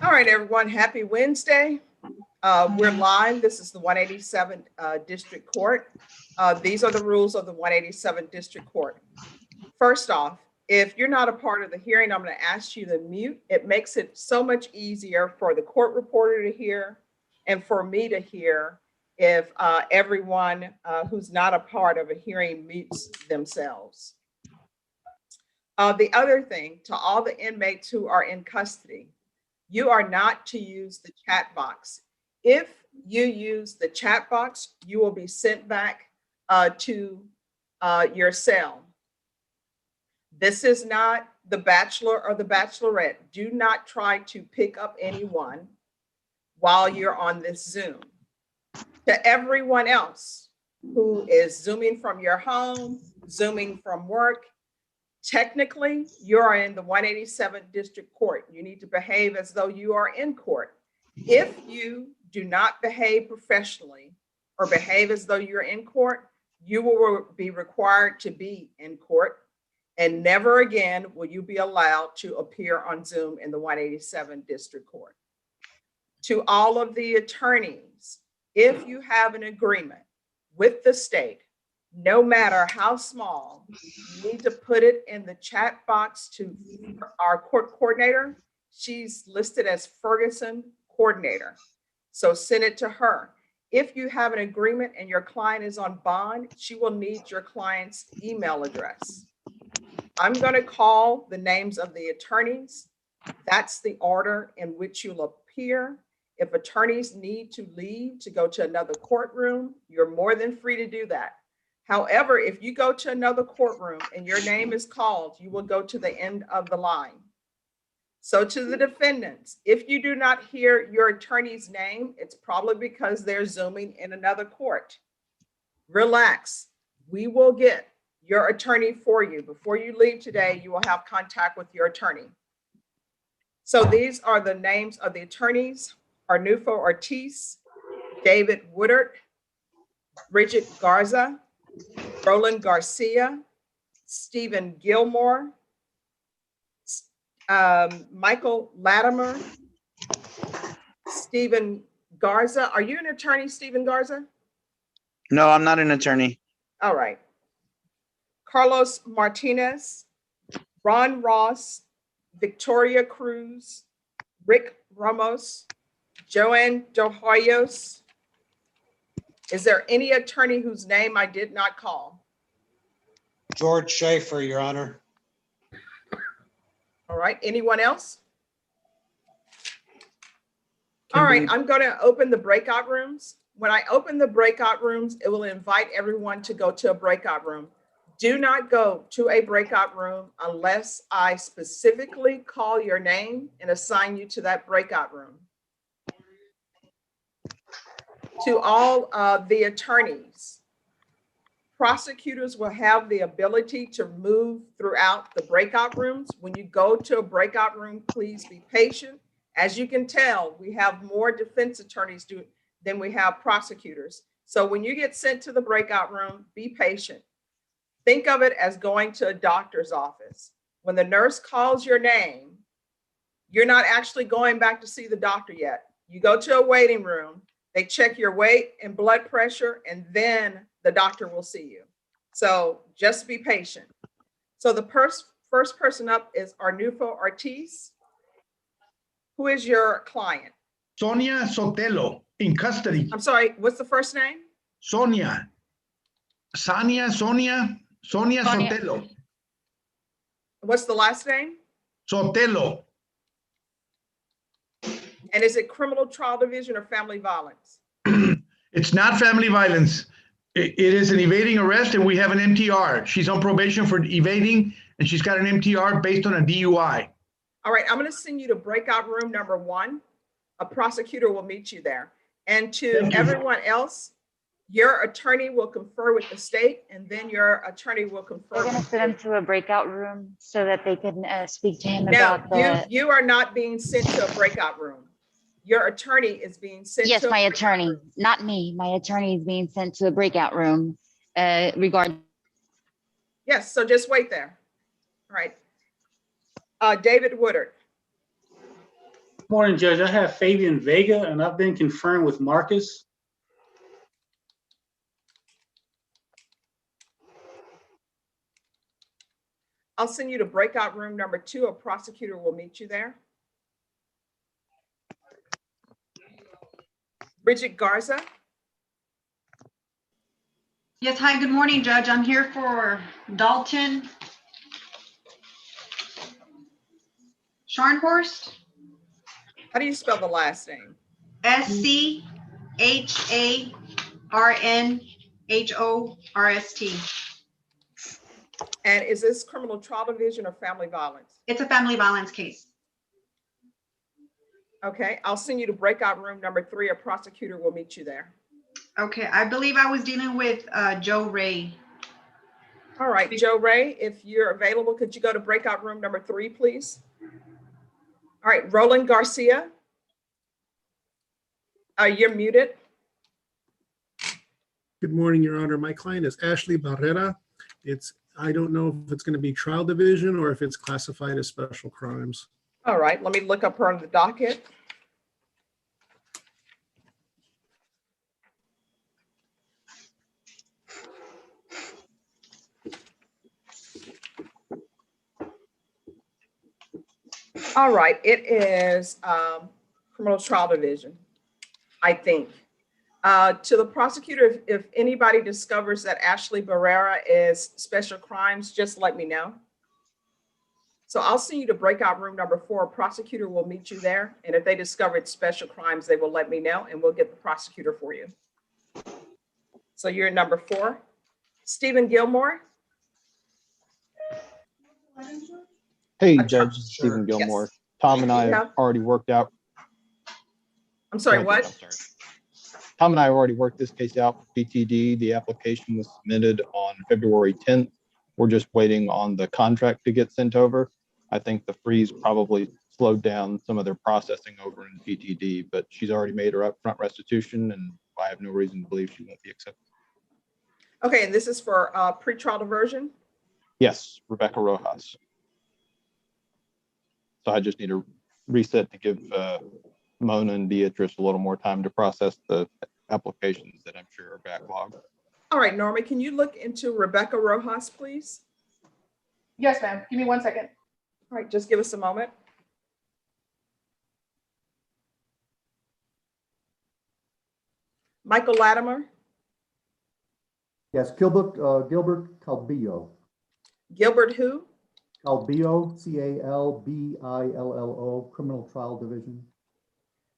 All right, everyone, happy Wednesday. We're live. This is the 187 District Court. These are the rules of the 187 District Court. First off, if you're not a part of the hearing, I'm going to ask you to mute. It makes it so much easier for the court reporter to hear and for me to hear if everyone who's not a part of a hearing mutes themselves. The other thing, to all the inmates who are in custody, you are not to use the chat box. If you use the chat box, you will be sent back to your cell. This is not the Bachelor or the Bachelorette. Do not try to pick up anyone while you're on this Zoom. To everyone else who is Zooming from your home, Zooming from work, technically, you are in the 187th District Court. You need to behave as though you are in court. If you do not behave professionally or behave as though you're in court, you will be required to be in court, and never again will you be allowed to appear on Zoom in the 187th District Court. To all of the attorneys, if you have an agreement with the state, no matter how small, you need to put it in the chat box to our court coordinator. She's listed as Ferguson Coordinator. So send it to her. If you have an agreement and your client is on bond, she will need your client's email address. I'm going to call the names of the attorneys. That's the order in which you'll appear. If attorneys need to leave to go to another courtroom, you're more than free to do that. However, if you go to another courtroom and your name is called, you will go to the end of the line. So to the defendants, if you do not hear your attorney's name, it's probably because they're Zooming in another court. Relax. We will get your attorney for you. Before you leave today, you will have contact with your attorney. So these are the names of the attorneys: Arnulfo Ortiz, David Woodard, Bridget Garza, Roland Garcia, Stephen Gilmore, Michael Latimer, Stephen Garza. Are you an attorney, Stephen Garza? No, I'm not an attorney. All right. Carlos Martinez, Ron Ross, Victoria Cruz, Rick Ramos, Joanne Dohoyos. Is there any attorney whose name I did not call? George Schaefer, Your Honor. All right, anyone else? All right, I'm going to open the breakout rooms. When I open the breakout rooms, it will invite everyone to go to a breakout room. Do not go to a breakout room unless I specifically call your name and assign you to that breakout room. To all the attorneys, prosecutors will have the ability to move throughout the breakout rooms. When you go to a breakout room, please be patient. As you can tell, we have more defense attorneys than we have prosecutors. So when you get sent to the breakout room, be patient. Think of it as going to a doctor's office. When the nurse calls your name, you're not actually going back to see the doctor yet. You go to a waiting room, they check your weight and blood pressure, and then the doctor will see you. So just be patient. So the first person up is Arnulfo Ortiz. Who is your client? Sonia Sotelo, in custody. I'm sorry, what's the first name? Sonia Sotelo. What's the last name? Sotelo. And is it criminal trial division or family violence? It's not family violence. It is an evading arrest, and we have an MTR. She's on probation for evading, and she's got an MTR based on a DUI. All right, I'm going to send you to breakout room number 1. A prosecutor will meet you there. And to everyone else, your attorney will confer with the state, and then your attorney will confer. We're going to send him to a breakout room so that they can speak to him Now, about the. you are not being sent to a breakout room. Your attorney is being sent. Yes, to my attorney, not me. My attorney is being sent to a breakout room regarding. Yes, so just wait there. All right. David Woodard. Morning, Judge. I have Fabian Vega, and I've been confirmed with Marcus. I'll send you to breakout room number 2. A prosecutor will meet you there. Bridget Garza. Yes, hi, good morning, Judge. I'm here for Dalton Scharnhorst, How do you spell the last name? SCHARNHORST. And is this criminal trial division or family violence? It's a family violence case. Okay, I'll send you to breakout room number 3. A prosecutor will meet you there. Okay, I believe I was dealing with Joe Ray. All right, Joe Ray, if you're available, could you go to breakout room number 3, please? All right, Roland Garcia. You're muted. Good morning, Your Honor. My client is Ashley Barrera. I don't know if it's going to be trial division or if it's classified as special crimes. All right, let me look up her on the docket. All right, it is criminal trial division, I think. To the prosecutor, if anybody discovers that Ashley Barrera is special crimes, just let me know. So I'll send you to breakout room number 4. A prosecutor will meet you there. And if they discover it's special crimes, they will let me know and we'll get the prosecutor for you. So you're in number 4. Stephen Gilmore. Hey, Judge, this is Stephen Gilmore. Yes. Tom and I Yeah. have already worked out. I'm sorry, Thank you. what? I'm sorry. Tom and I have already worked this case out with PTD. The application was submitted on February 10th. We're just waiting on the contract to get sent over. I think the freeze probably slowed down some of their processing over in PTD, but she's already made her upfront restitution, and I have no reason to believe she won't be accepted. Okay, and this is for pretrial diversion? Yes, Rebecca Rojas. So I just need a reset to give Mona and Beatrice a little more time to process the applications that I'm sure are backlogged. All right, Norma, can you look into Rebecca Rojas, please? Yes, ma'am. Give me 1 second. All right, just give us a moment. Michael Latimer, Yes, Gilbert Calbillo. Gilbert who? Calbillo, Calbillo, Criminal Trial Division.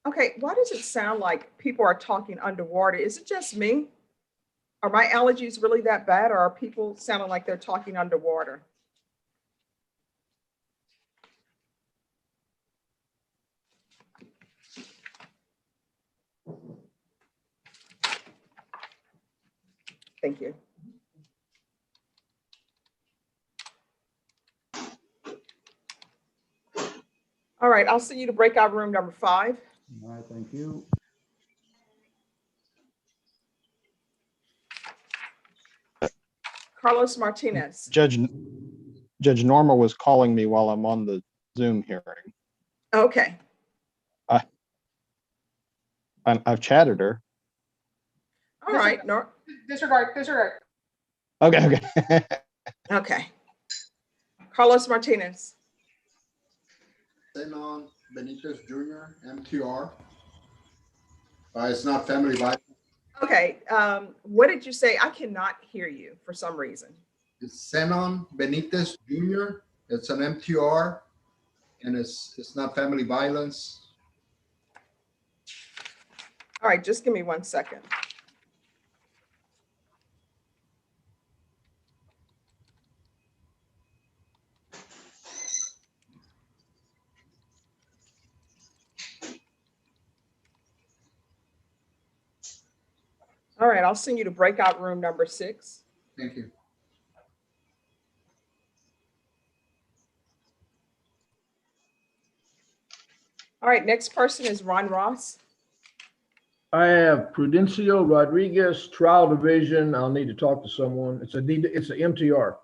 Okay, why does it sound like people are talking underwater? Is it just me? Are my allergies really that bad, or are people sounding like they're talking underwater? Thank you. All right, I'll send you to breakout room number 5. All right, thank you. Carlos Martinez. Judge Norma was calling me while I'm on the Zoom hearing. Okay. I've chatted her. All right. Disregard. Okay. Okay. Carlos Martinez. Zenon Benitez Jr., MTR. It's not family violence. Okay. What did you say? I cannot hear you for some reason. It's Zenon Benitez Jr. It's an MTR, and it's not family violence. All right, just give me 1 second. All right, I'll send you to breakout room number 6. Thank you. All right, next person is Ron Ross. I have Prudencio Rodriguez, Trial Division. I'll need to talk to someone. It's an MTR.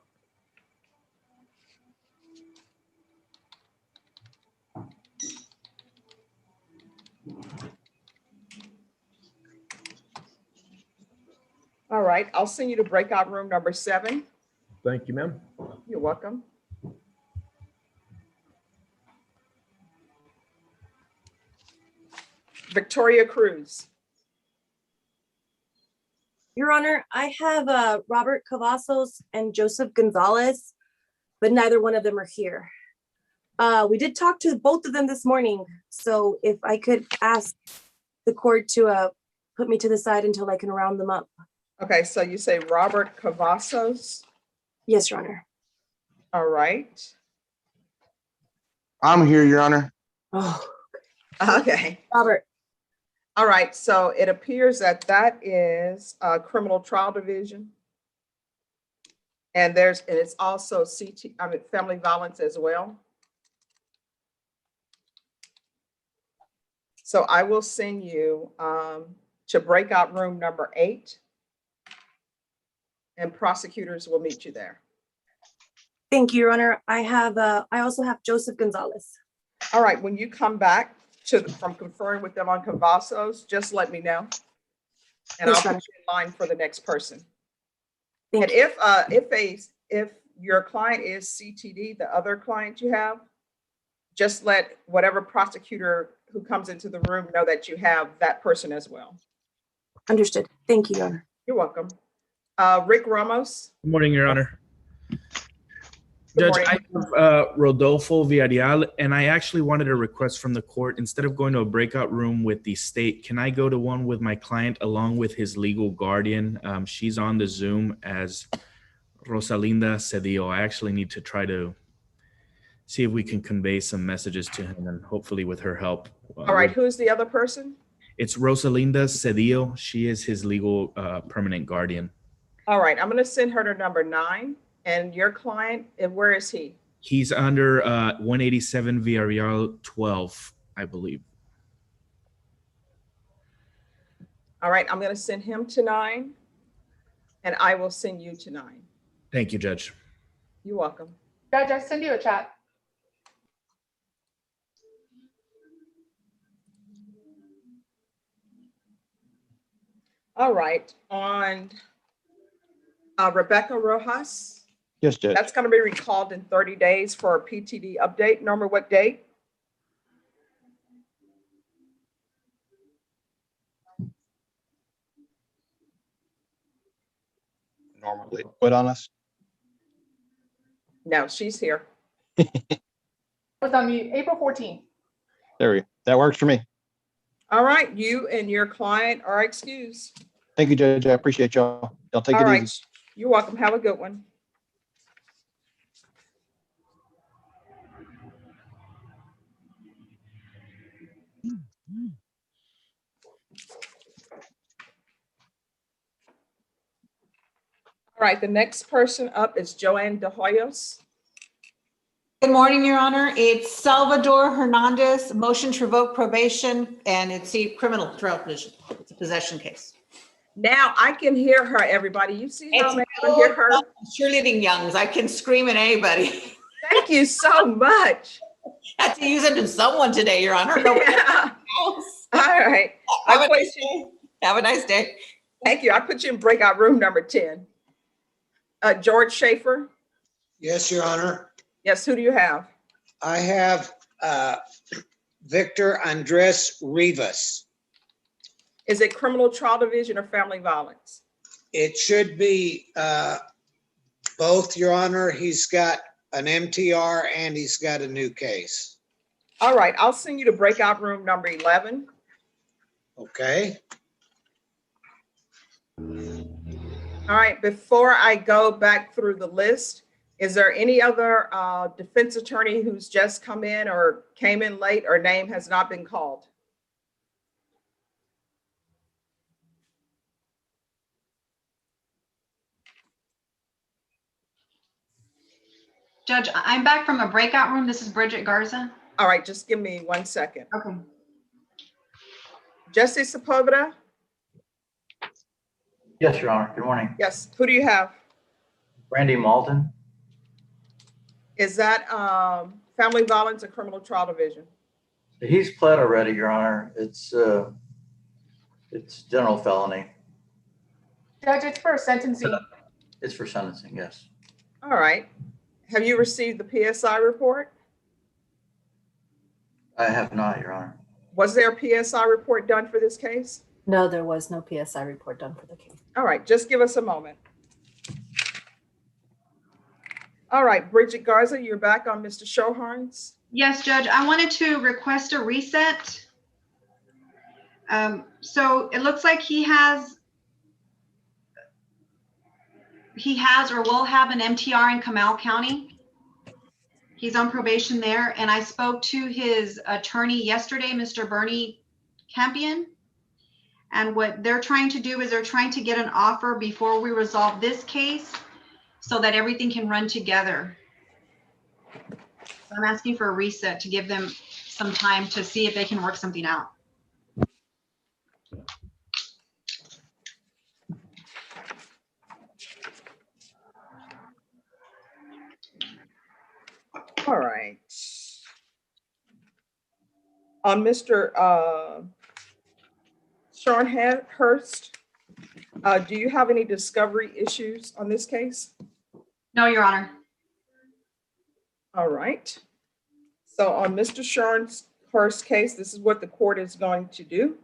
All right, I'll send you to breakout room number 7. Thank you, ma'am. You're welcome. Victoria Cruz. Your Honor, I have Robert Cavazos and Joseph Gonzalez, but neither one of them are here. We did talk to both of them this morning, so if I could ask the court to put me to the side until I can round them up. Okay, so you say Robert Cavazos. Yes, Your Honor. All right. I'm here, Your Honor. Oh, Okay. Robert. All right, so it appears that that is criminal trial division. And it's also family violence as well. So I will send you to breakout room number 8. And prosecutors will meet you there. Thank you, Your Honor. I also have Joseph Gonzalez. All right, when you come back from conferring with them on Cavazos, just let me know. And I'll put you in line for the next person. And if your client is CTD, the other client you have, just let whatever prosecutor who comes into the room know that you have that person as well. Understood. Thank you, Your Honor. You're welcome. Rick Ramos. Good morning, Your Honor. Good Judge, morning. I have Rodolfo Villarreal, and I actually wanted a request from the court. Instead of going to a breakout room with the state, can I go to one with my client along with his legal guardian? She's on the Zoom as Rosalinda Cedillo. I actually need to try to see if we can convey some messages to him, and hopefully with her help. All right, who's the other person? It's Rosalinda Cedillo. She is his legal permanent guardian. All right, I'm going to send her to number 9. And your client, and where is he? He's under 187 Villarreal 12, I believe. All right, I'm going to send him to 9, and I will send you to 9. Thank you, Judge. You're welcome. Judge, I send you a chat. All right, on Rebecca Rojas. Yes, Judge. That's going to be recalled in 30 days for a PTD update. Norma, what date? Normally quit on us. No, she's here. Was on mute, April 14th. There we go. That works for me. All right, you and your client are excused. Thank you, Judge. I appreciate y'all. Y'all take All it right, easy. you're welcome. Have a good one. All right, the next person up is Joanne De Hoyos. Good morning, Your Honor. It's Salvador Hernandez, motion to revoke probation, and it's a criminal trial provision. It's a possession case. Now I can hear her, everybody. You see how I'm able to hear her? Cheerleading youngs. I can scream at anybody. Thank you so much. Had to use it in someone today, Your Honor. Yeah. All right. Have a nice day. Thank you. I put you in breakout room number 10. George Schaefer. Yes, Your Honor. Yes, who do you have? I have Victor Andres Rivas. Is it criminal trial division or family violence? It should be both, Your Honor. He's got an MTR and he's got a new case. All right, I'll send you to breakout room number 11. Okay. All right, before I go back through the list, is there any other defense attorney who's just come in or came in late or name has not been called? Judge, I'm back from a breakout room. This is Bridget Garza. All right, just give me 1 second. Okay. Jesse Sepulveda? Yes, Your Honor. Good morning. Yes, who do you have? Brandy Malden. Is that family violence or criminal trial division? He's pled already, Your Honor. It's general felony. Judge, it's for sentencing. It's for sentencing, yes. All right. Have you received the PSI report? I have not, Your Honor. Was there a PSI report done for this case? No, there was no PSI report done for the case. All right, just give us a moment. All right, Bridget Garza, you're back on Mr. Scharnhorst. Yes, Judge, I wanted to request a reset. So it looks like he has or will have an MTR in Comal County. He's on probation there, and I spoke to his attorney yesterday, Mr. Bernie Campion. And what they're trying to do is they're trying to get an offer before we resolve this case so that everything can run together. So I'm asking for a reset to give them some time to see if they can work something out. All right. On Mr. Scharnhorst, do you have any discovery issues on this case? No, Your Honor. All right. So on Mr. Scharnhorst's case, this is what the court is going to do.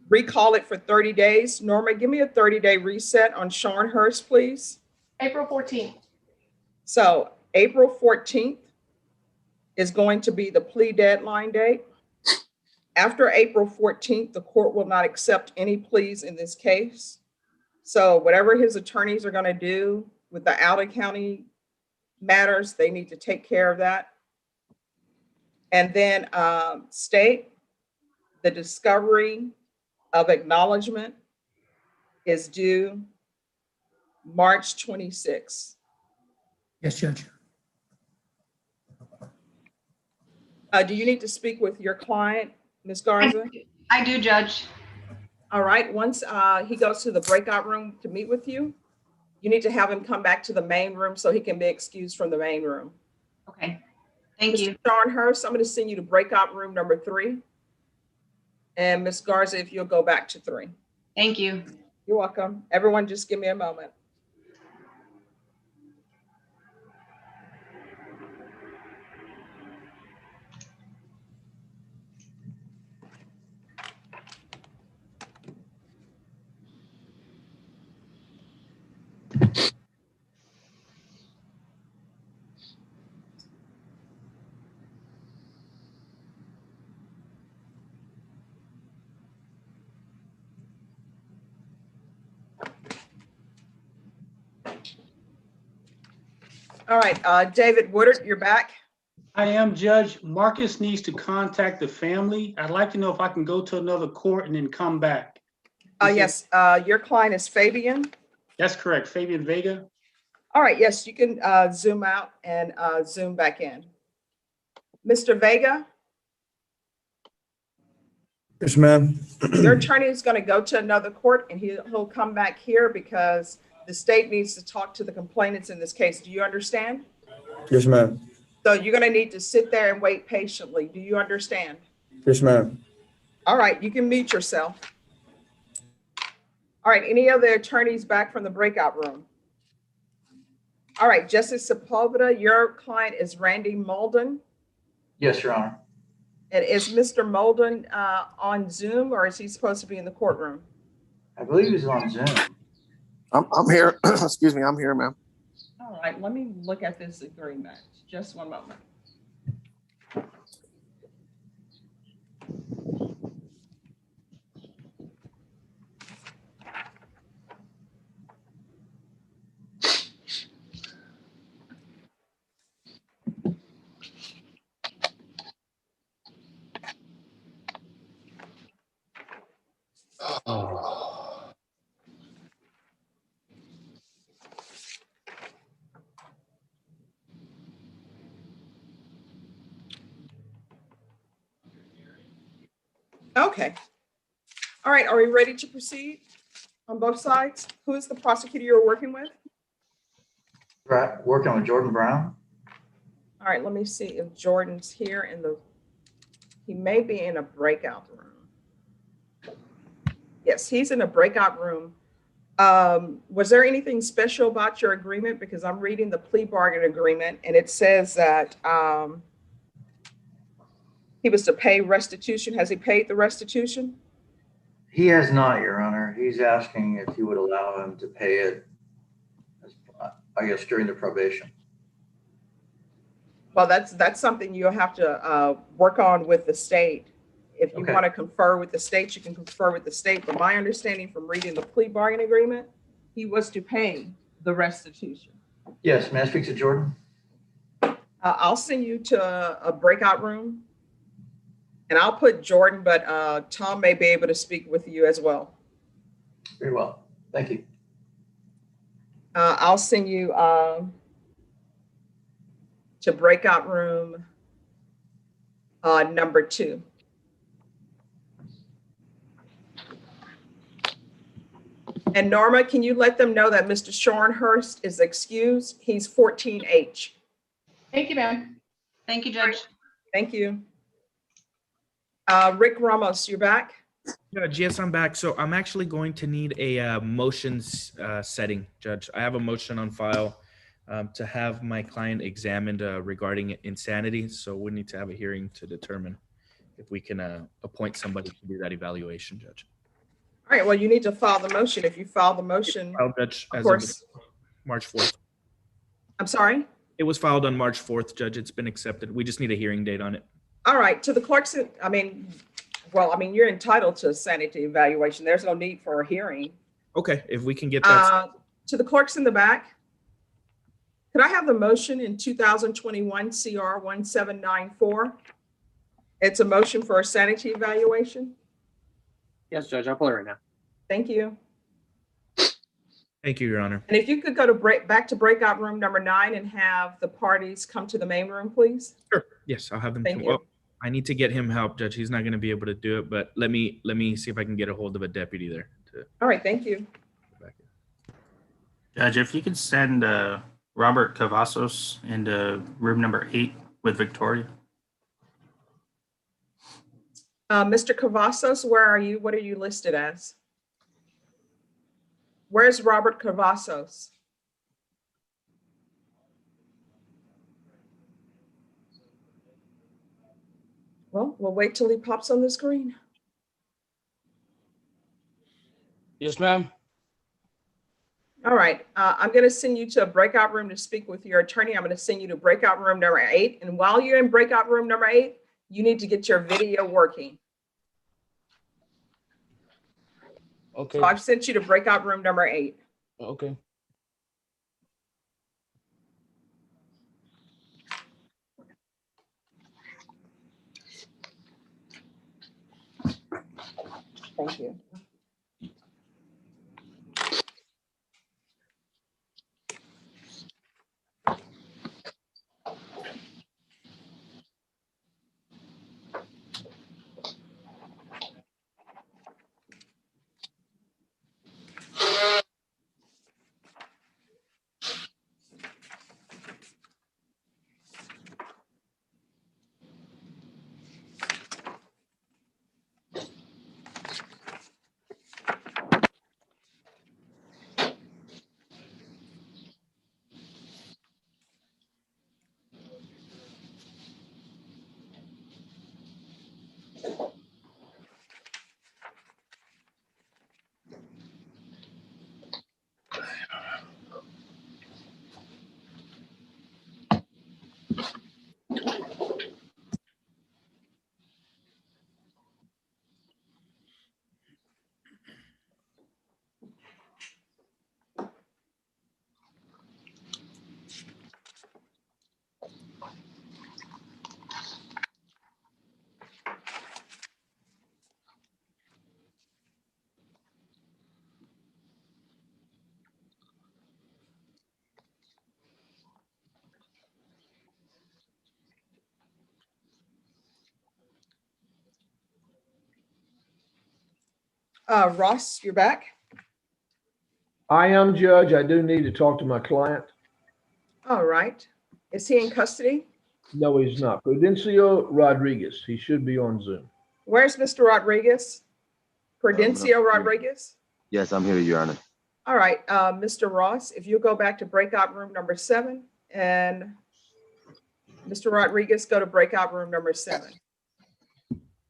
Recall it for 30 days. Norma, give me a 30-day reset on Scharnhorst, please. April 14th. So April 14th is going to be the plea deadline date. After April 14th, the court will not accept any pleas in this case. So whatever his attorneys are going to do with the out-of-county matters, they need to take care of that. And then state, the discovery of acknowledgement is due March 26th. Yes, Judge. Do you need to speak with your client, Ms. Garza? I do, Judge. All right, once he goes to the breakout room to meet with you, you need to have him come back to the main room so he can be excused from the main room. Okay, thank you. Mr. Scharnhorst, I'm going to send you to breakout room number 3. And Ms. Garza, if you'll go back to 3. Thank you. You're welcome. Everyone, just give me a moment. All right, David Woodard, you're back. I am, Judge. Marcus needs to contact the family. I'd like to know if I can go to another court and then come back. Yes, your client is Fabian. That's correct, Fabian Vega. All right, yes, you can zoom out and zoom back in. Mr. Vega, Yes, ma'am. your attorney is going to go to another court and he'll come back here because the state needs to talk to the complainants in this case. Do you understand? Yes, ma'am. So you're going to need to sit there and wait patiently. Do you understand? Yes, ma'am. All right, you can mute yourself. All right, any other attorneys back from the breakout room? All right, Justice Sepulveda, your client is Randy Malden. Yes, Your Honor. And is Mr. Malden on Zoom or is he supposed to be in the courtroom? I believe he's on Zoom. I'm here. Excuse me. I'm here, ma'am. All right, let me look at this agreement. Just one moment. Okay. All right, are we ready to proceed on both sides? Who is the prosecutor you're working with? Right, working with Jordan Brown. All right, let me see if Jordan's here he may be in a breakout room. Yes, he's in a breakout room. Was there anything special about your agreement? Because I'm reading the plea bargain agreement and it says that he was to pay restitution. Has he paid the restitution? He has not, Your Honor. He's asking if you would allow him to pay it, I guess, during the probation. Well, that's something you'll have to work on with the state. If you Okay. want to confer with the state, you can confer with the state. But my understanding from reading the plea bargain agreement, he was to pay the restitution. Yes, may I speak to Jordan? I'll send you to a breakout room. And I'll put Jordan, but Tom may be able to speak with you as well. Very well. Thank you. I'll send you to breakout room number 2. And Norma, can you let them know that Mr. Scharnhorst is excused? He's 14H. Thank you, ma'am. Thank you, Judge. Thank you. Rick Ramos, you're back? Judge, yes, I'm back. So I'm actually going to need a motions setting, Judge. I have a motion on file to have my client examined regarding insanity. So we need to have a hearing to determine if we can appoint somebody to do that evaluation, Judge. All right, well, you need to file the motion. If you file the motion, Filed, Judge, of as course. March 4th. I'm sorry? It was filed on March 4th, Judge. It's been accepted. We just need a hearing date on it. All right, to the clerks, you're entitled to a sanity evaluation. There's no need for a hearing. Okay, if we can get that. To the clerks in the back, could I have the motion in 2021 CR 1794? It's a motion for a sanity evaluation. Yes, Judge, I'll pull it right now. Thank you. Thank you, Your Honor. And if you could go to back to breakout room number 9 and have the parties come to the main room, please. Sure. Yes, I'll have them. Thank you. Well, I need to get him help, Judge. He's not going to be able to do it, but let me see if I can get a hold of a deputy there. All right, thank you. Judge, if you could send Robert Cavazos into room number 8 with Victoria. Mr. Cavazos, where are you? What are you listed as? Where's Robert Cavazos? Well, we'll wait till he pops on the screen. Yes, ma'am. All right, I'm going to send you to a breakout room to speak with your attorney. I'm going to send you to breakout room number 8. And while you're in breakout room number 8, you need to get your video working. Okay. So I've sent you to breakout room number 8. Okay. Thank you. Ross, you're back. I am, Judge. I do need to talk to my client. All right. Is he in custody? No, he's not. Prudencio Rodriguez. He should be on Zoom. Where's Mr. Rodriguez? Prudencio Rodriguez. Yes, I'm here, Your Honor. All right, Mr. Ross, if you go back to breakout room number 7, and Mr. Rodriguez, go to breakout room number 7.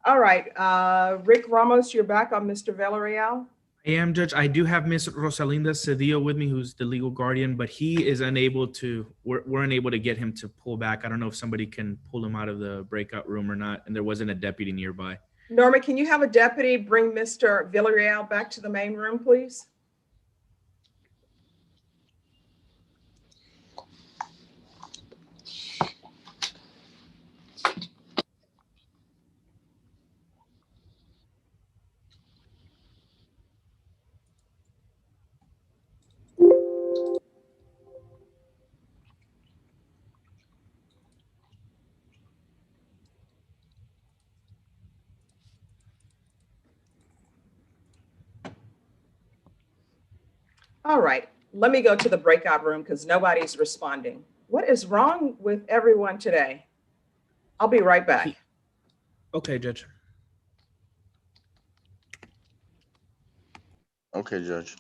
All right, Rick Ramos, you're back on Mr. Villarreal. I am, Judge. I do have Miss Rosalinda Cedillo with me, who's the legal guardian, but he is unable to, we're unable to get him to pull back. I don't know if somebody can pull him out of the breakout room or not, and there wasn't a deputy nearby. Norma, can you have a deputy bring Mr. Villarreal back to the main room, please? All right, let me go to the breakout room because nobody's responding. What is wrong with everyone today? I'll be right back. Okay, Judge. Okay, Judge.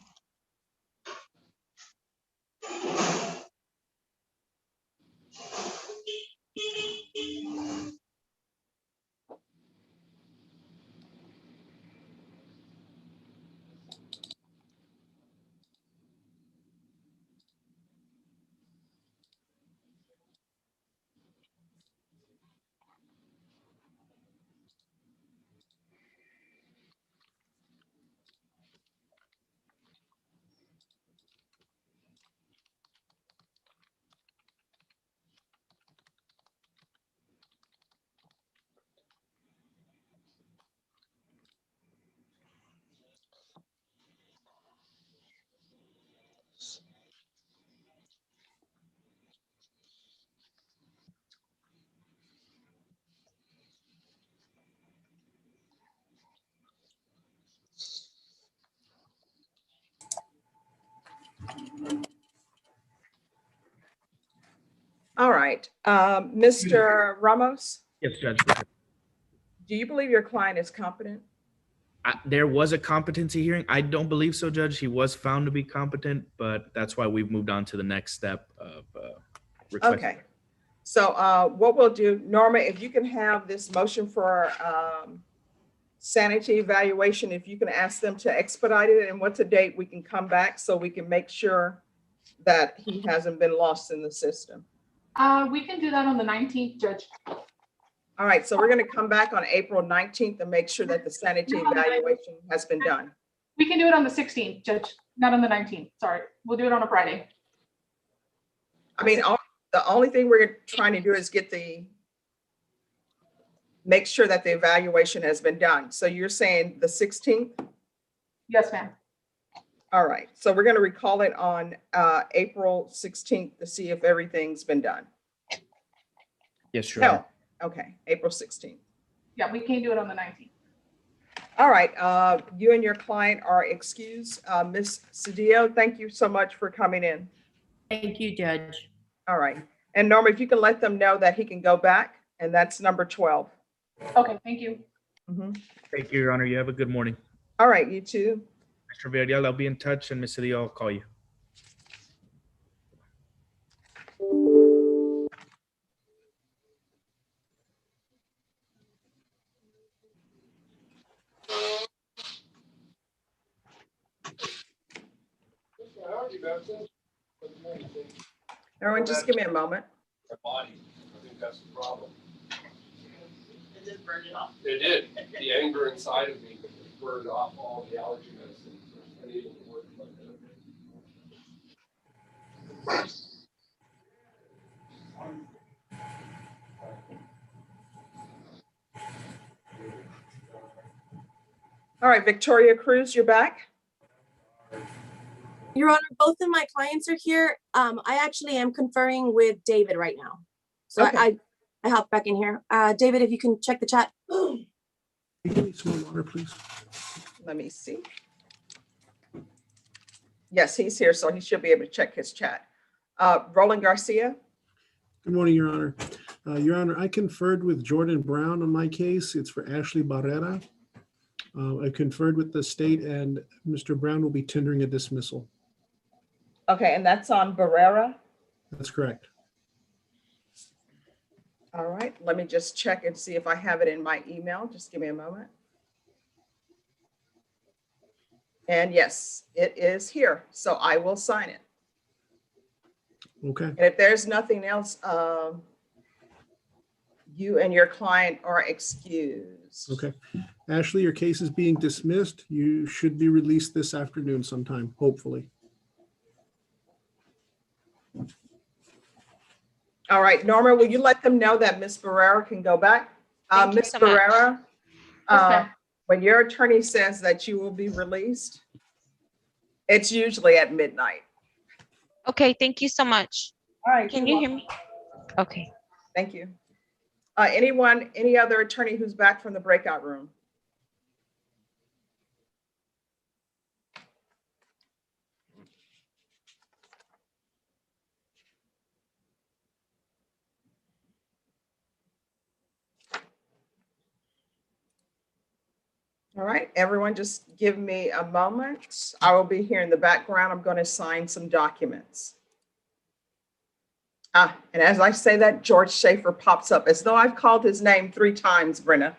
All right, Mr. Ramos, Yes, Judge. do you believe your client is competent? There was a competency hearing. I don't believe so, Judge. He was found to be competent, but that's why we've moved on to the next step of request. Okay, so what we'll do, Norma, if you can have this motion for sanity evaluation, if you can ask them to expedite it, and what's a date we can come back so we can make sure that he hasn't been lost in the system. We can do that on the 19th, Judge. All right, so we're going to come back on April 19th and make sure that the sanity evaluation has been done. We can do it on the 16th, Judge, not on the 19th. Sorry, we'll do it on a Friday. I mean, the only thing we're trying to do is make sure that the evaluation has been done. So you're saying the 16th? Yes, ma'am. All right, so we're going to recall it on April 16th to see if everything's been done. Yes, sure. No, okay, April 16th. Yeah, we can't do it on the 19th. All right, you and your client are excused. Ms. Cedillo, thank you so much for coming in. Thank you, Judge. All right, and Norma, if you can let them know that he can go back, and that's number 12. Okay, thank you. Thank you, Your Honor. You have a good morning. All right, you too. Mr. Villarreal, I'll be in touch, and Ms. Cedillo, I'll call you. Everyone, just give me a moment. Body. I think that's the problem. It did burn it off. It did. The anger inside of me burned off all the allergy medicine. Unable to work like that. All right, Victoria Cruz, you're back. Your Honor, both of my clients are here. I actually am conferring with David right now. So Okay. I hopped back in here. David, if you can check the chat. Can you give me some more water, please? Let me see. Yes, he's here, so he should be able to check his chat. Roland Garcia. Good morning, Your Honor. Your Honor, I conferred with Jordan Brown on my case. It's for Ashley Barrera. I conferred with the state and Mr. Brown will be tendering a dismissal. Okay, and that's on Barrera. That's correct. All right, let me just check and see if I have it in my email. Just give me a moment. And yes, it is here, so I will sign it. Okay. And if there's nothing else, you and your client are excused. Okay. Ashley, your case is being dismissed. You should be released this afternoon sometime, hopefully. All right, Norma, will you let them know that Ms. Barrera can go back? Thank you Ms. so much. Barrera, Yes, ma'am. when your attorney says that you will be released, it's usually at midnight. Okay, thank you so much. All right. Can you're you hear me? Okay. Thank you. Any other attorney who's back from the breakout room? All right, everyone, just give me a moment. I will be here in the background. I'm going to sign some documents. And as I say that, George Schaefer pops up as though I've called his name 3 times, Brenna.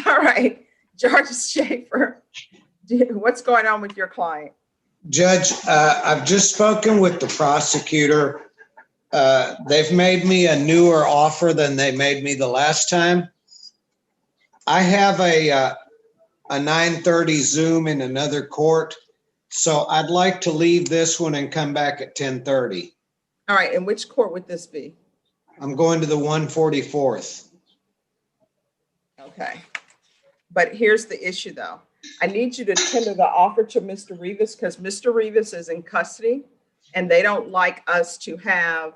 All right, George Schaefer, what's going on with your client? Judge, I've just spoken with the prosecutor. They've made me a newer offer than they made me the last time. I have a 9:30 Zoom in another court, so I'd like to leave this one and come back at 10:30. All right, and which court would this be? I'm going to the 144th. Okay, but here's the issue though. I need you to tender the offer to Mr. Rivas because Mr. Rivas is in custody and they don't like us to have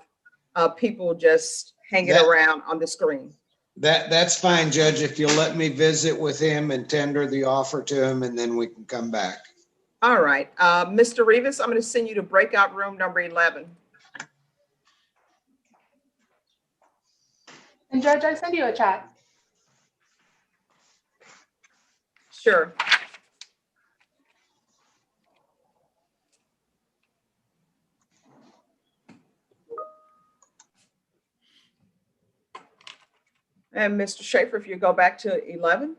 people just hanging around on the screen. That's fine, Judge, if you'll let me visit with him and tender the offer to him, and then we can come back. All right, Mr. Rivas, I'm going to send you to breakout room number 11. And Judge, I send you a chat. Sure. And Mr. Schaefer, if you go back to 11.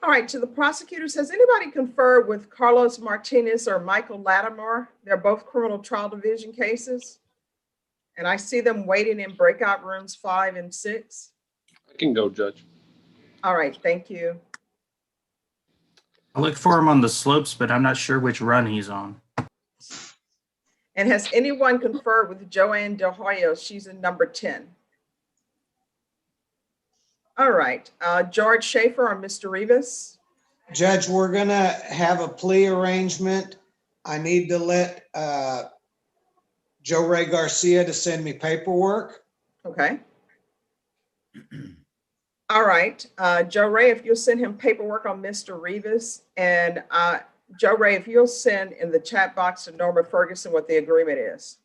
All right, to the prosecutors, has anybody conferred with Carlos Martinez or Michael Lattimore? They're both criminal trial division cases. And I see them waiting in breakout rooms 5 and 6. I can go, Judge. All right, thank you. I look for him on the slopes, but I'm not sure which run he's on. And has anyone conferred with Joanne De Hoyo? She's in number 10. All right, George Schaefer or Mr. Rivas? Judge, we're gonna have a plea arrangement. I need to let Joe Ray Garcia to send me paperwork. Okay. All right, Joe Ray, if you'll send him paperwork on Mr. Rivas, and Joe Ray, if you'll send in the chat box to Norma Ferguson what the agreement is.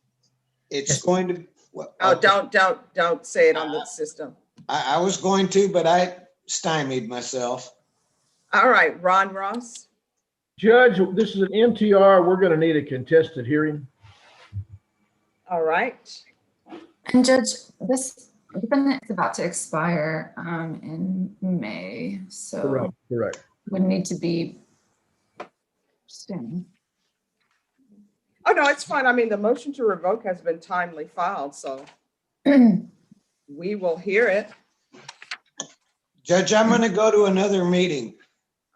It's going to. Well, Oh, okay. don't say it on the system. I was going to, but I stymied myself. All right, Ron Ross. Judge, this is an MTR. We're going to need a contested hearing. All right. And Judge, this defendant is about to expire in May, so Correct. would need to be soon. Oh, no, it's fine. I mean, the motion to revoke has been timely filed, so we will hear it. Judge, I'm going to go to another meeting.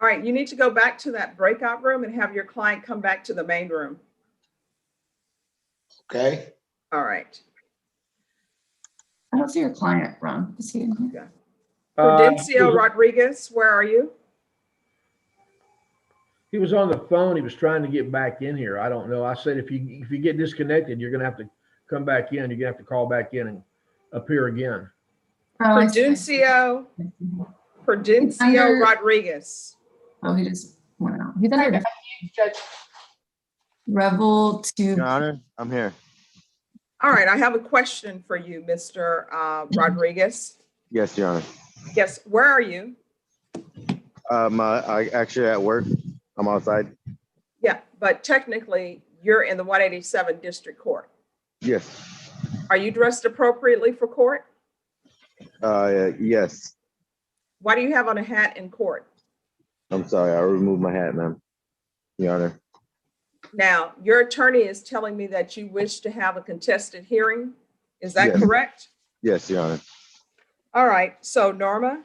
All right, you need to go back to that breakout room and have your client come back to the main room. Okay. All right. I don't see your client, Ron. Is he in here? Prudencio Rodriguez, where are you? He was on the phone. He was trying to get back in here. I don't know. I said, if you get disconnected, you're going to have to come back in. You're going to have to call back in and appear again. Prudencio Rodriguez. Oh, he just went out. He's under Judge. Revel to. Your Honor, I'm here. All right, I have a question for you, Mr. Rodriguez. Yes, Your Honor. Yes, where are you? I actually at work. I'm outside. Yeah, but technically you're in the 187 District Court. Yes. Are you dressed appropriately for court? Yes. Why do you have on a hat in court? I'm sorry. I removed my hat, ma'am. Your Honor. Now, your attorney is telling me that you wish to have a contested hearing. Is that Yes. correct? Yes, Your Honor. All right, so Norma,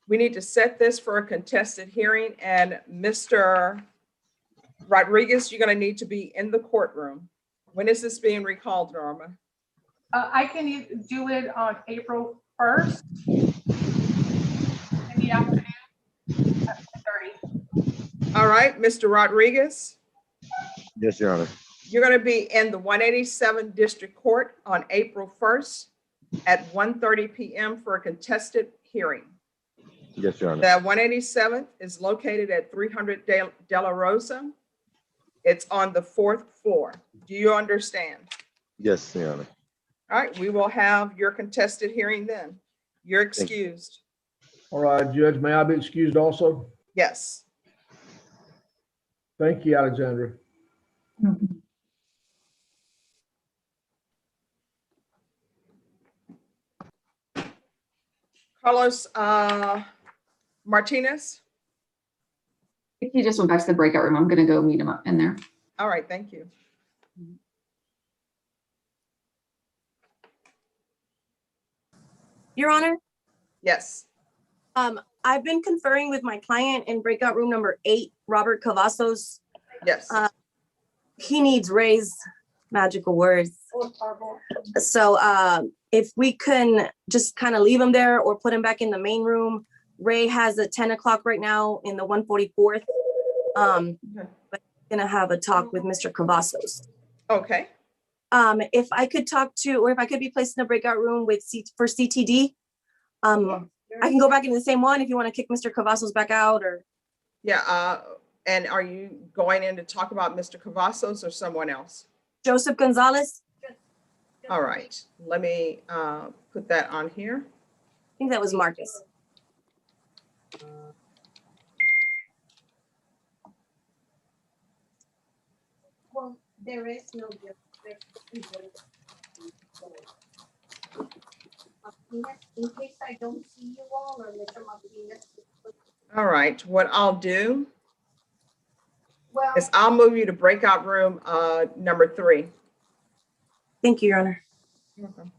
we need to set this for a contested hearing, and Mr. Rodriguez, you're going to need to be in the courtroom. When is this being recalled, Norma? I can do it on April 1st in the afternoon at 10:30. All right, Mr. Rodriguez, Yes, Your Honor. you're going to be in the 187 District Court on April 1st at 1:30 p.m. for a contested hearing. Yes, Your Honor. The 187th is located at 300 De La Rosa. It's on the 4th floor. Do you understand? Yes, Your Honor. All right, we will have your contested hearing then. You're excused. All right, Judge, may I be excused also? Yes. Thank you, Alexandra. Carlos Martinez. He just went back to the breakout room. I'm going to go meet him up in there. All right, thank you. Your Honor, Yes. I've been conferring with my client in breakout room number 8, Robert Cavazos. Yes. He needs Ray's magical words. So if we can just kind of leave him there or put him back in the main room. Ray has a 10 o'clock right now in the 144th. But I'm gonna have a talk with Mr. Cavazos. Okay. If I could talk to, or if I could be placed in the breakout room with for CTD, I can go back into the same one if you want to kick Mr. Cavazos back out or. Yeah, and are you going in to talk about Mr. Cavazos or someone else? Joseph Gonzalez. All right, let me put that on here. I think that was Marcus. Well, there is no in case I don't see you all or Mr. Martinez. All right, what I'll do is I'll move you to breakout room number 3. Thank you, Your Honor. You're welcome.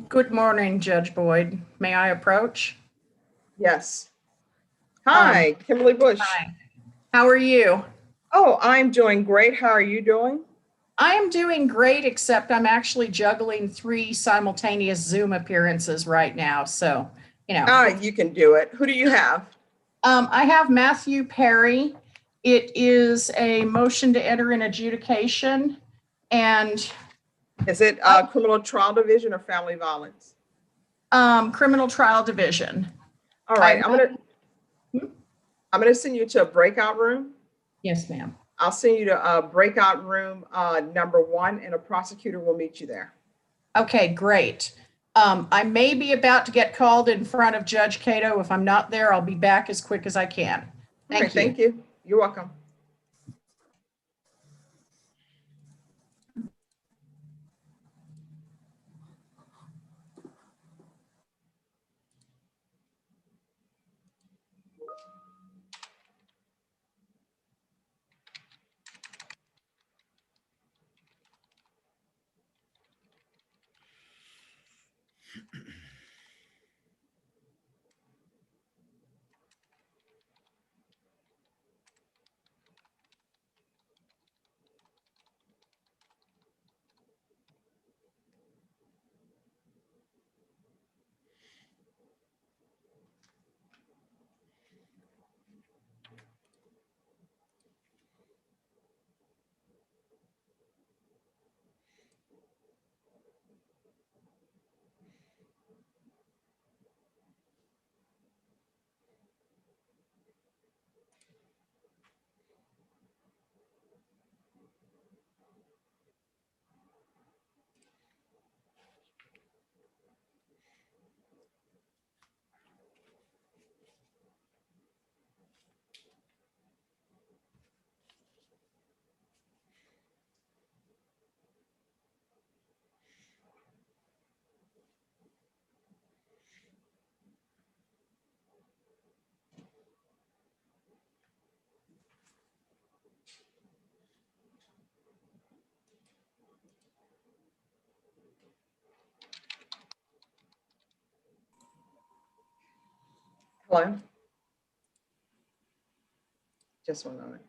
Good morning, Judge Boyd. May I approach? Yes. Hi, Kimberly Bush. Hi. How are you? Oh, I'm doing great. How are you doing? I am doing great, except I'm actually juggling 3 simultaneous Zoom appearances right now. So, you know. You can do it. Who do you have? I have Matthew Perry. It is a motion to enter an adjudication. And is it criminal trial division or family violence? Criminal trial division. All right, I'm gonna send you to a breakout room. Yes, ma'am. I'll send you to breakout room number 1, and a prosecutor will meet you there. Okay, great. I may be about to get called in front of Judge Cato. If I'm not there, I'll be back as quick as I can. Thank you. Thank you. You're welcome. Hello? Just one moment.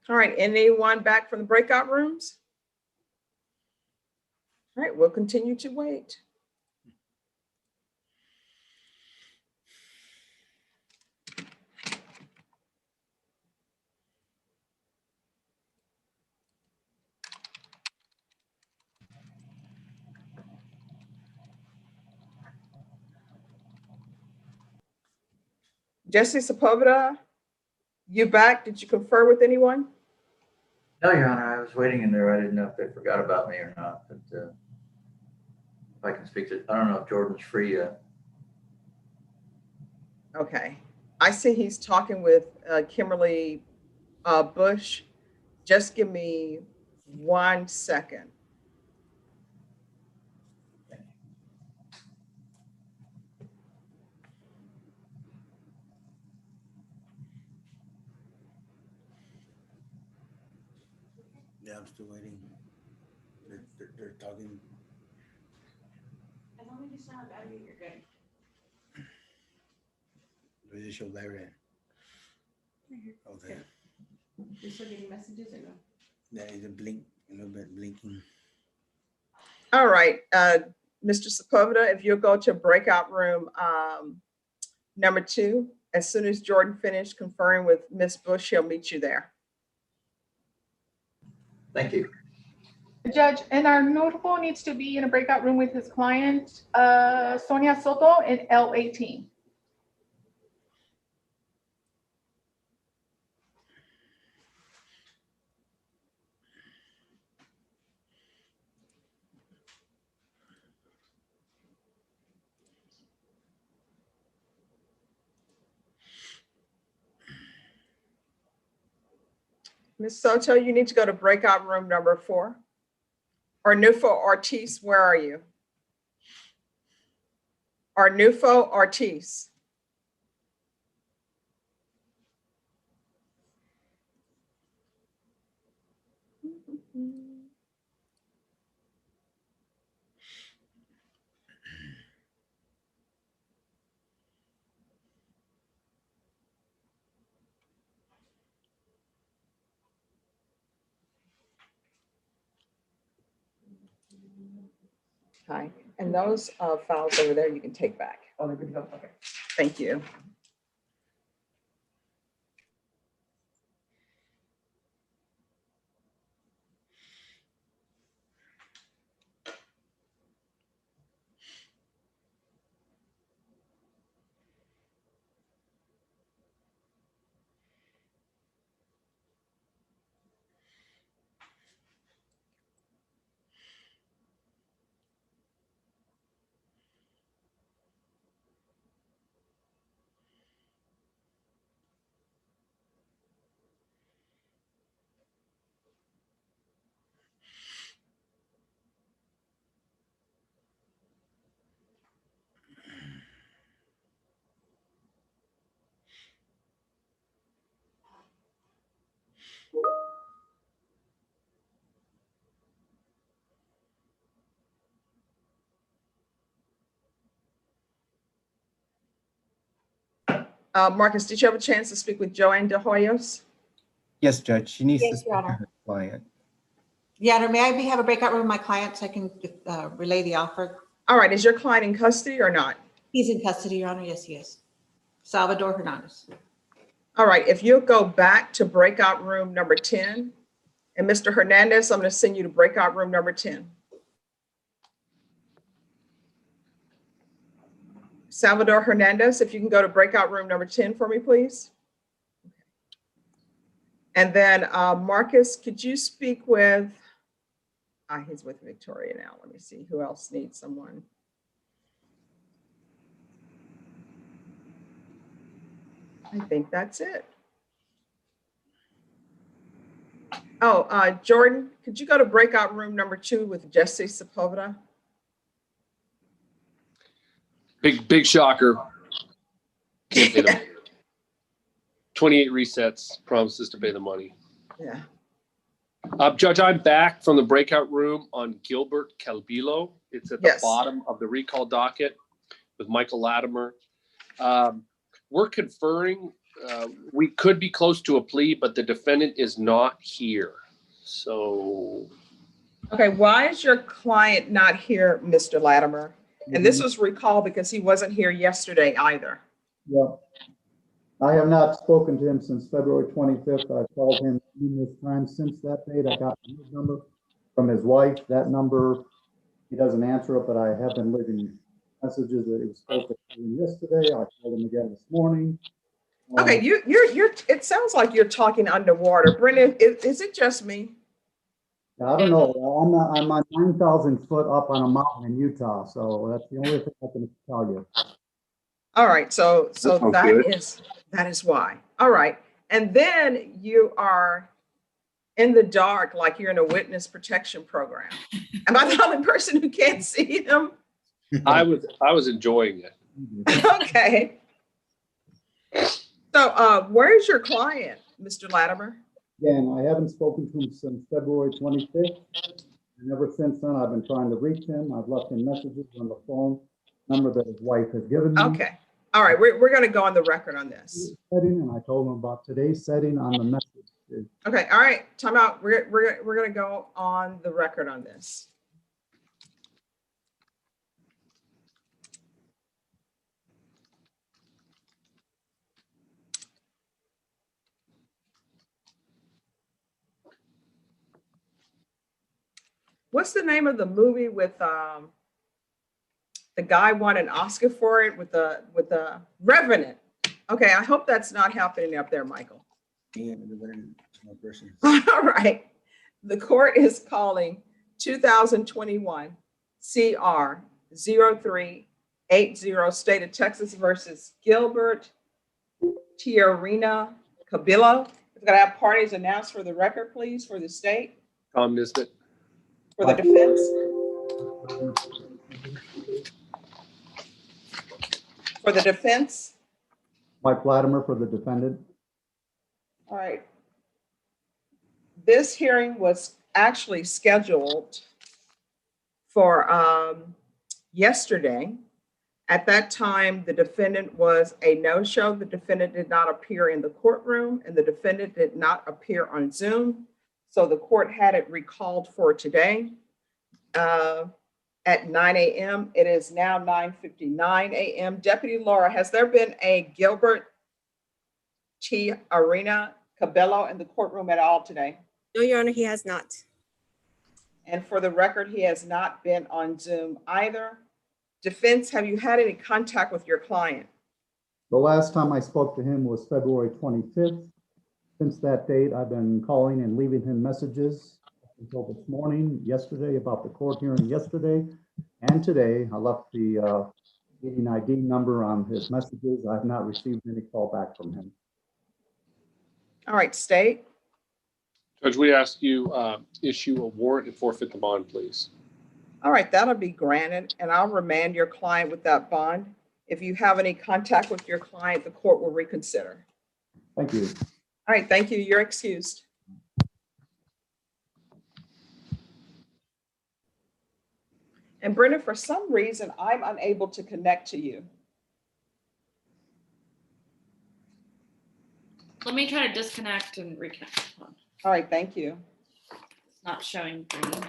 All right, anyone back from the breakout rooms? All right, we'll continue to wait. Jesse Sepulveda, you back? Did you confer with anyone? No, Your Honor, I was waiting in there. I didn't know if they forgot about me or not, but if I can speak to, I don't know if Jordan's free yet. Okay, I see he's talking with Kimberly Bush. Just give me 1 second. Yeah, I'm still waiting. They're talking. As long as you sound out of it, you're good. Judicial Barrera. Okay. You're still getting messages or no? There is a blink, a little bit blinking. All right, Mr. Sepulveda, if you'll go to breakout room number 2, as soon as Jordan finished conferring with Ms. Bush, he'll meet you there. Thank you. Judge, and our notable needs to be in a breakout room with his client, Sonia Sotelo in L18. Ms. Soto, you need to go to breakout room number 4. Arnulfo Ortiz, where are you? Arnulfo Ortiz. Hi, and those files over there you can take back. Oh, they're good to go. Okay. Thank you. Marcus, did you have a chance to speak with Joanne De Hoyos? Yes, Judge. She needs to Yes, speak Your to Honor. her client. Your Honor, may I have a breakout room with my client so I can relay the offer? All right, is your client in custody or not? He's in custody, Your Honor. Yes, he is. Salvador Hernandez. All right, if you'll go back to breakout room number 10, and Mr. Hernandez, I'm going to send you to breakout room number 10. Salvador Hernandez, if you can go to breakout room number 10 for me, please. And then Marcus, could you speak with, he's with Victoria now. Let me see who else needs someone. I think that's it. Oh, Jordan, could you go to breakout room number 2 with Jesse Sepulveda? Big shocker. Can't pay them. 28 resets, promises to pay the money. Yeah. Judge, I'm back from the breakout room on Gilbert Calbillo. It's at the bottom of the recall docket with Michael Latimer. We're conferring we could be close to a plea, but the defendant is not here. So Okay, why is your client not here, Mr. Latimer? And this was recalled because he wasn't here yesterday either. Yeah. I have not spoken to him since February 25th. I've called him numerous times since that date. I got his number from his wife. That number, he doesn't answer it, but I have been leaving messages that he was supposed to call him yesterday. I called him again this morning. Okay, you're, it sounds like you're talking underwater. Brendan, is it just me? I don't know. I'm on 9,000 foot up on a mountain in Utah, so that's the only thing I can tell you. All right, so sounds that good. is why. All right, and then you are in the dark, like you're in a witness protection program. Am I the only person who can't see him? I was enjoying it. Okay. So, where's your client, Mr. Latimer? Again, I haven't spoken to him since February 25th. And ever since then, I've been trying to reach him. I've left him messages on the phone number that his wife has given me. Okay. All right, we're going to go on the record on this. Setting, and I told him about today's setting on the message. Okay, all right, time out. We're going to go on the record on this. What's the name of the movie with the guy won an Oscar for it with the Revenant? Okay, I hope that's not happening up there, Michael. Yeah, one person. All right. The court is calling 2021 CR 0380 State of Texas versus Gilbert Calbillo. It's going to have parties announced for the record, please, for the state. Tom Nisbet. For the defense. For the defense. Mike Latimer for the defendant. All right. This hearing was actually scheduled for yesterday. At that time, the defendant was a no-show. The defendant did not appear in the courtroom, and the defendant did not appear on Zoom. So the court had it recalled for today at 9 a.m. It is now 9:59 a.m. Deputy Laura, has there been a Gilbert Calbillo in the courtroom at all today? No, Your Honor, he has not. And for the record, he has not been on Zoom either. Defense, have you had any contact with your client? The last time I spoke to him was February 25th. Since that date, I've been calling and leaving him messages until this morning, yesterday, about the court hearing yesterday. And today, I left the meeting ID number on his messages. I've not received any call back from him. All right, state. Judge, we ask you issue a warrant and forfeit the bond, please. All right, that'll be granted, and I'll remand your client with that bond. If you have any contact with your client, the court will reconsider. Thank you. All right, thank you. You're excused. And Brenda, for some reason, I'm unable to connect to you. Let me try to disconnect and reconnect. Hold on. All right, thank you. It's not showing green.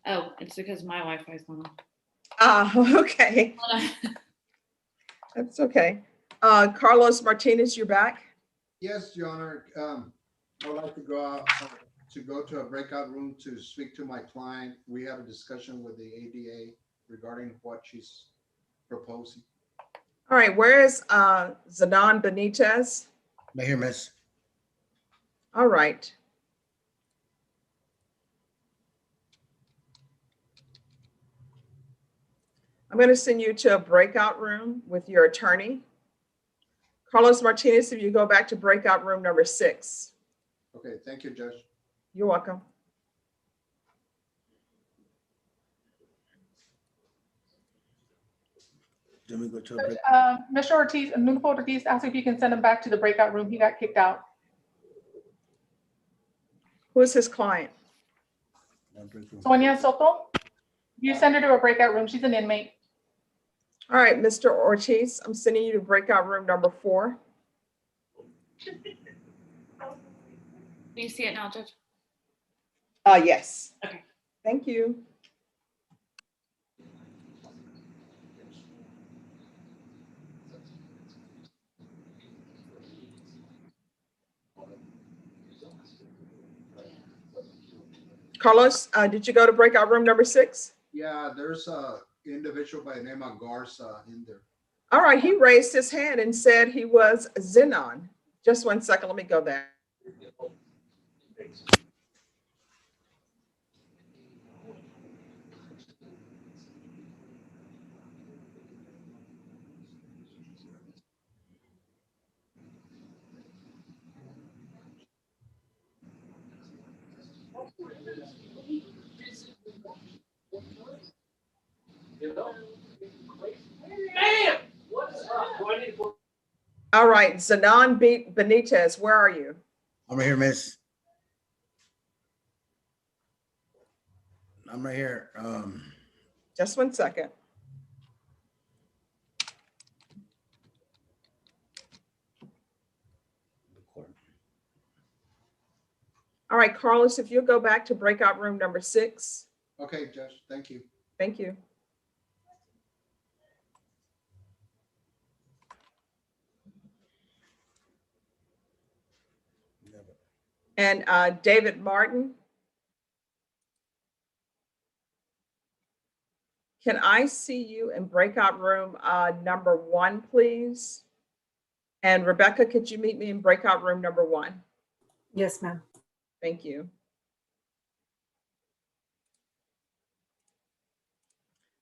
Oh, it's because my Wi-Fi is on. Okay. That's okay. Carlos Martinez, you're back. Yes, Your Honor. I would like to go out to go to a breakout room to speak to my client. We have a discussion with the ADA regarding what she's proposing. All right, where is Zanon Benitez? Right here, miss. All right. I'm going to send you to a breakout room with your attorney. Carlos Martinez, if you go back to breakout room number 6. Okay, thank you, Judge. You're welcome. Then we go to a Judge, break. Mr. Ortiz, Nunfo Ortiz asked if you can send him back to the breakout room. He got kicked out. Who is his client? Sonia Sotelo, you send her to a breakout room. She's an inmate. All right, Mr. Ortiz, I'm sending you to breakout room number 4. Do you see it now, Judge? Yes. Okay. Thank you. Carlos, did you go to breakout room number 6? Yeah, there's a individual by the name of Garza in there. All right, he raised his hand and said he was Xenon. Just 1 second, let me go there. All right, Zanon Benitez, where are you? I'm right here, miss. I'm right here. Just 1 second. All right, Carlos, if you'll go back to breakout room number 6. Okay, Judge, thank you. Thank you. And David Martin. Can I see you in breakout room number 1, please? And Rebecca, could you meet me in breakout room number 1? Yes, ma'am. Thank you.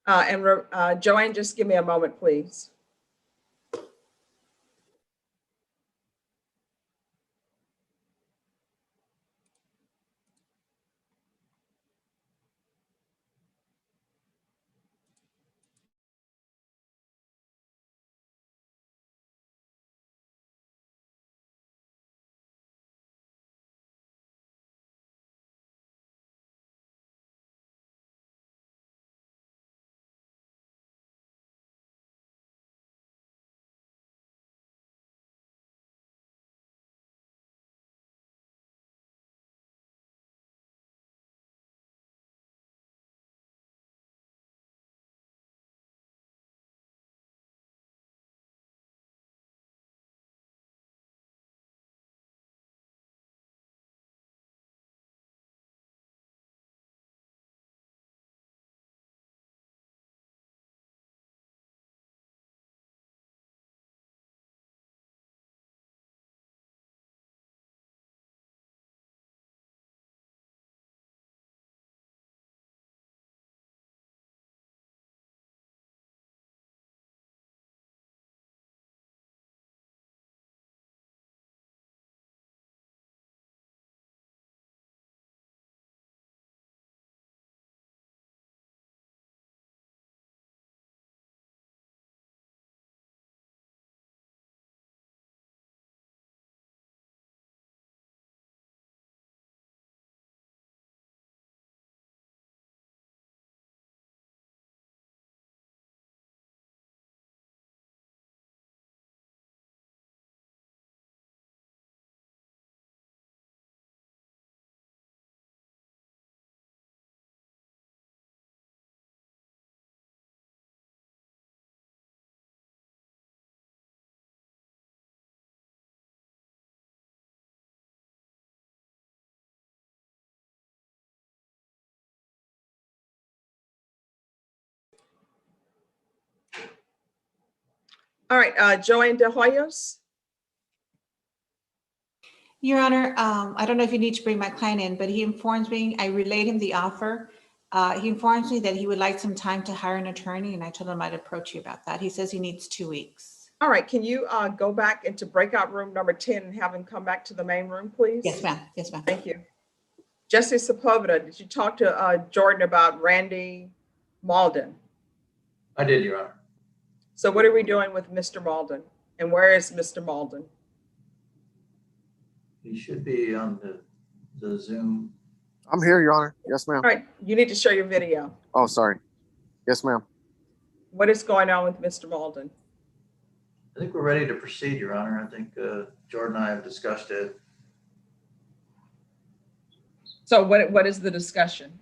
And Joanne, just give me a moment, please. All right, Joanne De Hoyos. Your Honor, I don't know if you need to bring my client in, but he informs me, I relayed him the offer. He informs me that he would like some time to hire an attorney, and I told him I'd approach you about that. He says he needs 2 weeks. All right, can you go back into breakout room number 10 and have him come back to the main room, please? Yes, ma'am. Yes, ma'am. Thank you. Jesse Sepulveda, did you talk to Jordan about Randy Malden? I did, Your Honor. So what are we doing with Mr. Malden? And where is Mr. Malden? He should be on the Zoom. I'm here, Your Honor. Yes, ma'am. All right, you need to show your video. Oh, sorry. Yes, ma'am. What is going on with Mr. Malden? I think we're ready to proceed, Your Honor. I think Jordan and I have discussed it. So what is the discussion?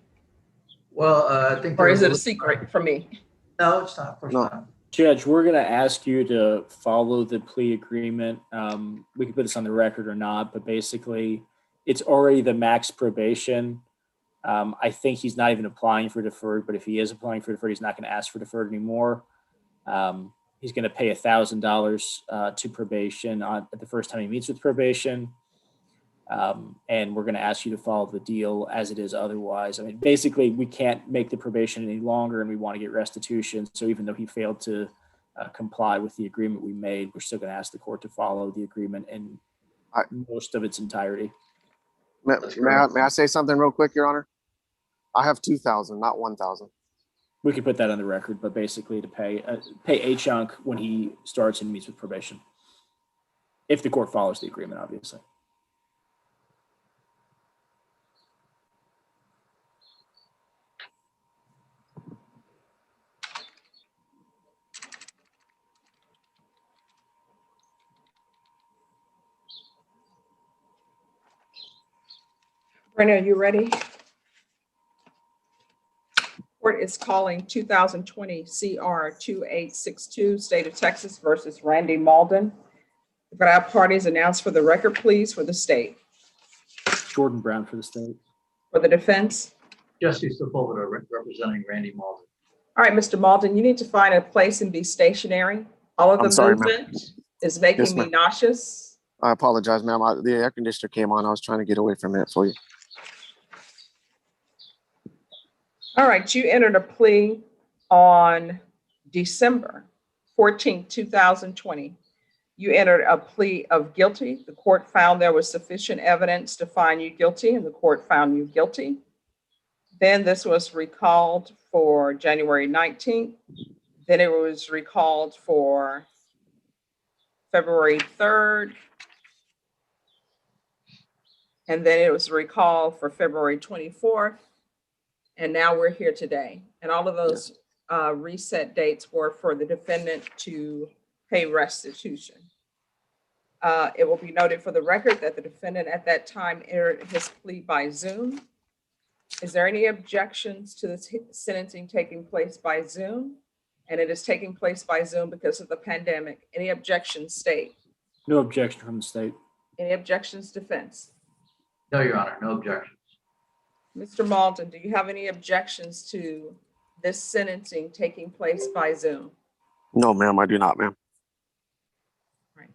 Well, I think. Or is it a secret for me? No, it's not. Of course not. Judge, we're going to ask you to follow the plea agreement. We can put this on the record or not, but basically it's already the max probation. I think he's not even applying for deferred, but if he is applying for deferred, he's not going to ask for deferred anymore. He's going to pay $1,000 to probation at the first time he meets with probation. And we're going to ask you to follow the deal as it is otherwise. I mean, basically, we can't make the probation any longer and we want to get restitution. So even though he failed to comply with the agreement we made, we're still going to ask the court to follow the agreement in most of its entirety. May I say something real quick, Your Honor? I have 2,000, not 1,000. We could put that on the record, but basically to pay a chunk when he starts and meets with probation. If the court follows the agreement, obviously. Brenda, are you ready? Court is calling 2020 CR 2862, State of Texas versus Randy Malden. If I have parties announced for the record, please, for the state. Jordan Brown for the state. For the defense. Jesse Sepulveda representing Randy Malden. All right, Mr. Malden, you need to find a place and be stationary. All of the movement is making me nauseous. I apologize, ma'am. The air conditioner came on. I was trying to get away from it for you. All right, you entered a plea on December 14, 2020. You entered a plea of guilty. The court found there was sufficient evidence to find you guilty, and the court found you guilty. Then this was recalled for January 19th. Then it was recalled for February 3rd. And then it was recalled for February 24th. And now we're here today. And all of those reset dates were for the defendant to pay restitution. It will be noted for the record that the defendant at that time entered his plea by Zoom. Is there any objections to this sentencing taking place by Zoom? And it is taking place by Zoom because of the pandemic. Any objections, state? No objection from the state. Any objections, defense? No, Your Honor, no objections. Mr. Malden, do you have any objections to this sentencing taking place by Zoom? No, ma'am, I do not, ma'am. Right.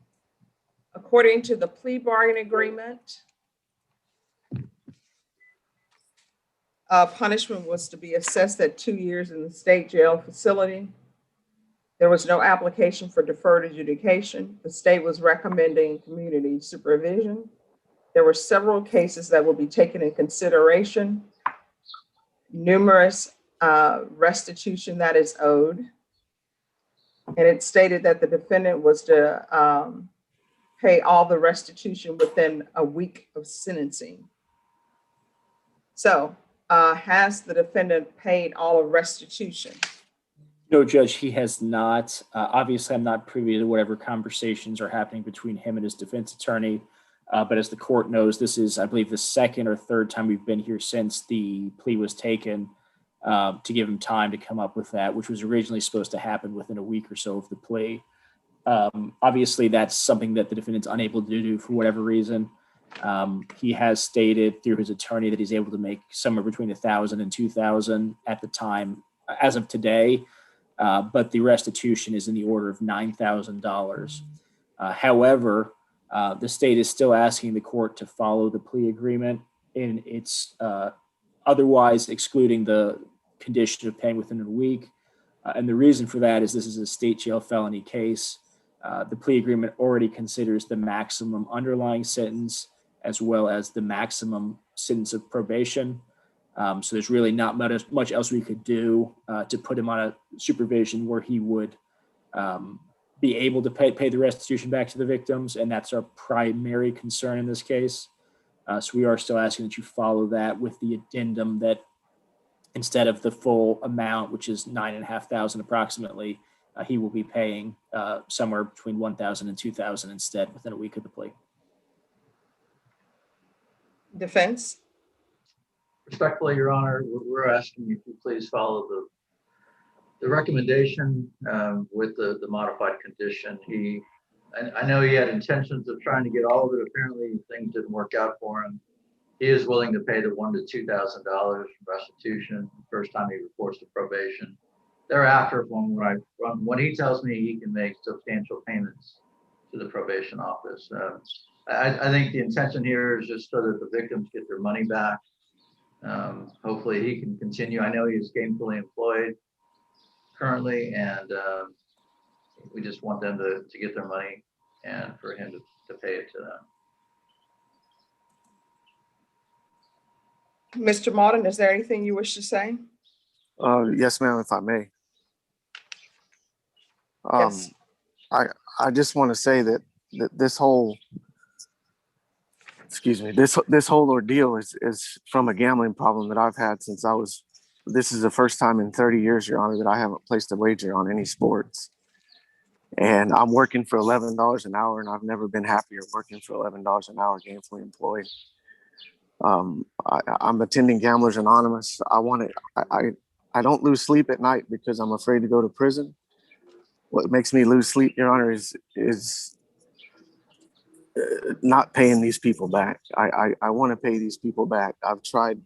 According to the plea bargain agreement, punishment was to be assessed at 2 years in the state jail facility. There was no application for deferred adjudication. The state was recommending community supervision. There were several cases that will be taken in consideration, numerous restitution that is owed. And it stated that the defendant was to pay all the restitution within a week of sentencing. So has the defendant paid all of restitution? No, Judge, he has not. Obviously, I'm not privy to whatever conversations are happening between him and his defense attorney. But as the court knows, this is, I believe, the second or third time we've been here since the plea was taken to give him time to come up with that, which was originally supposed to happen within a week or so of the plea. Obviously, that's something that the defendant's unable to do for whatever reason. He has stated through his attorney that he's able to make somewhere between $1,000 and $2,000 at the time, as of today, but the restitution is in the order of $9,000. However, the state is still asking the court to follow the plea agreement in its otherwise excluding the condition of paying within a week. And the reason for that is this is a state jail felony case. The plea agreement already considers the maximum underlying sentence as well as the maximum sentence of probation. So there's really not much else we could do to put him on a supervision where he would be able to pay the restitution back to the victims. And that's our primary concern in this case. So we are still asking that you follow that with the addendum that instead of the full amount, which is $9,500 approximately, he will be paying somewhere between $1,000 and $2,000 instead within a week of the plea. Defense? Respectfully, Your Honor, we're asking you to please follow the recommendation with the modified condition. I know he had intentions of trying to get all of it. Apparently, things didn't work out for him. He is willing to pay the $1,000 to $2,000 restitution the first time he reports to probation. Thereafter, when he tells me he can make substantial payments to the probation office. I think the intention here is just so that the victims get their money back. Hopefully he can continue. I know he is gainfully employed currently, and we just want them to get their money and for him to pay it to them. Mr. Malden, is there anything you wish to say? Yes, ma'am, if I may. Yes. I just want to say that this whole, this whole ordeal is from a gambling problem that I've had since this is the first time in 30 years, Your Honor, that I haven't placed a wager on any sports. And I'm working for $11 an hour, and I've never been happier working for $11 an hour, gainfully employed. I'm attending Gamblers Anonymous. I don't lose sleep at night because I'm afraid to go to prison. What makes me lose sleep, Your Honor, is not paying these people back. I want to pay these people back. I've tried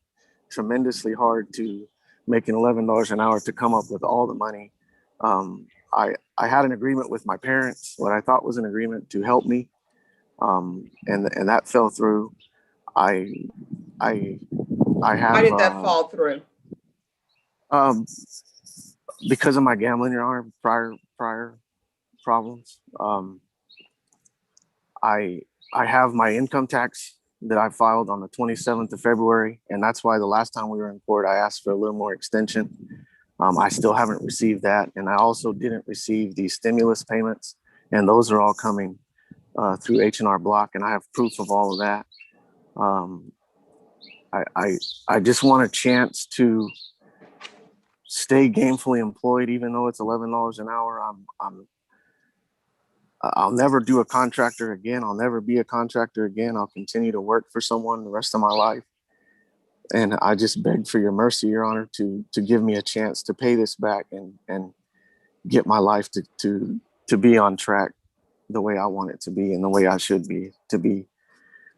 tremendously hard to make $11 an hour to come up with all the money. I had an agreement with my parents, what I thought was an agreement to help me, and that fell through. I have. Why did that fall through? Because of my gambling, Your Honor, prior problems. I have my income tax that I filed on the 27th of February, and that's why the last time we were in court, I asked for a little more extension. I still haven't received that, and I also didn't receive the stimulus payments, and those are all coming through H&R Block, and I have proof of all of that. I just want a chance to stay gainfully employed, even though it's $11 an hour. I'll never do a contractor again. I'll never be a contractor again. I'll continue to work for someone the rest of my life. And I just beg for your mercy, Your Honor, to give me a chance to pay this back and get my life to be on track the way I want it to be and the way I should be, to be,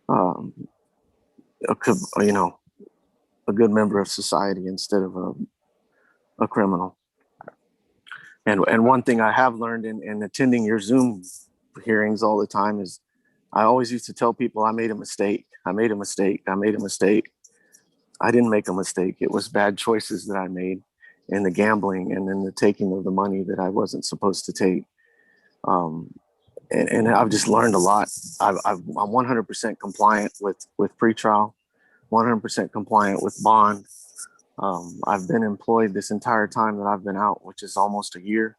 a good member of society instead of a criminal. And one thing I have learned in attending your Zoom hearings all the time is I always used to tell people I made a mistake. I made a mistake. I made a mistake. I didn't make a mistake. It was bad choices that I made in the gambling and in the taking of the money that I wasn't supposed to take. And I've just learned a lot. I'm 100% compliant with pretrial, 100% compliant with bond. I've been employed this entire time that I've been out, which is almost a year.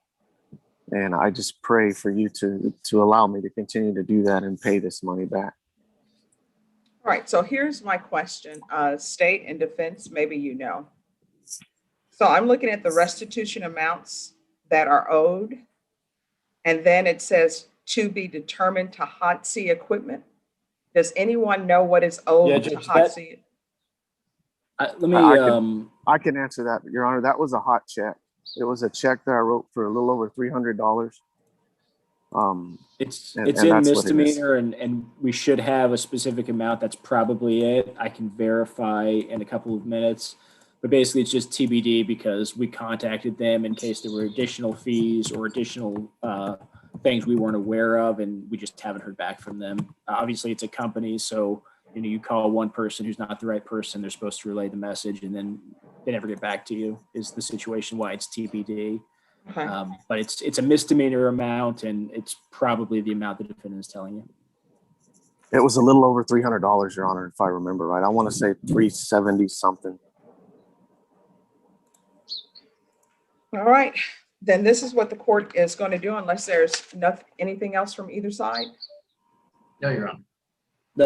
And I just pray for you to allow me to continue to do that and pay this money back. All right, so here's my question. State and defense, maybe you know. So I'm looking at the restitution amounts that are owed. And then it says to be determined to hot sea equipment. Does anyone know what is owed to hot sea? I can answer that, Your Honor. That was a hot check. It was a check that I wrote for a little over $300. It's in misdemeanor, and we should have a specific amount. That's probably it. I can verify in a couple of minutes, but basically it's just TBD because we contacted them in case there were additional fees or additional things we weren't aware of, and we just haven't heard back from them. Obviously, it's a company, so you call one person who's not the right person, they're supposed to relay the message, and then they never get back to you. Is the situation why it's TBD? Okay. But it's a misdemeanor amount, and it's probably the amount the defendant is telling you. It was a little over $300, Your Honor, if I remember right. I want to say 370 something. All right, then this is what the court is going to do unless there's anything else from either side. No, Your Honor.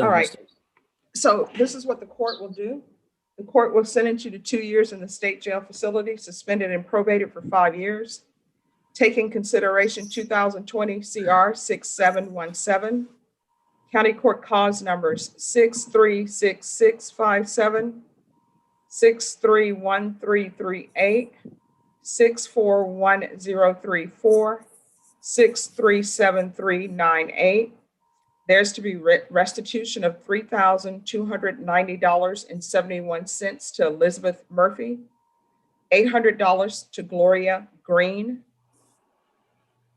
All right. So this is what the court will do. The court will sentence you to 2 years in the state jail facility, suspended and probated for 5 years. Taking consideration 2020 CR 6717, County Court cause numbers 636657, 631338, 641034, 637398. There's to be restitution of $3,290.71 to Elizabeth Murphy, $800 to Gloria Green,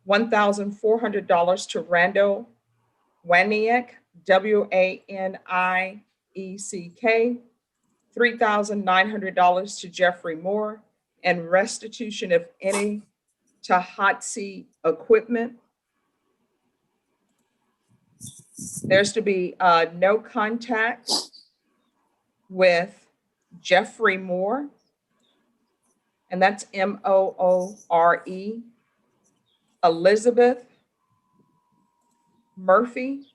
$1,400 to Randall Waniek, Waniek, $3,900 to Jeffrey Moore, and restitution of any to Hotzi Equipment. There's to be no contact with Jeffrey Moore, and that's Moore, Elizabeth Murphy,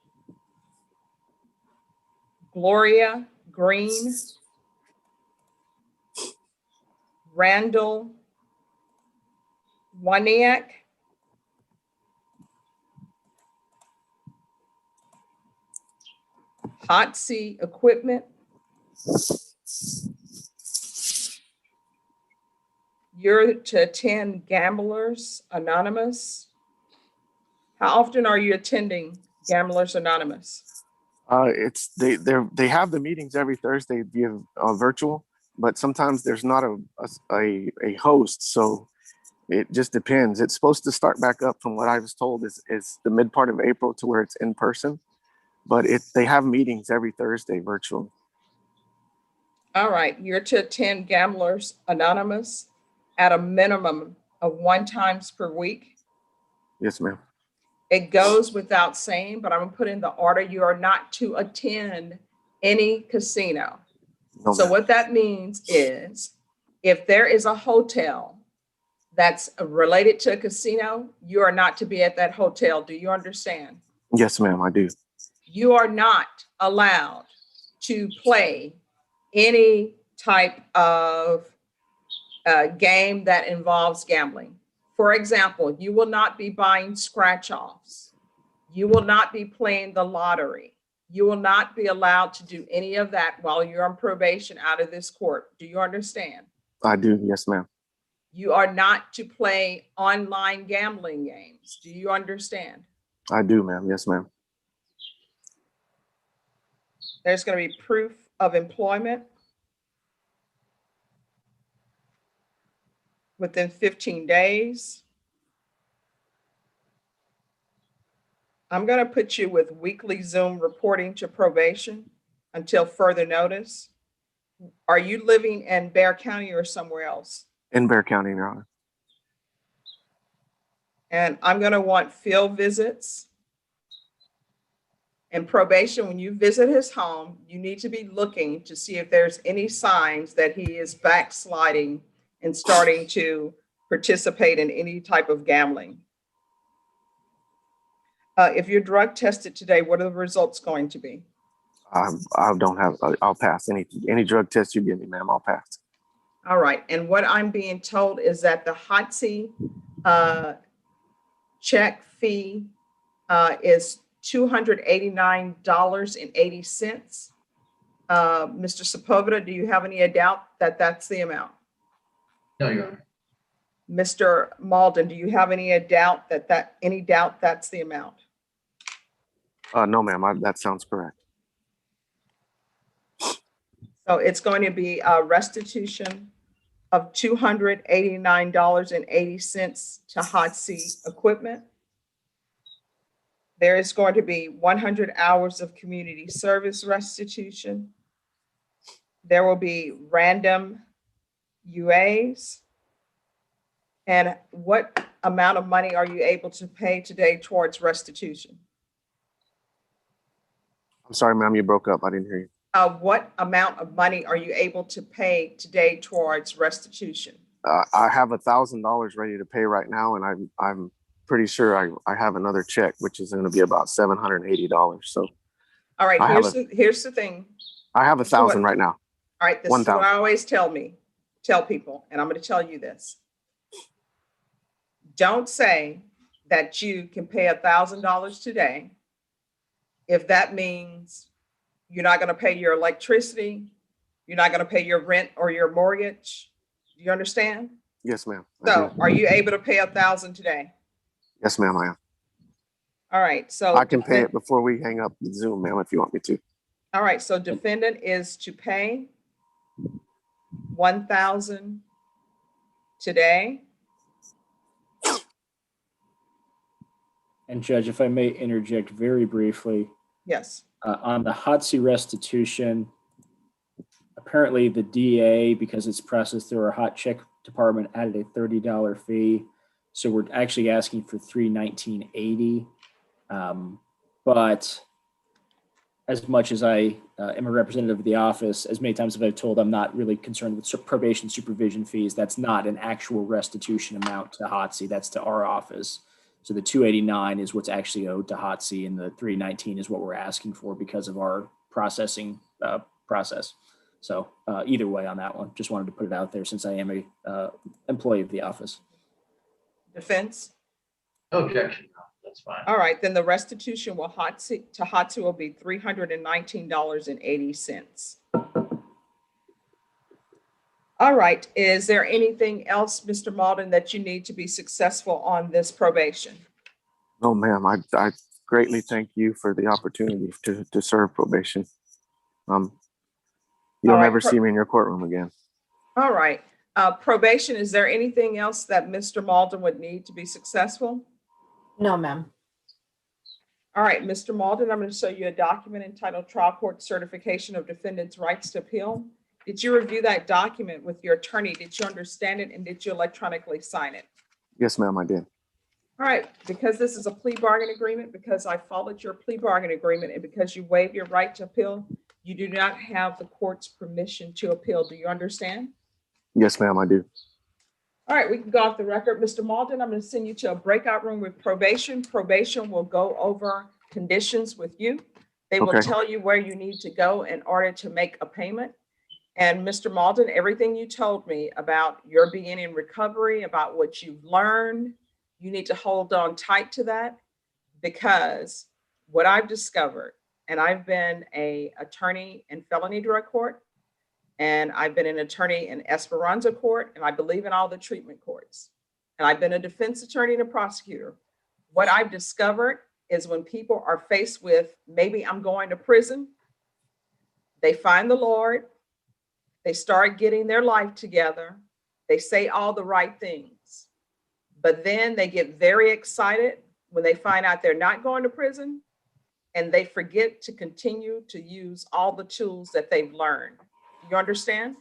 Gloria Green, Randall Waniek, Hotzi Equipment, you're to attend Gamblers Anonymous. How often are you attending Gamblers Anonymous? They have the meetings every Thursday via virtual, but sometimes there's not a host, so it just depends. It's supposed to start back up, from what I was told, is the mid part of April to where it's in person, but they have meetings every Thursday virtually. All right, you're to attend Gamblers Anonymous at a minimum of 1 time per week. Yes, ma'am. It goes without saying, but I'm gonna put in the order, you are not to attend any casino. No, so ma'am. what that means is, if there is a hotel that's related to a casino, you are not to be at that hotel. Do you understand? Yes, ma'am, I do. You are not allowed to play any type of game that involves gambling. For example, you will not be buying scratch-offs. You will not be playing the lottery. You will not be allowed to do any of that while you're on probation out of this court. Do you understand? I do, yes, ma'am. You are not to play online gambling games. Do you understand? I do, ma'am. Yes, ma'am. There's going to be proof of employment within 15 days. I'm going to put you with weekly Zoom reporting to probation until further notice. Are you living in Bexar County or somewhere else? In Bexar County, Your Honor. And I'm going to want field visits. And probation, when you visit his home, you need to be looking to see if there's any signs that he is backsliding and starting to participate in any type of gambling. If you're drug tested today, what are the results going to be? I don't have, I'll pass. Any drug test you give me, ma'am, I'll pass. All right. And what I'm being told is that the Hotzi check fee is $289.80. Mr. Sepulveda, do you have any doubt that that's the amount? No, Your Honor. Mr. Malden, do you have any doubt that that's the amount? No, ma'am, that sounds correct. So it's going to be a restitution of $289.80 to Hotzi Equipment. There is going to be 100 hours of community service restitution. There will be random UAs. And what amount of money are you able to pay today towards restitution? I'm sorry, ma'am, you broke up. I didn't hear you. What amount of money are you able to pay today towards restitution? I have $1,000 ready to pay right now, and I'm pretty sure I have another check, which is going to be about $780. So, all right, here's the thing. I have 1,000 right now. All right, this is what I always tell people, and I'm going to tell you this. don't say that you can pay $1,000 today if that means you're not going to pay your electricity, you're not going to pay your rent or your mortgage. Do you understand? Yes, ma'am. So are you able to pay $1,000 today? Yes, ma'am, I am. All right. So I can pay it before we hang up the Zoom, ma'am, if you want me to. all right. So defendant is to pay $1,000 today. And Judge, if I may interject very briefly, Yes. on the HOTC restitution, apparently the DA, because it's processed through our hot check department, added a $30 fee. So we're actually asking for $319.80. But as much as I am a representative of the office, as many times as I've told, I'm not really concerned with probation supervision fees. That's not an actual restitution amount to HOTC. That's to our office. So the $289 is what's actually owed to HOTC, and the $319 is what we're asking for because of our processing process. So either way on that one, just wanted to put it out there since I am a employee of the office. Defense? No objection. No, that's fine. All right, then the restitution will to HOTC will be $319.80. All right, is there anything else, Mr. Malden, that you need to be successful on this probation? No, ma'am, I greatly thank you for the opportunity to serve probation. You'll never see me in your courtroom again. All right, probation, is there anything else that Mr. Malden would need to be successful? No, ma'am. All right, Mr. Malden, I'm going to show you a document entitled Trial Court Certification of Defendant's Rights to Appeal. Did you review that document with your attorney? Did you understand it, and did you electronically sign it? Yes, ma'am, I did. All right, because this is a plea bargain agreement, because I followed your plea bargain agreement, and because you waive your right to appeal, you do not have the court's permission to appeal. Do you understand? Yes, ma'am, I do. All right, we can go off the record. Mr. Malden, I'm going to send you to a breakout room with probation. Probation will go over conditions with you. They will tell you where you need to go in order to make a payment. And Mr. Malden, everything you told me about your being in recovery, about what you've learned, you need to hold on tight to that, because what I've discovered, and I've been an attorney in felony drug court, and I've been an attorney in Esperanza court, and I believe in all the treatment courts. And I've been a defense attorney and a prosecutor. What I've discovered is when people are faced with, maybe I'm going to prison, they find the Lord, they start getting their life together, they say all the right things, but then they get very excited when they find out they're not going to prison, and they forget to continue to use all the tools that they've learned. You understand?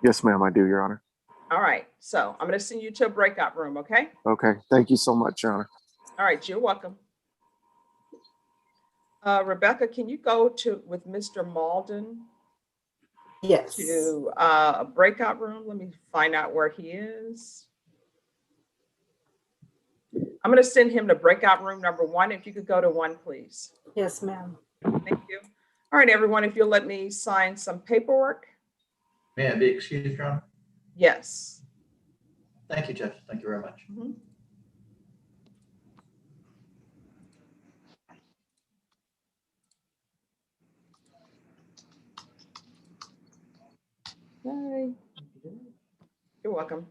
Yes, ma'am, I do, Your Honor. All right, so I'm going to send you to a breakout room, okay? Okay, thank you so much, Your Honor. All right, you're welcome. Rebecca, can you go with Mr. Malden? Yes. To a breakout room. Let me find out where he is. I'm going to send him to breakout room number 1. If you could go to 1, please. Yes, ma'am. Thank you. All right, everyone, if you'll let me sign some paperwork. May I be excused, Your Honor? Yes. Thank you, Judge. Thank you very much. Bye. You're welcome.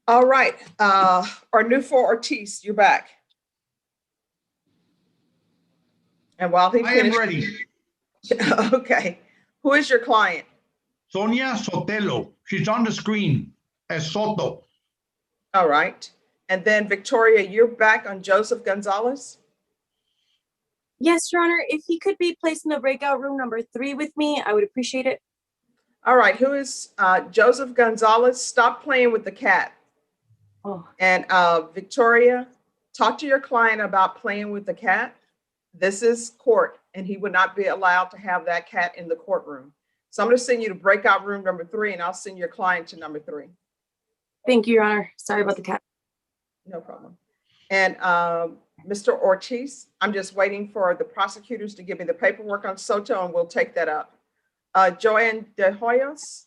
All right, Arnulfo Ortiz, you're back. And while he I am ready. Okay, who is your client? Sonia Sotelo. She's on the screen as Soto. All right, and then Victoria, you're back on Joseph Gonzalez? Yes, Your Honor, if he could be placed in the breakout room number 3 with me, I would appreciate it. All right, who is Joseph Gonzalez? Stop playing with the cat. Oh. And Victoria, talk to your client about playing with the cat. This is court, and he would not be allowed to have that cat in the courtroom. So I'm going to send you to breakout room number 3, and I'll send your client to number 3. Thank you, Your Honor. Sorry about the cat. No problem. And Mr. Ortiz, I'm just waiting for the prosecutors to give me the paperwork on Soto, and we'll take that up. Joanne De Hoyos?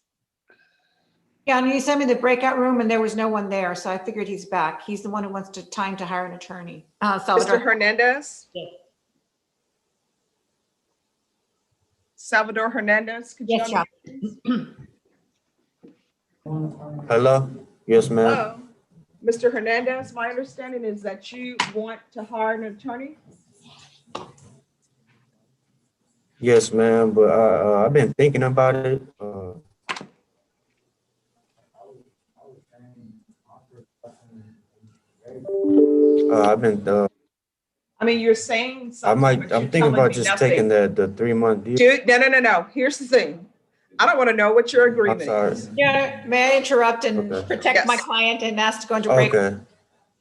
Yeah, and he sent me the breakout room and there was no one there, so I figured he's back. He's the one who wants time to hire an attorney. Salvador. Mr. Hernandez? Yes. Salvador Hernandez? Could you Yes, unmute, please? Hello? Yes, ma'am. Hello. Mr. Hernandez, my understanding is that you want to hire an attorney? Yes, ma'am, but I've been thinking about it. I've been, I mean, you're saying I something, might, but you're I'm thinking telling about me just nothing. taking the 3-month deal. Dude, no. Here's the thing. I don't want to know what your I'm agreement sorry. is. Yeah, may I interrupt and protect my Yes. client and ask to go into break? Okay.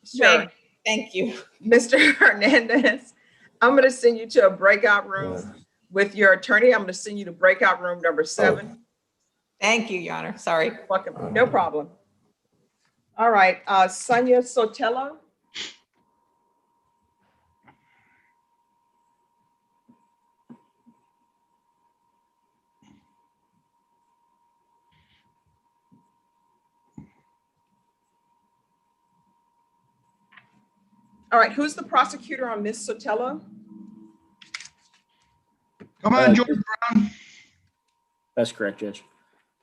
Sure. Thank you. Mr. Hernandez, I'm going to send you to a breakout room with your attorney. I'm going to send you to breakout room number 7. Thank you, Your Honor. Sorry. Welcome. No problem. All right. Sonia Sotelo. All right. Who's the prosecutor on Miss Sotelo? Come on, George Brown. That's correct, Judge.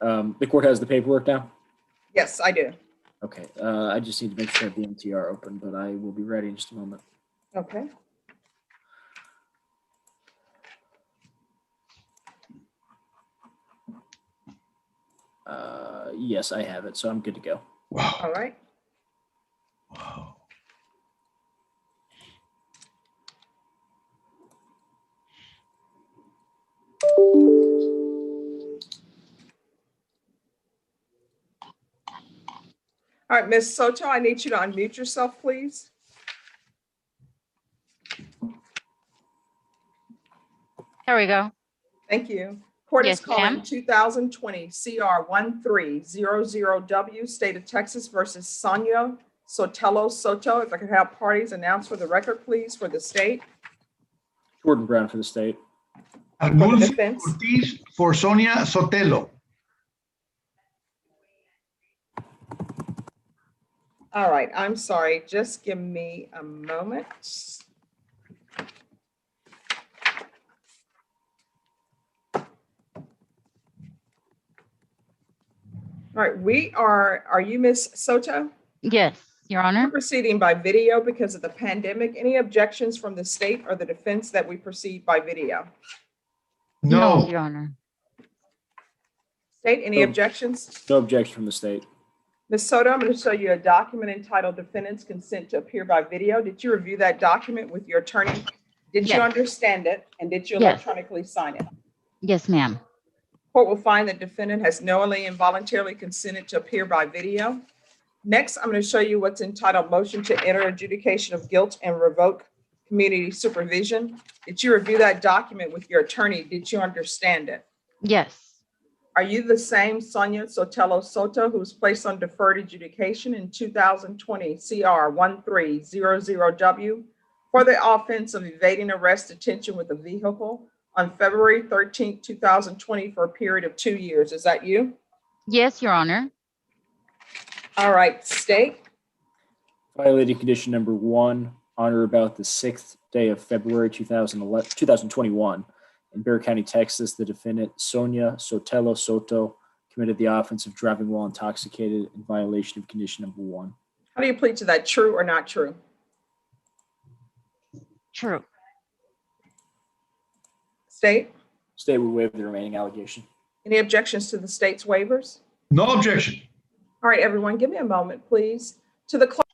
The court has the paperwork now? Yes, I do. Okay, I just need to make sure I have the MTR open, but I will be ready in just a moment. Okay. Yes, I have it, so I'm good to go. All right. All right, Ms. Soto, I need you to unmute yourself, please. There we go. Thank you. Court is Yes, calling ma'am. 2020 CR 1300W, State of Texas versus Sonia Sotelo Soto. If I could have parties announced for the record, please, for the state. Jordan Brown for the state. Arnulfo Ortiz for Sonia Sotelo. All right, I'm sorry. Just give me a moment. All right, are you Miss Soto? Yes, Your Honor. We're proceeding by video because of the pandemic. Any objections from the state or the defense that we proceed by video? No, Your Honor. State, any No. objections? No objection from the state. Ms. Soto, I'm going to show you a document entitled Defendant's Consent to Appear by Video. Did you review that document with your attorney? Did you Yes. understand it? And did you Yes. electronically sign it? Yes, ma'am. Court will find that defendant has knowingly and voluntarily consented to appear by video. Next, I'm going to show you what's entitled Motion to Enter Adjudication of Guilt and Revoke Community Supervision. Did you review that document with your attorney? Did you understand it? Yes. Are you the same Sonia Sotelo Soto who was placed on deferred adjudication in 2020 CR 1300W for the offense of evading arrest detention with a vehicle on February 13th, 2020 for a period of 2 years? Is that you? Yes, Your Honor. All right, state. Violating condition number 1, on or about the 6th day of February 2021 in Bexar County, Texas, the defendant Sonia Sotelo Soto committed the offense of driving while intoxicated in violation of condition number 1. How do you plead to that? True or not true? True. State. State will waive the remaining allegation. Any objections to the state's waivers? No objection. All right, everyone, give me a moment, please. To the clerk.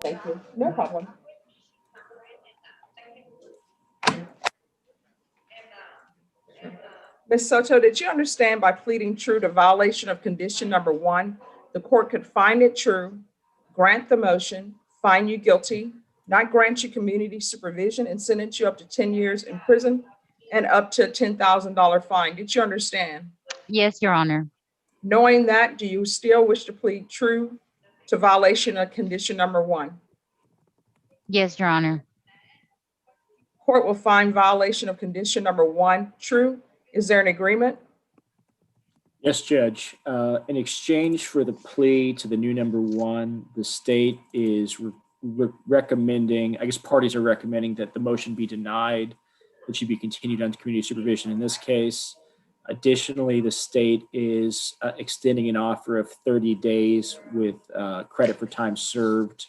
Thank you. No problem. Ms. Ms. Soto, did you understand by pleading true to violation of condition number 1, the court could find it true, grant the motion, find you guilty, not grant you community supervision, and sentence you up to 10 years in prison and up to a $10,000 fine? Did you understand? Yes, Your Honor. Knowing that, do you still wish to plead true to violation of condition number 1? Yes, Your Honor. Court will find violation of condition number 1 true. Is there an agreement? Yes, Judge. In exchange for the plea to the new number 1, the state is recommending, I guess parties are recommending that the motion be denied, that she be continued under community supervision in this case. Additionally, the state is extending an offer of 30 days with credit for time served,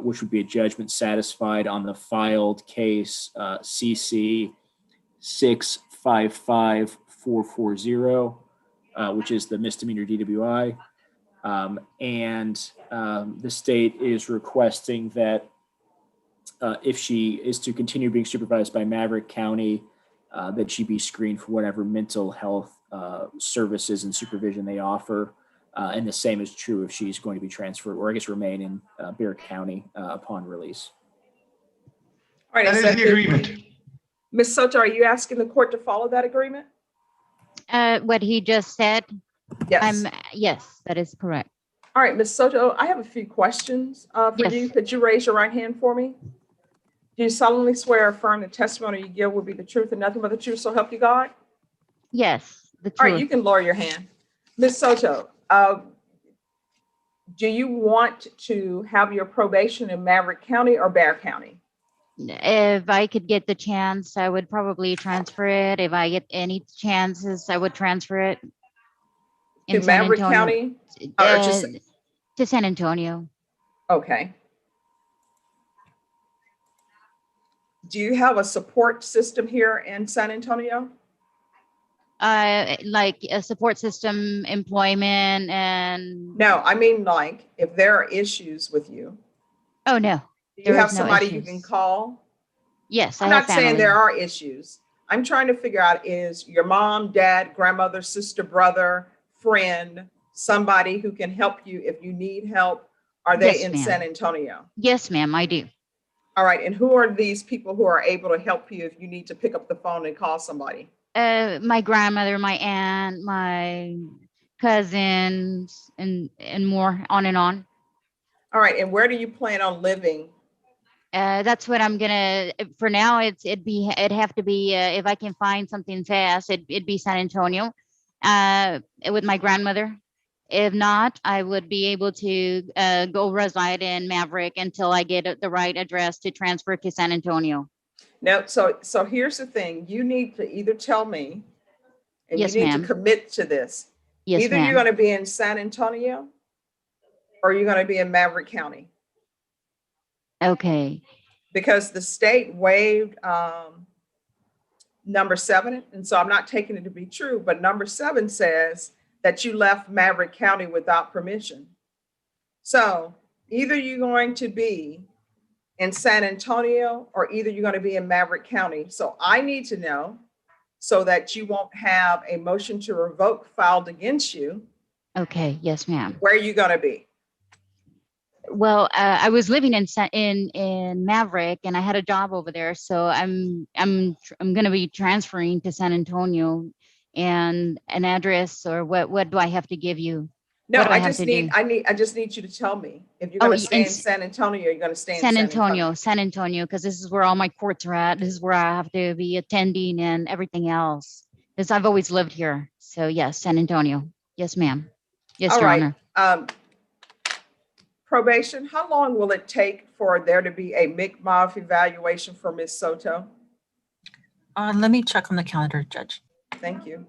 which would be a judgment satisfied on the filed case CC 655440, which is the misdemeanor DWI. The state is requesting that if she is to continue being supervised by Maverick County, that she be screened for whatever mental health services and supervision they offer. And the same is true if she's going to be transferred, or I guess remain in Bear County upon release. All right, That is the agreement. Ms. Soto, are you asking the court to follow that agreement? What he just said? Yes. Yes, that is correct. All right, Ms. Soto, I have a few questions for Yes. you. Could you raise your right hand for me? Do you solemnly swear or affirm the testimony you give will be the truth and nothing but the truth, so help you God? Yes, the All right, truth. you can lower your hand. Ms. Soto, do you want to have your probation in Maverick County or Bear County? If I could get the chance, I would probably transfer it. If I get any chances, I would transfer it. To Maverick County? Or just, to San Antonio. okay. Do you have a support system here in San Antonio? Like a support system, employment, and No, I mean, like, if there are issues with you, oh no, do you there have is no somebody you issues. can call? Yes, I'm I have not saying family. there are issues. I'm trying to figure out, is your mom, dad, grandmother, sister, brother, friend, somebody who can help you if you need help? Are they Yes, in ma'am. San Antonio? Yes, ma'am, I do. All right, and who are these people who are able to help you if you need to pick up the phone and call somebody? My grandmother, my aunt, my cousins, and more, on and on. All right, and where do you plan on living? That's what I'm gonna. For now, it'd have to be if I can find something fast. It'd be San Antonio, with my grandmother. If not, I would be able to go reside in Maverick until I get the right address to transfer to San Antonio. No, so here's the thing. You need to either tell me, and Yes, you need to ma'am. commit to this. Yes, Either you're ma'am. going to be in San Antonio or you're going to be in Maverick County, Okay. because the state waived number 7. And so I'm not taking it to be true, but number 7 says that you left Maverick County without permission. So either you're going to be in San Antonio or either you're going to be in Maverick County. So I need to know, so that you won't have a motion to revoke filed against you, Okay. Yes, ma'am. where are you going to be? Well, I was living in Maverick, and I had a job over there, so I'm gonna be transferring to San Antonio, and an address, or what do I have to give you? No, What do I have just to need, do? I just need you to tell me if you're Oh, going to stay in in San Antonio, you're going to stay in San Antonio, because this is where all my courts are at. This is where I have to be attending and everything else. Because I've always lived here. So yes, San Antonio. Yes, ma'am. Yes, All Your right. Honor. Probation, how long will it take for there to be a MIG-MOV evaluation for Ms. Soto? Let me check on the calendar, Judge. Thank you.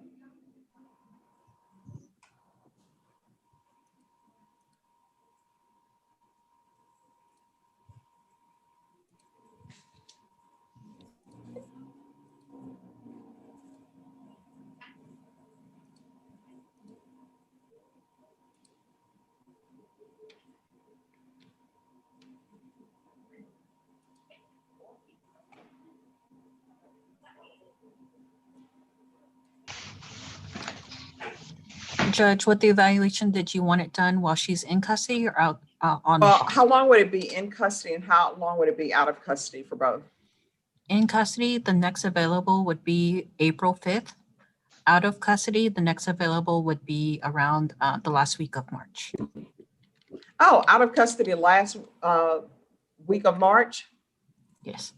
Judge, with the evaluation, did you want it done while she's in custody or out on Well, how long would it be in custody and how long would it be out of custody for both? in custody? The next available would be April 5th. Out of custody, the next available would be around the last week of March. Oh, out of custody last week of March? Yes.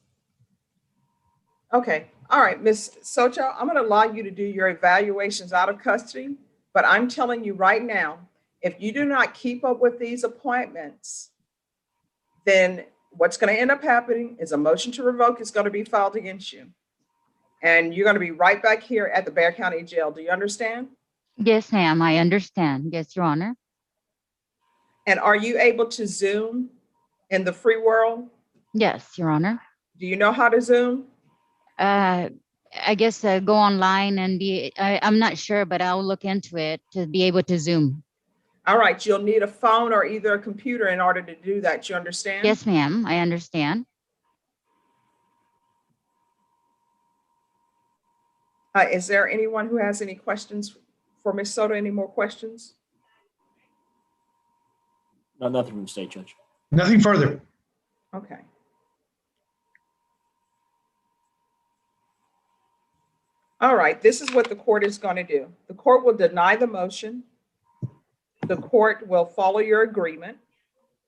Okay. All right, Ms. Soto, I'm going to allow you to do your evaluations out of custody, but I'm telling you right now, if you do not keep up with these appointments, then what's going to end up happening is a motion to revoke is going to be filed against you. And you're going to be right back here at the Bexar County Jail. Do you understand? Yes, ma'am, I understand. Yes, Your Honor. And are you able to Zoom in the free world? Yes, Your Honor. Do you know how to Zoom? I guess go online and I'm not sure, but I'll look into it to be able to Zoom. All right, you'll need a phone or either a computer in order to do that. You understand? Yes, ma'am, I understand. Is there anyone who has any questions for Ms. Soto? Any more questions? No, nothing from the state, Judge. Nothing further. Okay. All right, this is what the court is going to do. The court will deny the motion. The court will follow your agreement.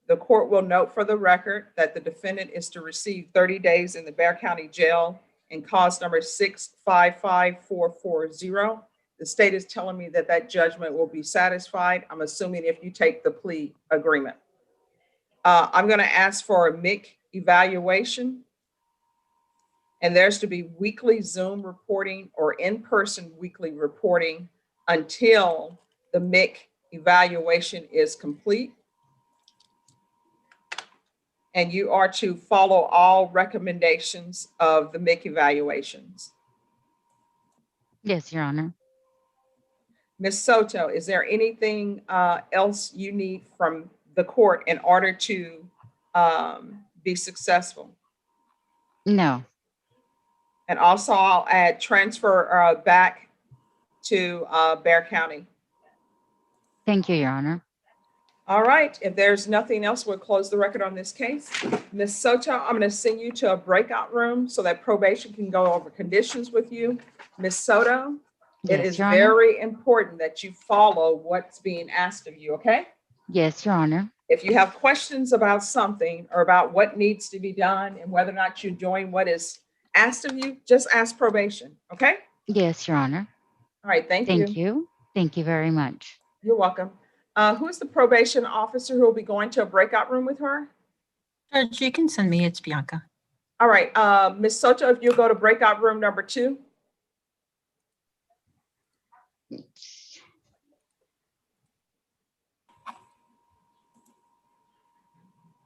The court will note for the record that the defendant is to receive 30 days in the Bexar County Jail in cause number 655440. The state is telling me that that judgment will be satisfied. I'm assuming if you take the plea agreement. I'm going to ask for a MIC evaluation. And there's to be weekly Zoom reporting or in-person weekly reporting until the MIC evaluation is complete. And you are to follow all recommendations of the MIC evaluations. Yes, Your Honor. Ms. Soto, is there anything else you need from the court in order to be successful? No. And also I'll add transfer back to Bexar County. Thank you, Your Honor. All right, if there's nothing else, we'll close the record on this case. Ms. Soto, I'm going to send you to a breakout room so that probation can go over conditions with you. Ms. Soto, it Yes, is Your Honor. very important that you follow what's being asked of you, okay? Yes, Your Honor. If you have questions about something or about what needs to be done and whether or not you're doing what is asked of you, just ask probation, okay? Yes, Your Honor. All right, thank you. Thank you. Thank you very much. You're welcome. Who's the probation officer who will be going to a breakout room with her? Judge, you can send me. It's Bianca. All right, Ms. Soto, if you'll go to breakout room number 2.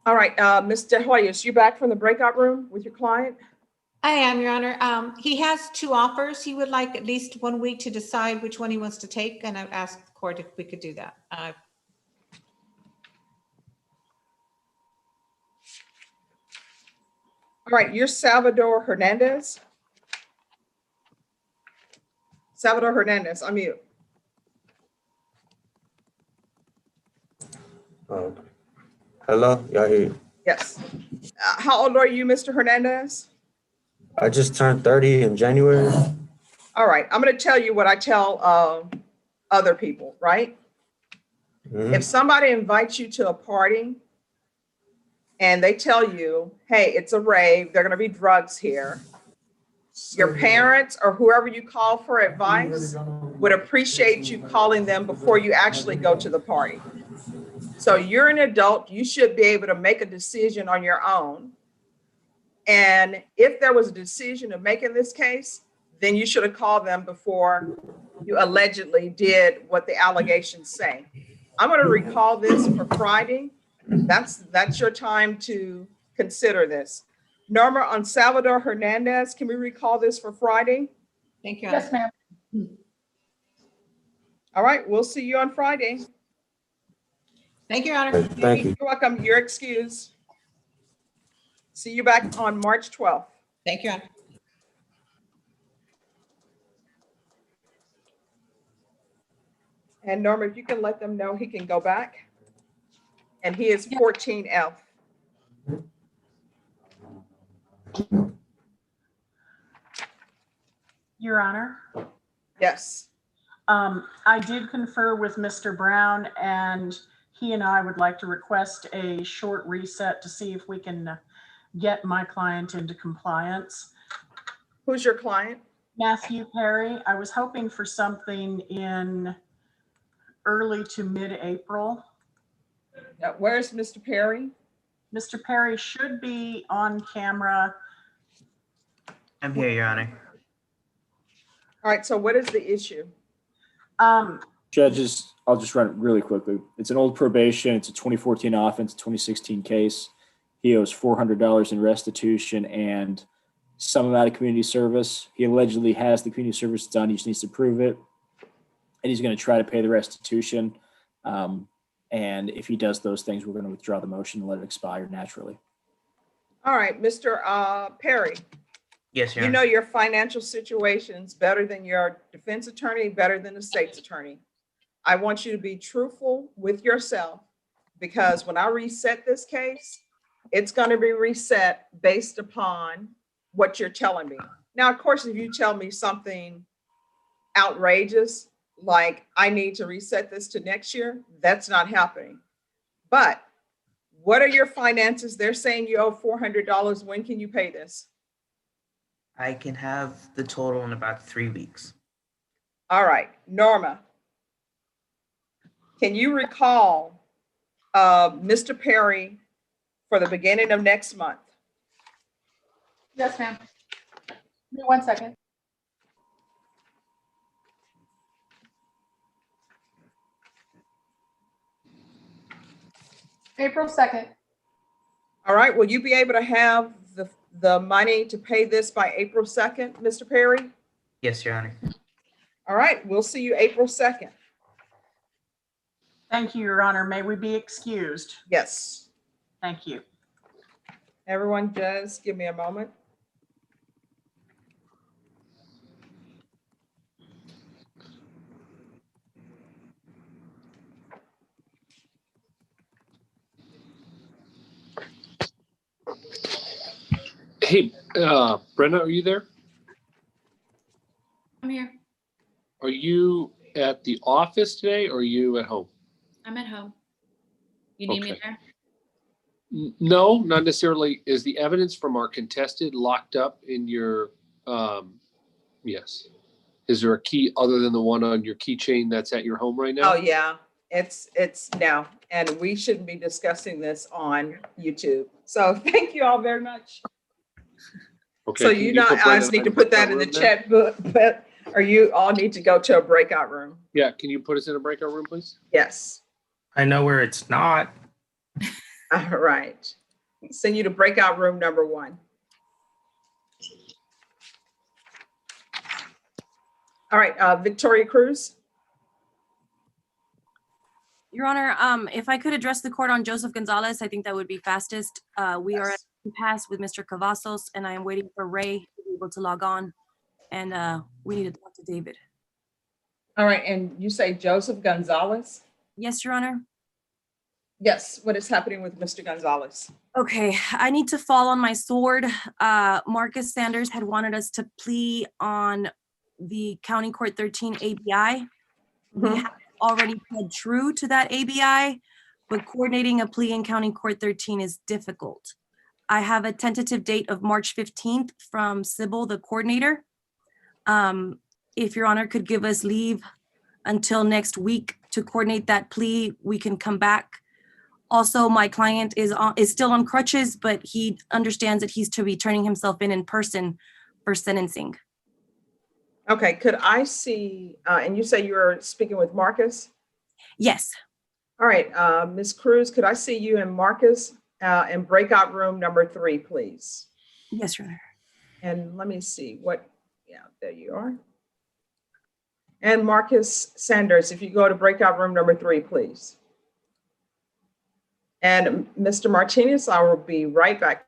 All right, Ms. De Hoyos, you back from the breakout room with your client? I am, Your Honor. He has 2 offers. He would like at least 1 week to decide which one he wants to take, and I've asked the court if we could do that. All right, you're Salvador Hernandez. Salvador Hernandez, unmute. Hello, y'all hear? Yes. How old are you, Mr. Hernandez? I just turned 30 in January. All right, I'm going to tell you what I tell other people, right? Mhm. If somebody invites you to a party and they tell you, hey, it's a rave, there are going to be drugs here, your parents or whoever you call for advice would appreciate you calling them before you actually go to the party. So you're an adult, you should be able to make a decision on your own. And if there was a decision to make in this case, then you should have called them before you allegedly did what the allegations say. I'm going to recall this for Friday. That's your time to consider this. Norma, on Salvador Hernandez, can we recall this for Friday? Thank you. Yes, ma'am. All right, we'll see you on Friday. Thank you, Your Honor. Thank you. You're welcome. You're excused. See you back on March 12th. Thank you, Your Honor. And Norma, if you can let them know he can go back. And he is 14F. Your Honor. Yes. I did confer with Mr. Brown, and he and I would like to request a short reset to see if we can get my client into compliance. Who's your client? Matthew Perry. I was hoping for something in early to mid-April. Where's Mr. Perry? Mr. Perry should be on camera. I'm here, Your Honor. All right, so what is the issue? Judges, I'll just run it really quickly. It's an old probation. It's a 2014 offense, 2016 case. He owes $400 in restitution and some amount of community service. He allegedly has the community service done. He just needs to prove it. And he's going to try to pay the restitution. And if he does those things, we're going to withdraw the motion and let it expire naturally. All right, Mr. Perry. Yes, Your You Honor. know your financial situation's better than your defense attorney, better than the state's attorney. I want you to be truthful with yourself, because when I reset this case, it's going to be reset based upon what you're telling me. Now, of course, if you tell me something outrageous, like I need to reset this to next year, that's not happening. But what are your finances? They're saying you owe $400. When can you pay this? I can have the total in about 3 weeks. All right, Norma, can you recall Mr. Perry for the beginning of next month? Yes, ma'am. Give me 1 second. April 2nd. All right, will you be able to have the money to pay this by April 2nd, Mr. Perry? Yes, Your Honor. All right, we'll see you April 2nd. Thank you, Your Honor. May we be excused? Yes. Thank you. Everyone, just give me a moment. Hey, Brenda, are you there? I'm here. Are you at the office today or are you at home? I'm at home. You need me Okay. there? No, not necessarily. Is the evidence from our contested locked up in your, yes. Is there a key other than the one on your keychain that's at your home right now? Oh, yeah, it's no, and we shouldn't be discussing this on YouTube. So thank you all very much. Okay. So can you put guys Brenda need to in put that breakout in the room then? chat book, but, or you all need to go to a breakout room. Yeah, can you put us in a breakout room, please? Yes. I know where it's not. All right. Send you to breakout room number 1. All right, Victoria Cruz. Your Honor, if I could address the court on Joseph Gonzalez, I think that would be fastest. We are at impasse with Mr. Cavazos, and I am waiting for Ray to be able to log on, and we need to talk to David. All right, and you say Joseph Gonzalez? Yes, Your Honor. Yes, what is happening with Mr. Gonzalez? Okay, I need to fall on my sword. Marcus Sanders had wanted us to plea on the County Court 13 ABI. We have already pled true to that ABI, but coordinating a plea in County Court 13 is difficult. I have a tentative date of March 15th from Sybil, the coordinator. If Your Honor could give us leave until next week to coordinate that plea, we can come back. Also, my client is still on crutches, but he understands that he's to be turning himself in person for sentencing. Okay, could I see, and you say you're speaking with Marcus? Yes. All right, Ms. Cruz, could I see you and Marcus in breakout room number 3, please? Yes, Your Honor. And let me see what, yeah, there you are. And Marcus Sanders, if you go to breakout room number 3, please. And Mr. Martinez, I will be right back.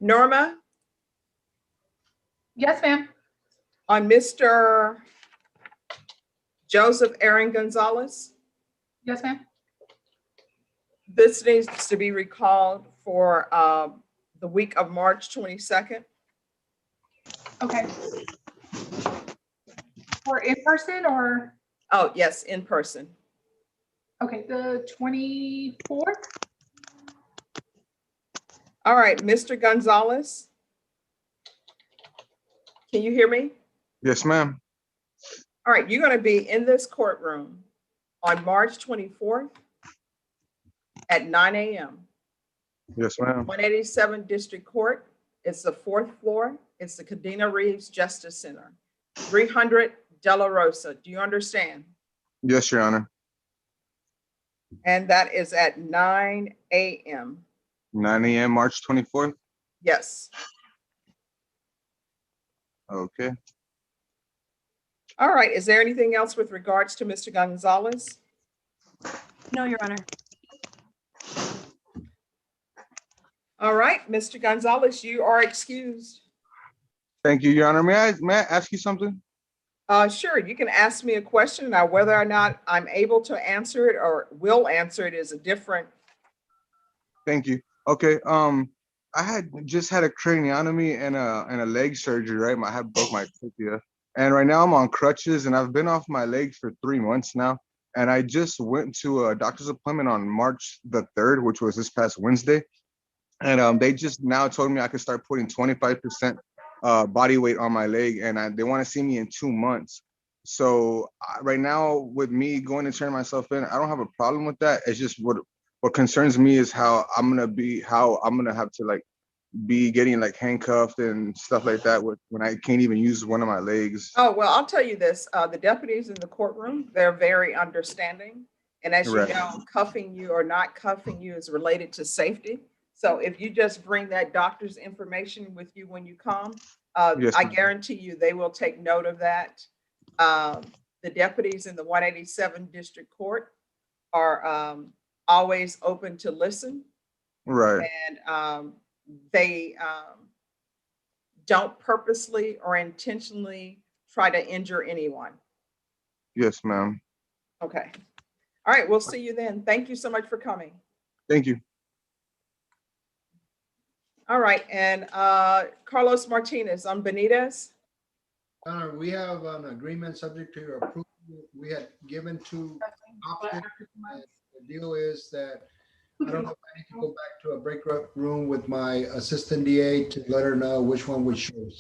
Norma, Yes, ma'am. on Mr. Joseph Aaron Gonzalez, Yes, ma'am. this needs to be recalled for the week of March 22nd. Okay. For in person or, Oh, yes, in person. okay, the 24th? All right, Mr. Gonzalez. Can you hear me? Yes, ma'am. All right, you're going to be in this courtroom on March 24th at 9 a.m. Yes, ma'am. 187 District Court. It's the 4th floor. It's the Cadena Reeves Justice Center, 300 De La Rosa. Do you understand? Yes, Your Honor. And that is at 9 a.m. 9 a.m. March 24th. Yes. Okay. All right. Is there anything else with regards to Mr. Gonzalez? No, Your Honor. All right, Mr. Gonzalez, you are excused. Thank you, Your Honor. May I ask you something? Sure, you can ask me a question. Now, whether or not I'm able to answer it or will answer it is a different. Thank you. Okay. I had just had a craniotomy and a leg surgery, right? I had broke my tibia. And right now I'm on crutches and I've been off my leg for 3 months now. And I just went to a doctor's appointment on March the 3rd, which was this past Wednesday. And they just now told me I could start putting 25% body weight on my leg, and they want to see me in 2 months. So right now, with me going to turn myself in, I don't have a problem with that. It's just what concerns me is how I'm gonna have to like be getting like handcuffed and stuff like that when I can't even use one of my legs. Oh, well, I'll tell you this, the deputies in the courtroom, they're very understanding. And as you Right. know, cuffing you or not cuffing you is related to safety. So if you just bring that doctor's information with you when you come, Yes, I ma'am. guarantee you they will take note of that. The deputies in the 187 District Court are always open to listen. Right. And they don't purposely or intentionally try to injure anyone. Yes, ma'am. Okay. All right, we'll see you then. Thank you so much for coming. Thank you. All right, and Carlos Martinez on Benitez. We have an agreement subject to your approval. We had given 2 options. And the deal is that I don't know if I need to go back to a breakout room with my assistant DA to let her know which one we chose.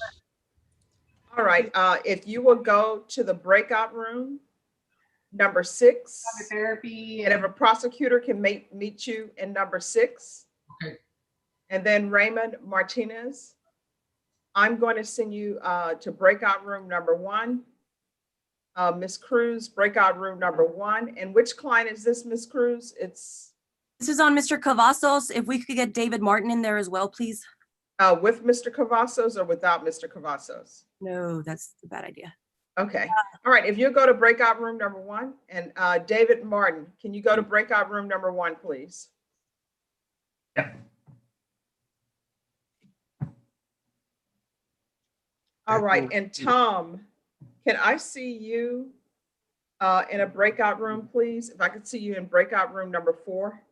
All right, if you will go to the breakout room, number 6. Therapy. And if a prosecutor can meet you in number 6. Okay. And then Raymond Martinez, I'm going to send you to breakout room number 1. Ms. Cruz, breakout room number 1. And which client is this, Ms. Cruz? This is on Mr. Cavazos. If we could get David Martin in there as well, please. With Mr. Cavazos or without Mr. Cavazos? No, that's a bad idea. Okay. All right. If you go to breakout room number 1 and David Martin, can you go to breakout room number 1, please? Yeah. All right. And Tom, can I see you in a breakout room, please? If I could see you in breakout room number 4.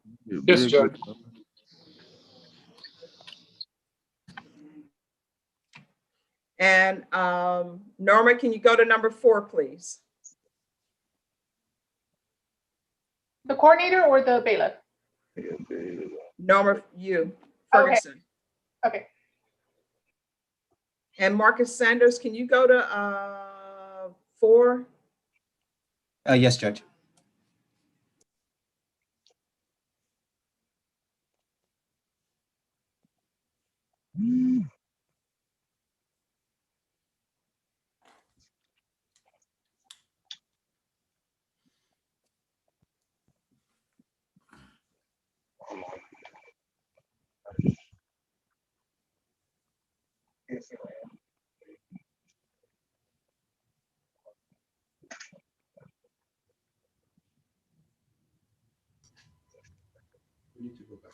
Yes, Judge. And Norma, can you go to number 4, please? The coordinator or the bailiff? Norma, you, Okay. Ferguson. Okay. And Marcus Sanders, can you go to 4? Yes, Judge. We need to go back.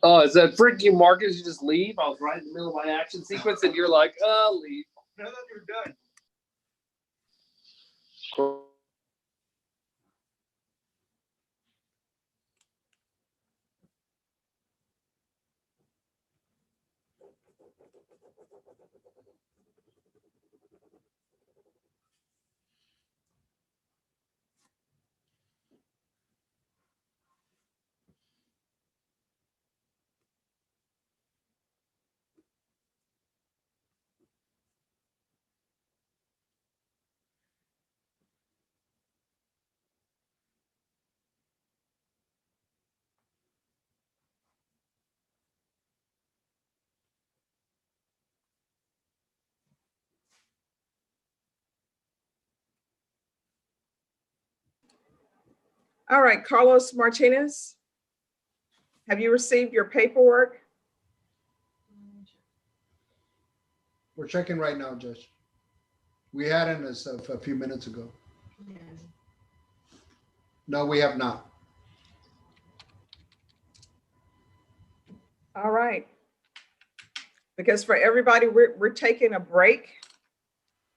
Oh, is that freaking Marcus? You just leave? I was right in the middle of my action sequence and you're like, oh, leave. No, no, you're done. All right, Carlos Martinez, have you received your paperwork? We're checking right now, Judge. We had it as of a few minutes ago. No, we have not. All right. Because for everybody, we're taking a break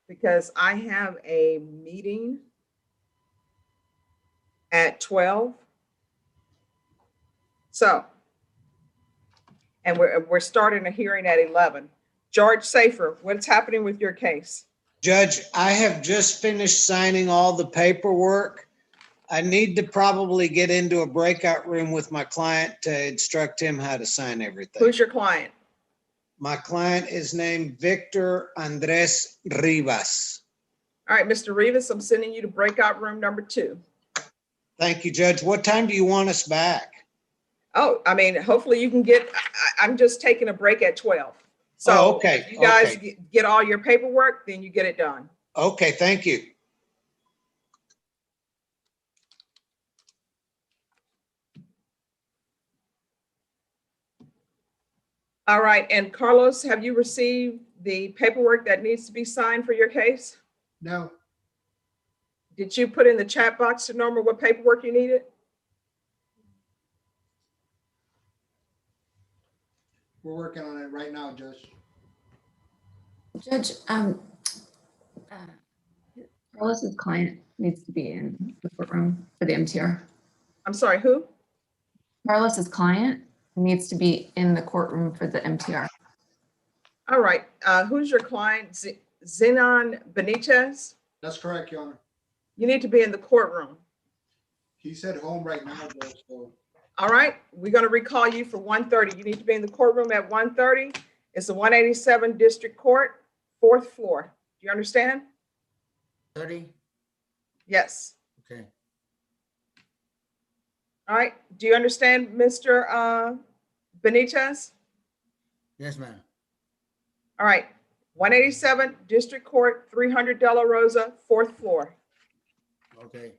because I have a meeting at 12. So, and we're starting a hearing at 11. George Safer, what's happening with your case? Judge, I have just finished signing all the paperwork. I need to probably get into a breakout room with my client to instruct him how to sign everything. Who's your client? My client is named Victor Andres Rivas. All right, Mr. Rivas, I'm sending you to breakout room number 2. Thank you, Judge. What time do you want us back? Oh, I mean, hopefully you can get, I'm just taking a break at 12. So Oh, okay. if you guys Okay. get all your paperwork, then you get it done. Okay, thank you. All right, and Carlos, have you received the paperwork that needs to be signed for your case? No, Did you put in the chat box to Norma what paperwork you needed? we're working on it right now, Judge. Judge, Carlos's client needs to be in the courtroom for the MTR. I'm sorry, who? Carlos's client needs to be in the courtroom for the MTR. All right, who's your client? Zenon Benitez? That's correct, Your Honor. You need to be in the courtroom. He's at home right now, Judge, so. All right, we're gonna recall you for 1:30. You need to be in the courtroom at 1:30. It's the 187 District Court, 4th floor. Do you understand? 30? Yes. Okay. All right, do you understand, Mr. Benitez? Yes, ma'am. All right, 187 District Court, 300 De La Rosa, 4th floor. Okay.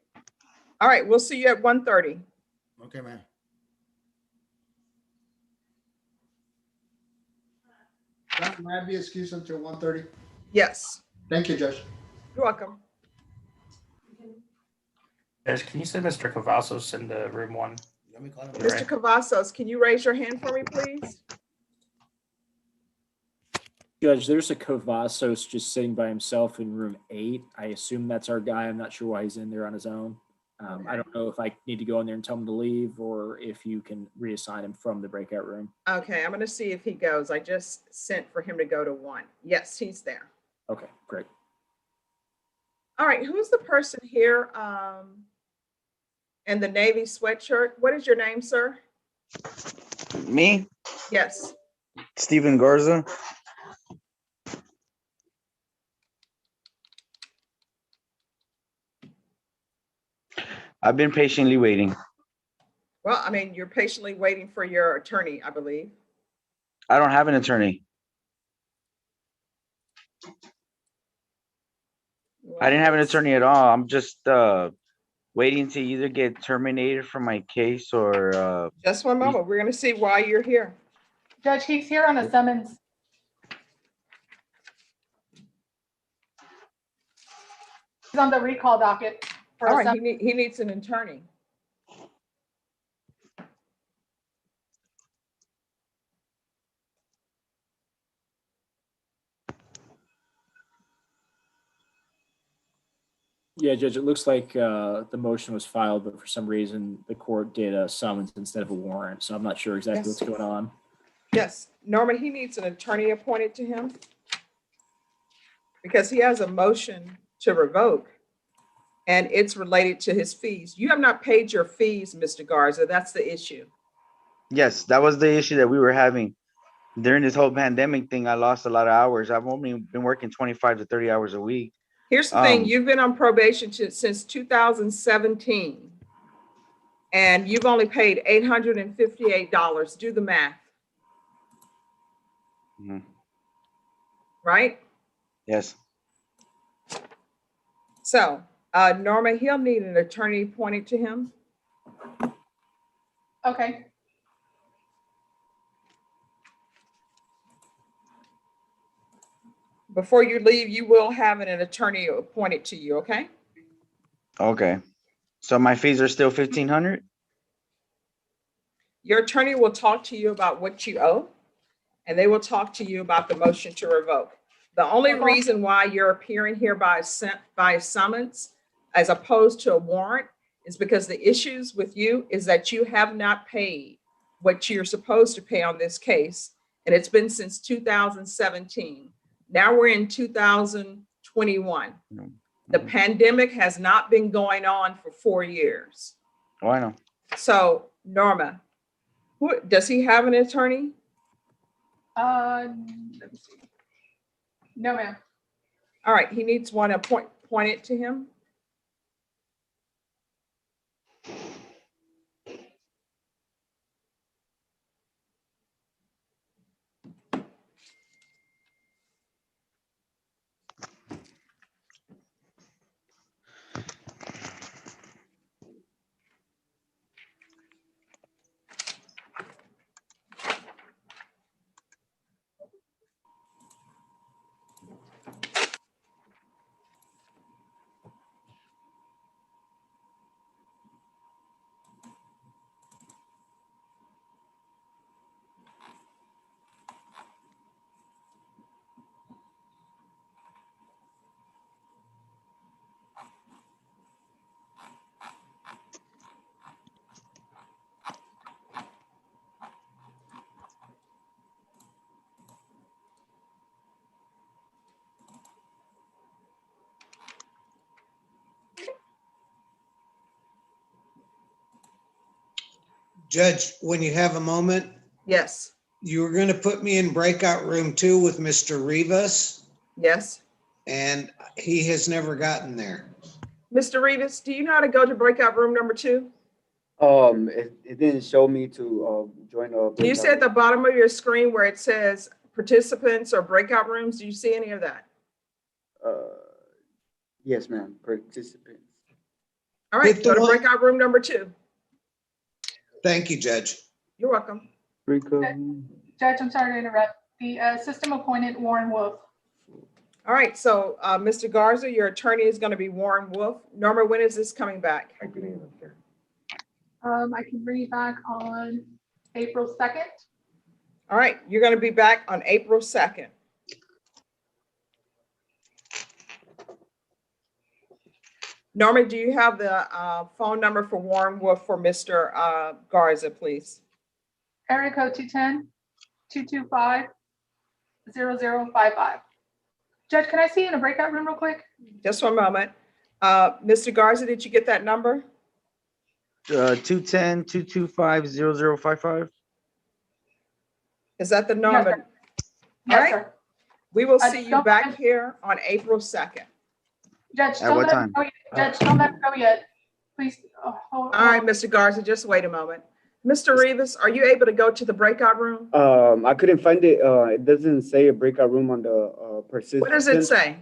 All right, we'll see you at 1:30. Okay, ma'am. May I be excused until 1:30? Yes. Thank you, Judge. You're welcome. Judge, can you send Mr. Cavazos in the room 1? Let me call him. Mr. Cavazos, can you raise your hand for me, please? Judge, there's a Cavazos just sitting by himself in room 8. I assume that's our guy. I'm not sure why he's in there on his own. I don't know if I need to go in there and tell him to leave or if you can reassign him from the breakout room. Okay, I'm gonna see if he goes. I just sent for him to go to 1. Yes, he's there. Okay, great. All right, who's the person here in the Navy sweatshirt? What is your name, sir? Me, Yes. Steven Garza. I've been patiently waiting. Well, I mean, you're patiently waiting for your attorney, I believe. I don't have an attorney. I didn't have an attorney at all. I'm just waiting to either get terminated from my case or Just one moment. We're gonna see why you're here. Judge, he's here on a summons. He's on the recall docket. For All a right, summons. he needs an attorney. Yeah, Judge, it looks like the motion was filed, but for some reason the court did a summons instead of a warrant. So I'm not sure exactly Yes. what's going on. Yes, Norma, he needs an attorney appointed to him because he has a motion to revoke and it's related to his fees. You have not paid your fees, Mr. Garza. That's the issue. Yes, that was the issue that we were having. During this whole pandemic thing, I lost a lot of hours. I've only been working 25 to 30 hours a week. Here's the thing, you've been on probation since 2017 and you've only paid $858. Do the math, Mhm. right? Yes. So, Norma, he'll need an attorney appointed to him. Okay. Before you leave, you will have an attorney appointed to you, okay? Okay. So my fees are still 1,500? Your attorney will talk to you about what you owe, and they will talk to you about the motion to revoke. The only reason why you're appearing here by summons as opposed to a warrant is because the issues with you is that you have not paid what you're supposed to pay on this case, and it's been since 2017. Now we're in 2021. The pandemic has not been going on for 4 years. Oh, I know. So, Norma, does he have an attorney? Let me see. No, ma'am. All right, he needs one appointed to him. Judge, when you have a moment, Yes. you were going to put me in breakout room 2 with Mr. Rivas, Yes. and he has never gotten there. Mr. Rivas, do you know how to go to breakout room number 2? It didn't show me to join a. Do you see at the bottom of your screen where it says participants or breakout rooms? Do you see any of that? Yes, ma'am. Participants. All right, Hit go the to one- breakout room number 2. Thank you, Judge. You're welcome. Judge, I'm sorry to interrupt. The system appointed Warren Wolf. All right, so Mr. Garza, your attorney is going to be Warren Wolf. Norma, when is this coming back? I can bring you back on April 2nd. All right, you're going to be back on April 2nd. Norma, do you have the phone number for Warren Wolf for Mr. Garza, please? Area code 210-225-0055. Judge, can I see you in a breakout room real quick? Just one moment. Mr. Garza, did you get that number? 210-225-0055. Is that the number? Yes, All right. sir. We will see you don't- back here on April 2nd. Judge, At don't what let time? me go yet. Judge, don't let me go yet. Please. Hold All right, Mr. Garza, just wait a moment. Mr. Rivas, are you able to go to the breakout room? I couldn't find it. It doesn't say a breakout room on the participants. What does it say?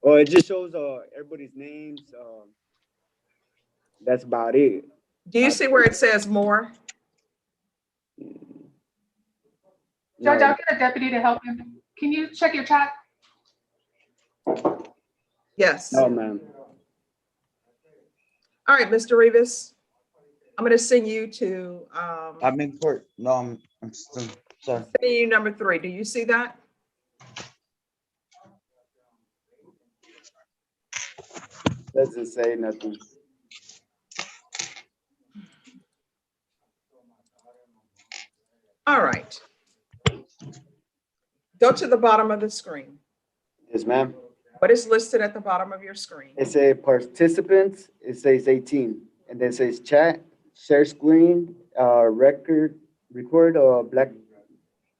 Oh, it just shows everybody's names. That's about it. Do you see where it says more? Judge, No. I'll get a deputy to help you. Can you check your chat? Yes. No, ma'am. All right, Mr. Rivas, I'm going to send you to I'm in court. No, I'm still sorry. sending you number 3. Do you see that? Doesn't say nothing. All right. Go to the bottom of the screen. Yes, ma'am. What is listed at the bottom of your screen? It says participants, it says 18, and then it says chat, share screen, record,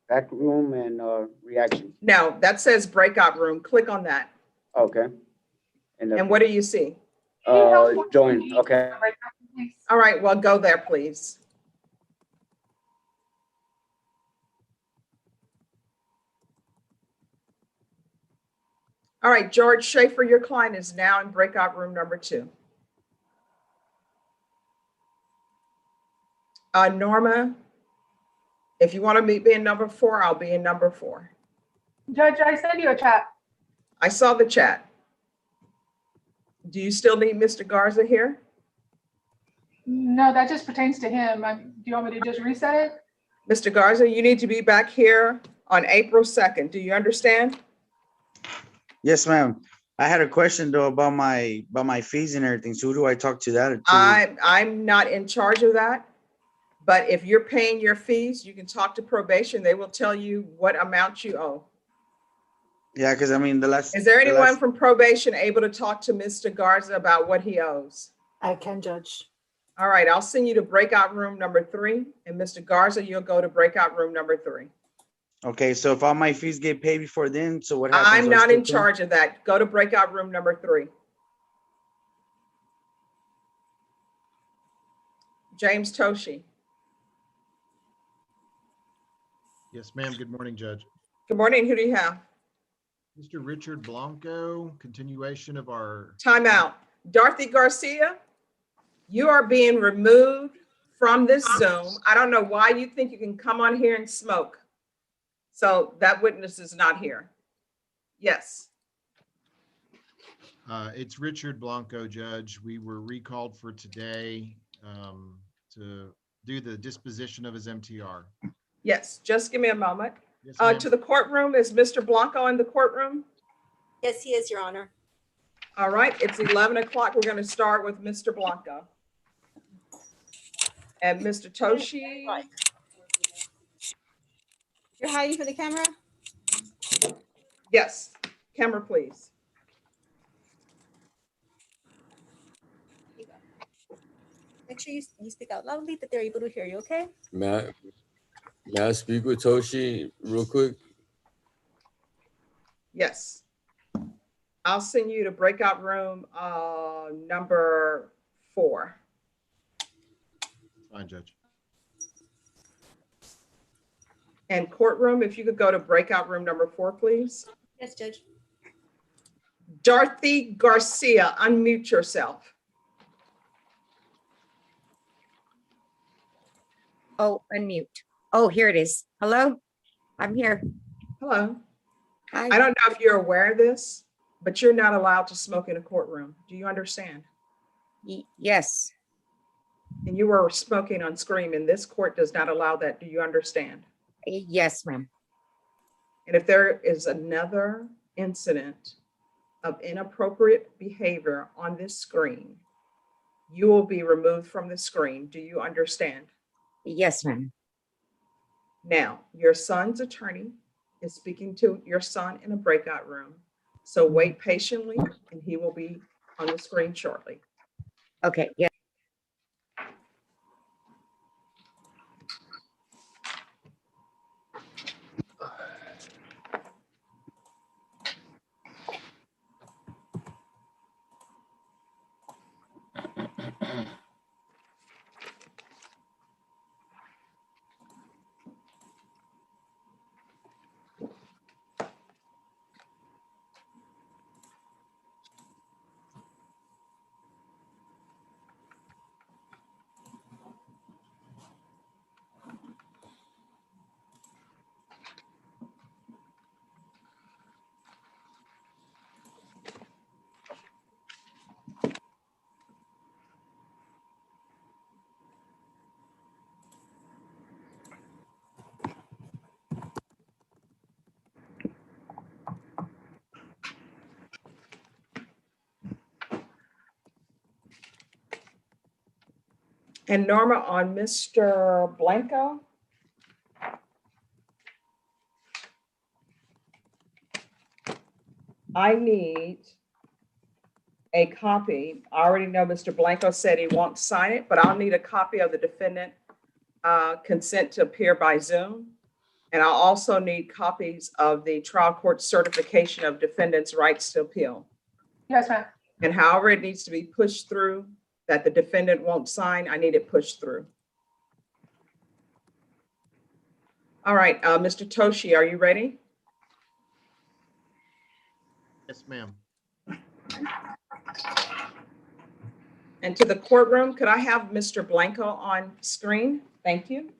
back room, and reaction. No, that says breakout room. Click on that. Okay. And what do you see? Join, okay. All right, well, go there, please. All right, George Schaefer, your client is now in breakout room number 2. Norma, if you want to meet me in number 4, I'll be in number 4. Judge, I sent you a chat. I saw the chat. Do you still need Mr. Garza here? No, that just pertains to him. Do you want me to just reset it? Mr. Garza, you need to be back here on April 2nd. Do you understand? Yes, ma'am. I had a question though about my fees and everything. So who do I talk to that? I'm not in charge of that. But if you're paying your fees, you can talk to probation. They will tell you what amount you owe. Yeah, because I mean Is there anyone from probation able to talk to Mr. Garza about what he owes? I can, Judge. All right, I'll send you to breakout room number 3, and Mr. Garza, you'll go to breakout room number 3. Okay, so if all my fees get paid before then, so what happens? I'm not in charge of that. Go to breakout room number 3. James Toshi. Yes, ma'am. Good morning, Judge. Good morning. Who do you have? Mr. Richard Blanco, continuation of our. Time out. Dorothy Garcia, you are being removed from this Zoom. I don't know why you think you can come on here and smoke. So that witness is not here. Yes. It's Richard Blanco, Judge. We were recalled for today to do the disposition of his MTR. Yes, just give me a moment. Yes, ma'am. To the courtroom, is Mr. Blanco in the courtroom? Yes, he is, Your Honor. All right, it's 11 o'clock. We're going to start with Mr. Blanco. And Mr. Toshi. You're hiding for the camera? Yes, camera, please. Make sure you speak out loudly that they're able to hear you, okay? May I speak with Toshi real quick? Yes. I'll send you to breakout room number 4. Fine, Judge. And courtroom, if you could go to breakout room number 4, please. Yes, Judge. Dorothy Garcia, unmute yourself. Oh, unmute. Oh, here it is. Hello? I'm here. Hello. Hi. I don't know if you're aware of this, but you're not allowed to smoke in a courtroom. Do you understand? Yes. And you were smoking on screen, and this court does not allow that. Do you understand? Yes, ma'am. And if there is another incident of inappropriate behavior on this screen, you will be removed from the screen. Do you understand? Yes, ma'am. Now, your son's attorney is speaking to your son in a breakout room. So wait patiently, and he will be on the screen shortly. Okay, yeah. And Norma, on Mr. Blanco? I need a copy. I already know Mr. Blanco said he won't sign it, but I'll need a copy of the defendant consent to appear by Zoom. And I'll also need copies of the trial court certification of defendant's rights to appeal. Yes, ma'am. And however it needs to be pushed through that the defendant won't sign, I need it pushed through. All right, Mr. Toshi, are you ready? Yes, ma'am. And to the courtroom, could I have Mr. Blanco on screen? Thank you.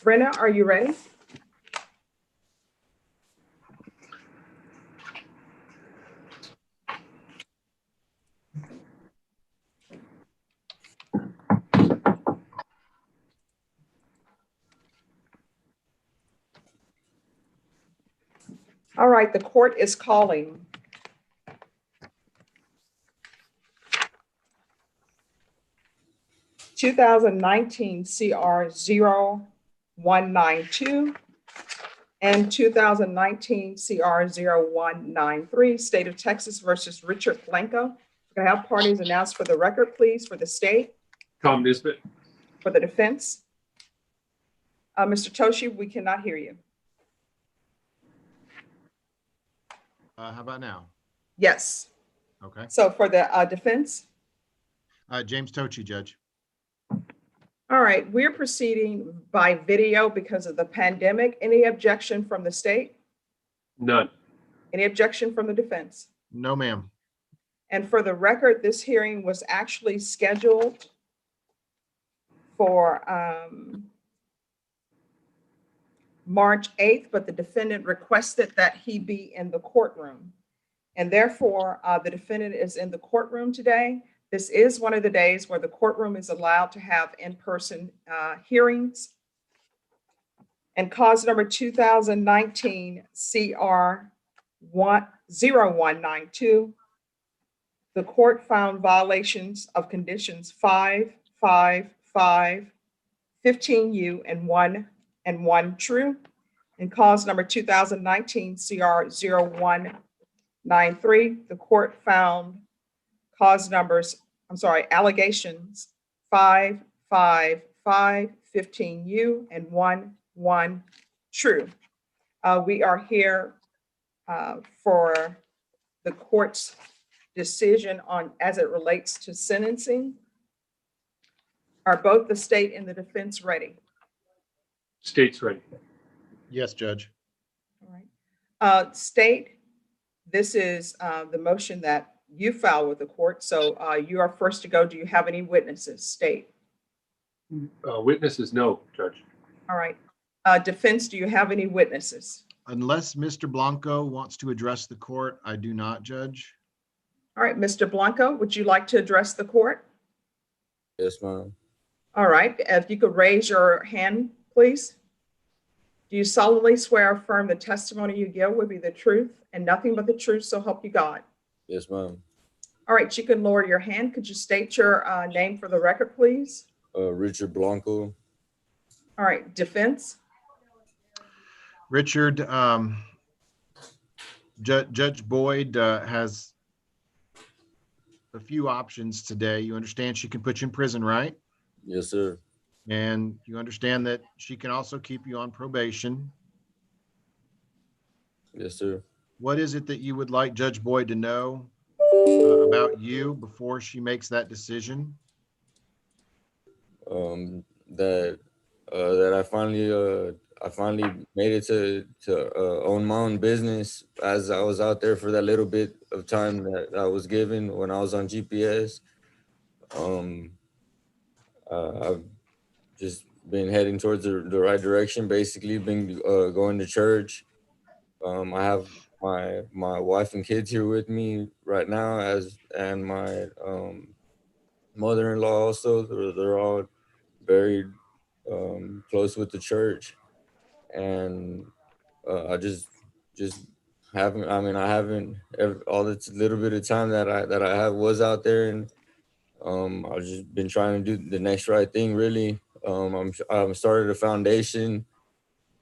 Brenna, are you ready? All right, the court is calling. (2019) CR 0192 and 2019 CR 0193, State of Texas versus Richard Blanco. Can I have parties announced for the record, please, for the state? Tom Nisbet. For the defense? Mr. Toshi, we cannot hear you. How about now? Yes. Okay. So for the defense? James Tochi, Judge. All right, we're proceeding by video because of the pandemic. Any objection from the state? None. Any objection from the defense? No, ma'am. And for the record, this hearing was actually scheduled for March 8th, but the defendant requested that he be in the courtroom. And therefore, the defendant is in the courtroom today. This is one of the days where the courtroom is allowed to have in-person hearings. And cause number 2019 CR 0192, the court found violations of conditions 5, 5, 5, 15U, and 1 true. And cause number 2019 CR 0193, the court found allegations 5, 5, 5, 15U, and 1 true. We are here for the court's decision on as it relates to sentencing. Are both the state and the defense ready? State's ready. Yes, Judge. All right. State, this is the motion that you filed with the court. So you are first to go. Do you have any witnesses? State. Witnesses, no, Judge. All right. Defense, do you have any witnesses? Unless Mr. Blanco wants to address the court, I do not, Judge. All right, Mr. Blanco, would you like to address the court? Yes, ma'am. All right, if you could raise your hand, please. Do you solemnly swear or affirm the testimony you give will be the truth and nothing but the truth, so help you God? Yes, ma'am. All right, you can lower your hand. Could you state your name for the record, please? Richard Blanco. All right, defense. Richard, Judge Boyd has a few options today. You understand she can put you in prison, right? Yes, sir. And you understand that she can also keep you on probation. Yes, sir. What is it that you would like Judge Boyd to know about you before she makes that decision? That I finally made it to own my own business, as I was out there for that little bit of time that I was given when I was on GPS. I've just been heading towards the right direction, basically been going to church. I have my wife and kids here with me right now, and my mother-in-law also. They're all very close with the church, and I just haven't. I mean, I haven't all this little bit of time that I was out there, and I've just been trying to do the next right thing, really. I'm started a foundation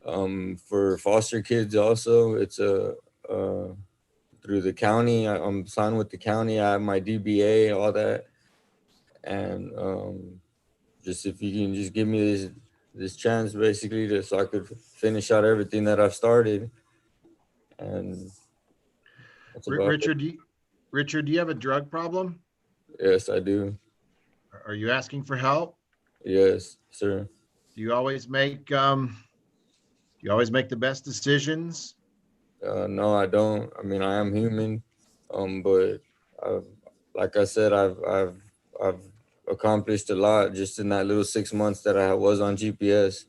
for foster kids also. It's through the county. I'm signed with the county. I have my DBA, all that. And just if you can just give me this chance basically so I could finish out everything that I've started. And that's about it. Richard, do you have a drug problem? Yes, I do. Are you asking for help? Yes, sir. Do you always make the best decisions? No, I don't. I mean, I am human, but like I said, I've accomplished a lot just in that little 6 months that I was on GPS.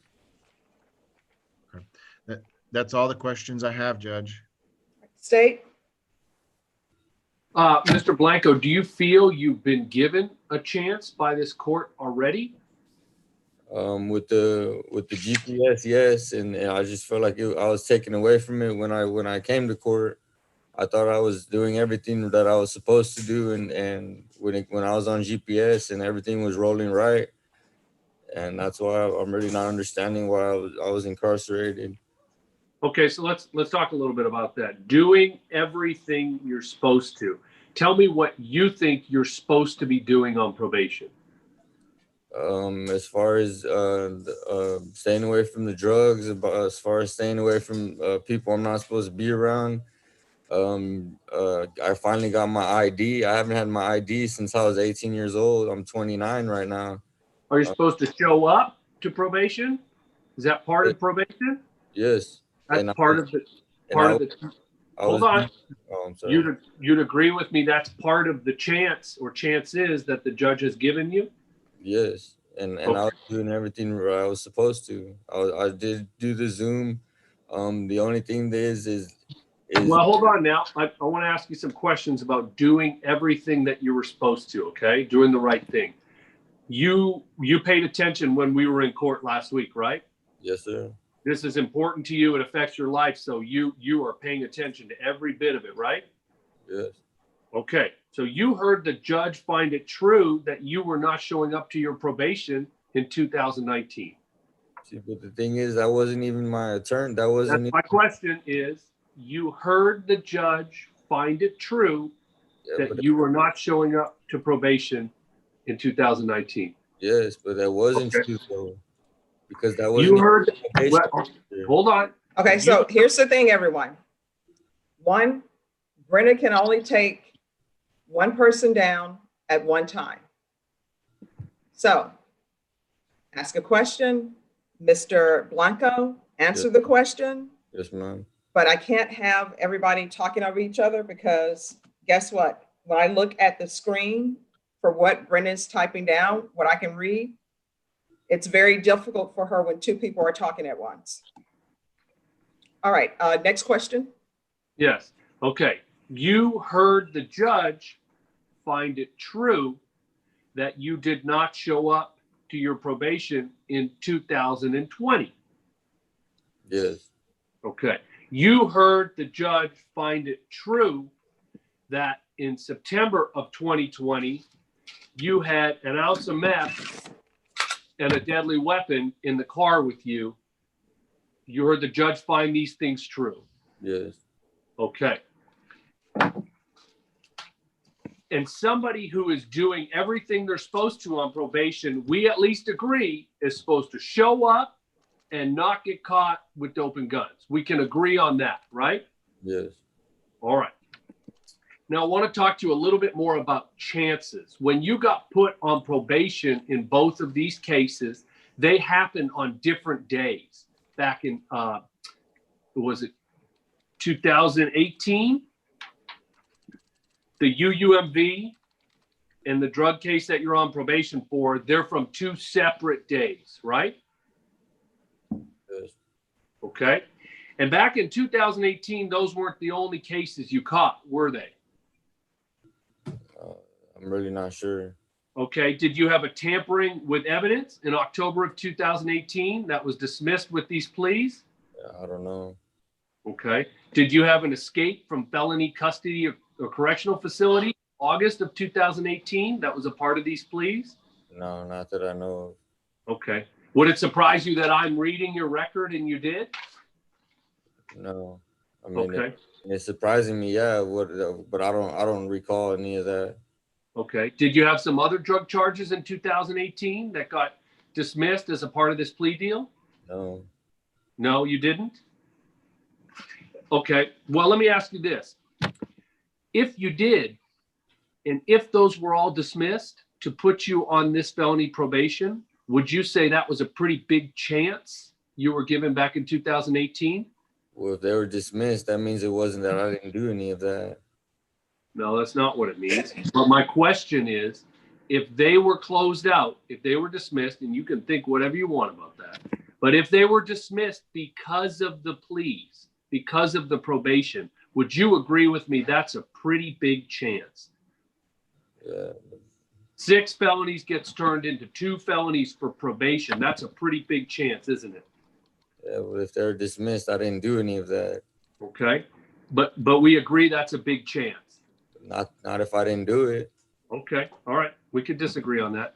That's all the questions I have, Judge. State. Mr. Blanco, do you feel you've been given a chance by this court already? With the GPS, yes, and I just felt like I was taken away from it when I came to court. I thought I was doing everything that I was supposed to do, and when I was on GPS and everything was rolling right, and that's why I'm really not understanding why I was incarcerated. Okay, so let's talk a little bit about that. Doing everything you're supposed to. Tell me what you think you're supposed to be doing on probation. As far as staying away from the drugs, as far as staying away from people I'm not supposed to be around. I finally got my ID. I haven't had my ID since I was 18 years old. I'm 29 right now. Are you supposed to show up to probation? Is that part of probation? Yes. That's part of the. Hold on. Oh, I'm sorry. You'd agree with me that's part of the chance or chances that the judge has given you? Yes, and I was doing everything I was supposed to. I did do the Zoom. The only thing is well, hold on now. I want to ask you some questions about doing everything that you were supposed to. Okay, doing the right thing. You paid attention when we were in court last week, right? Yes, sir. This is important to you. It affects your life, so you are paying attention to every bit of it, right? Yes. Okay, so you heard the judge find it true that you were not showing up to your probation in 2019. See, but the thing is, that wasn't even my turn. That wasn't. My question is, you heard the judge find it true that you were not showing up to probation in 2019. Yes, but that wasn't true though, because that wasn't. You heard. Hold on. Okay, so here's the thing, everyone. One, Brenna can only take one person down at one time. So ask a question. Mr. Blanco, answer the question. Yes, ma'am. But I can't have everybody talking over each other because guess what? When I look at the screen for what Brenna's typing down, what I can read, it's very difficult for her when two people are talking at once. All right, next question. Yes, okay. You heard the judge find it true that you did not show up to your probation in 2020. Yes. Okay. You heard the judge find it true that in September of 2020, you had an ounce of meth and a deadly weapon in the car with you. You heard the judge find these things true. Yes. Okay. And somebody who is doing everything they're supposed to on probation, we at least agree, is supposed to show up and not get caught with dope and guns. We can agree on that, right? Yes. All right. Now, I want to talk to you a little bit more about chances. When you got put on probation in both of these cases, they happened on different days. Back in, was it 2018? The UUMV and the drug case that you're on probation for, they're from two separate days, right? Yes. Okay. And back in 2018, those weren't the only cases you caught, were they? I'm really not sure. Okay. Did you have a tampering with evidence in October of 2018 that was dismissed with these pleas? I don't know. Okay. Did you have an escape from felony custody or correctional facility August of 2018 that was a part of these pleas? No, not that I know Okay. Would it surprise you that I'm reading your record and you did? of. No. I mean, Okay. it's surprising me, yeah, but I don't recall any of that. Okay. Did you have some other drug charges in 2018 that got dismissed as a part of this plea deal? No. No, you didn't? Okay. Well, let me ask you this. If you did, and if those were all dismissed to put you on this felony probation, would you say that was a pretty big chance you were given back in 2018? Well, if they were dismissed, that means it wasn't that I didn't do any of that. No, that's not what it means. But my question is, if they were closed out, if they were dismissed, and you can think whatever you want about that, but if they were dismissed because of the pleas, because of the probation, would you agree with me that's a pretty big chance? Yeah. 6 felonies gets turned into 2 felonies for probation. That's a pretty big chance, isn't it? Yeah, well, if they're dismissed, I didn't do any of that. Okay. But we agree that's a big chance. Not if I didn't do it. Okay. All right. We could disagree on that.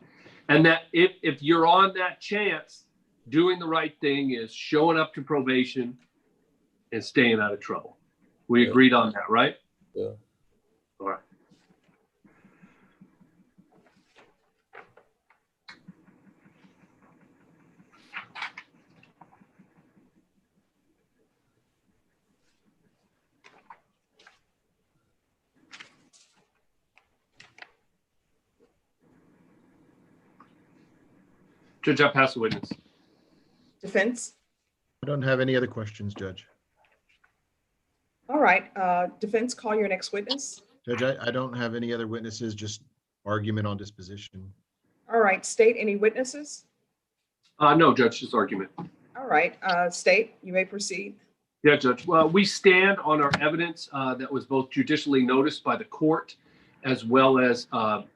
And that if you're on that chance, doing the right thing is showing up to probation and staying out of trouble. We agreed on that, right? Yeah. All right. Judge, I pass the witness. Defense? I don't have any other questions, Judge. All right, defense, call your next witness. Judge, I don't have any other witnesses, just argument on disposition. All right, state, any witnesses? No, Judge, just argument. All right, state, you may proceed. Yeah, Judge. Well, we stand on our evidence that was both judicially noticed by the court as well as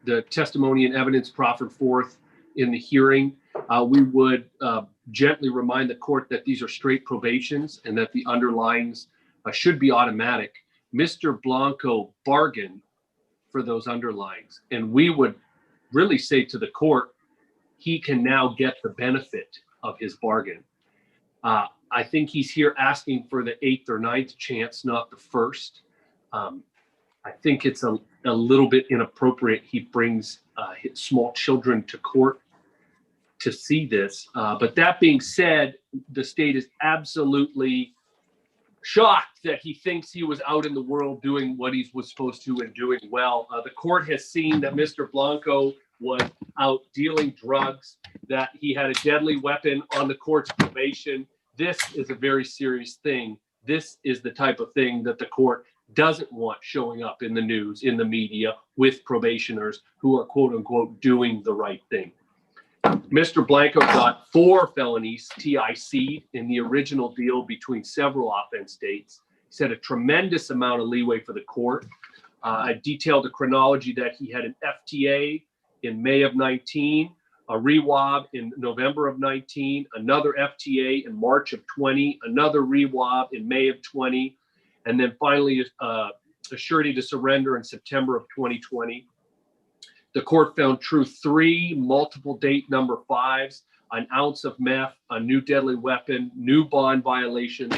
the testimony and evidence proffered forth in the hearing. We would gently remind the court that these are straight probations and that the underlyings should be automatic. Mr. Blanco bargained for those underlyings, and we would really say to the court, he can now get the benefit of his bargain. I think he's here asking for the 8th or 9th chance, not the first. I think it's a little bit inappropriate. He brings his small children to court to see this. But that being said, the state is absolutely shocked that he thinks he was out in the world doing what he was supposed to and doing well. The court has seen that Mr. Blanco was out dealing drugs, that he had a deadly weapon on the court's probation. This is a very serious thing. This is the type of thing that the court doesn't want showing up in the news, in the media, with probationers who are quote unquote doing the right thing. Mr. Blanco got 4 felonies TIC in the original deal between several offense dates. He set a tremendous amount of leeway for the court. I detailed a chronology that he had an FTA in May of 19, a REWAB in November of 19, another FTA in March of 20, another REWAB in May of 20, and then finally a surety to surrender in September of 2020. The court found true 3 multiple date number 5s, an ounce of meth, a new deadly weapon, new bond violation.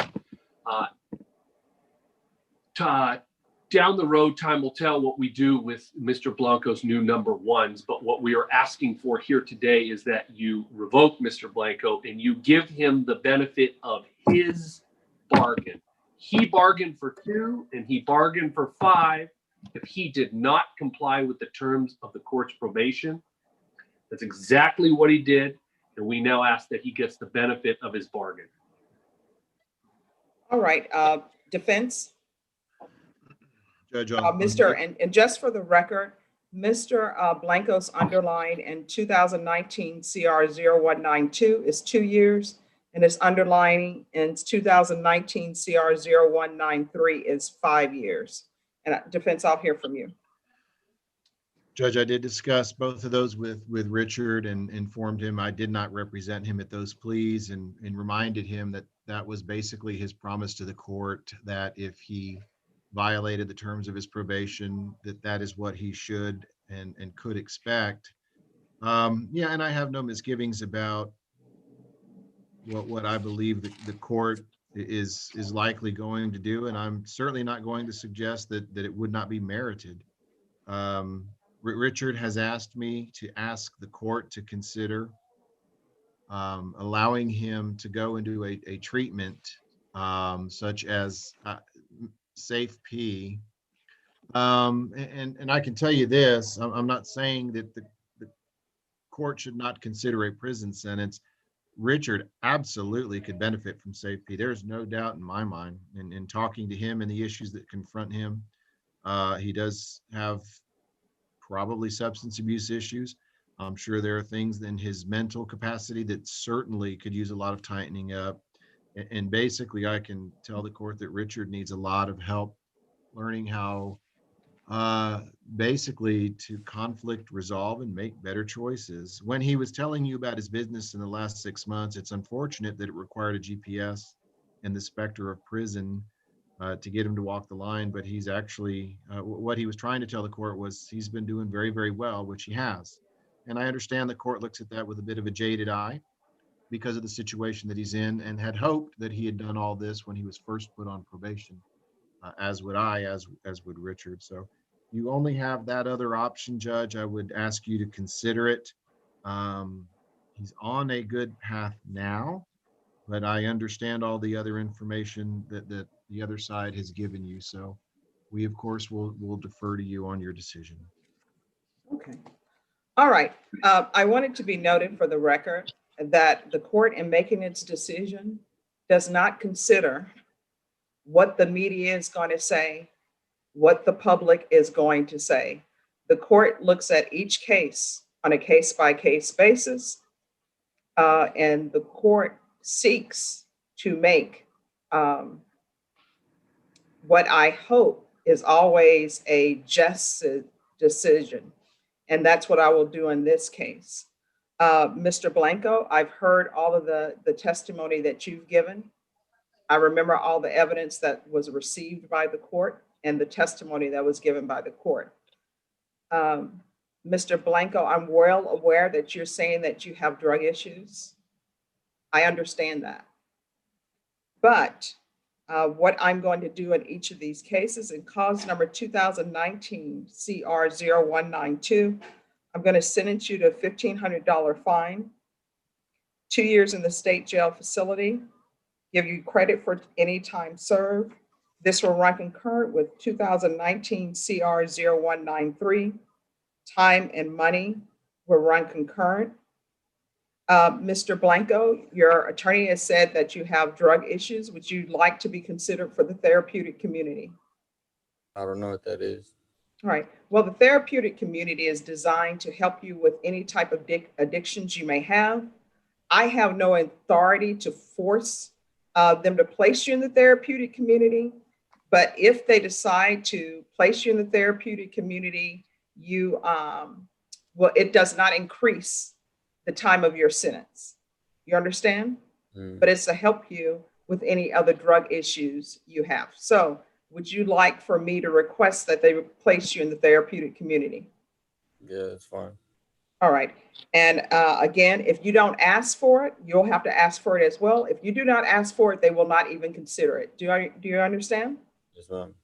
Down the road, time will tell what we do with Mr. Blanco's new number 1s, but what we are asking for here today is that you revoke Mr. Blanco and you give him the benefit of his bargain. He bargained for 2 and he bargained for 5. If he did not comply with the terms of the court's probation, that's exactly what he did, and we now ask that he gets the benefit of his bargain. All right, defense? Judge, And just for the record, Mr. Blanco's underline in 2019 CR 0192 is 2 years, and his underlining in 2019 CR 0193 is 5 years. And defense, I'll hear from you. Judge, I did discuss both of those with Richard and informed him I did not represent him at those pleas and reminded him that that was basically his promise to the court, that if he violated the terms of his probation, that is what he should and could expect. Yeah, and I have no misgivings about what I believe the court is likely going to do, and I'm certainly not going to suggest that it would not be merited. Richard has asked me to ask the court to consider allowing him to go into a treatment such as Safe P. And I can tell you this, I'm not saying that the court should not consider a prison sentence. Richard absolutely could benefit from Safe P. There's no doubt in my mind. In talking to him and the issues that confront him, he does have probably substance abuse issues. I'm sure there are things in his mental capacity that certainly could use a lot of tightening up. And basically, I can tell the court that Richard needs a lot of help learning how basically to conflict resolve and make better choices. When he was telling you about his business in the last 6 months, it's unfortunate that it required a GPS and the specter of prison to get him to walk the line, but he's actually, what he was trying to tell the court was he's been doing very, very well, which he has. And I understand the court looks at that with a bit of a jaded eye because of the situation that he's in, and had hoped that he had done all this when he was first put on probation, as would I, as would Richard. So you only have that other option, Judge. I would ask you to consider it. He's on a good path now, but I understand all the other information that the other side has given you. So we, of course, will defer to you on your decision. Okay. All right. I want it to be noted for the record that the court, in making its decision, does not consider what the media is going to say, what the public is going to say. The court looks at each case on a case-by-case basis, and the court seeks to make what I hope is always a just decision. And that's what I will do in this case. Mr. Blanco, I've heard all of the testimony that you've given. I remember all the evidence that was received by the court and the testimony that was given by the court. Mr. Blanco, I'm well aware that you're saying that you have drug issues. I understand that. But what I'm going to do in each of these cases, in cause number 2019 CR 0192, I'm going to sentence you to a $1,500 fine, 2 years in the state jail facility, give you credit for any time served. This will run concurrent with 2019 CR 0193. Time and money will run concurrent. Mr. Blanco, your attorney has said that you have drug issues. Would you like to be considered for the therapeutic community? I don't know what that is. All right. Well, the therapeutic community is designed to help you with any type of addictions you may have. I have no authority to force them to place you in the therapeutic community. But if they decide to place you in the therapeutic community, you, well, it does not increase the time of your sentence. You understand? But it's to help you with any other drug issues you have. So would you like for me to request that they place you in the therapeutic community? Yeah, that's fine. All right. And again, if you don't ask for it, you'll have to ask for it as well. If you do not ask for it, they will not even consider it. Do you understand? Yes, ma'am.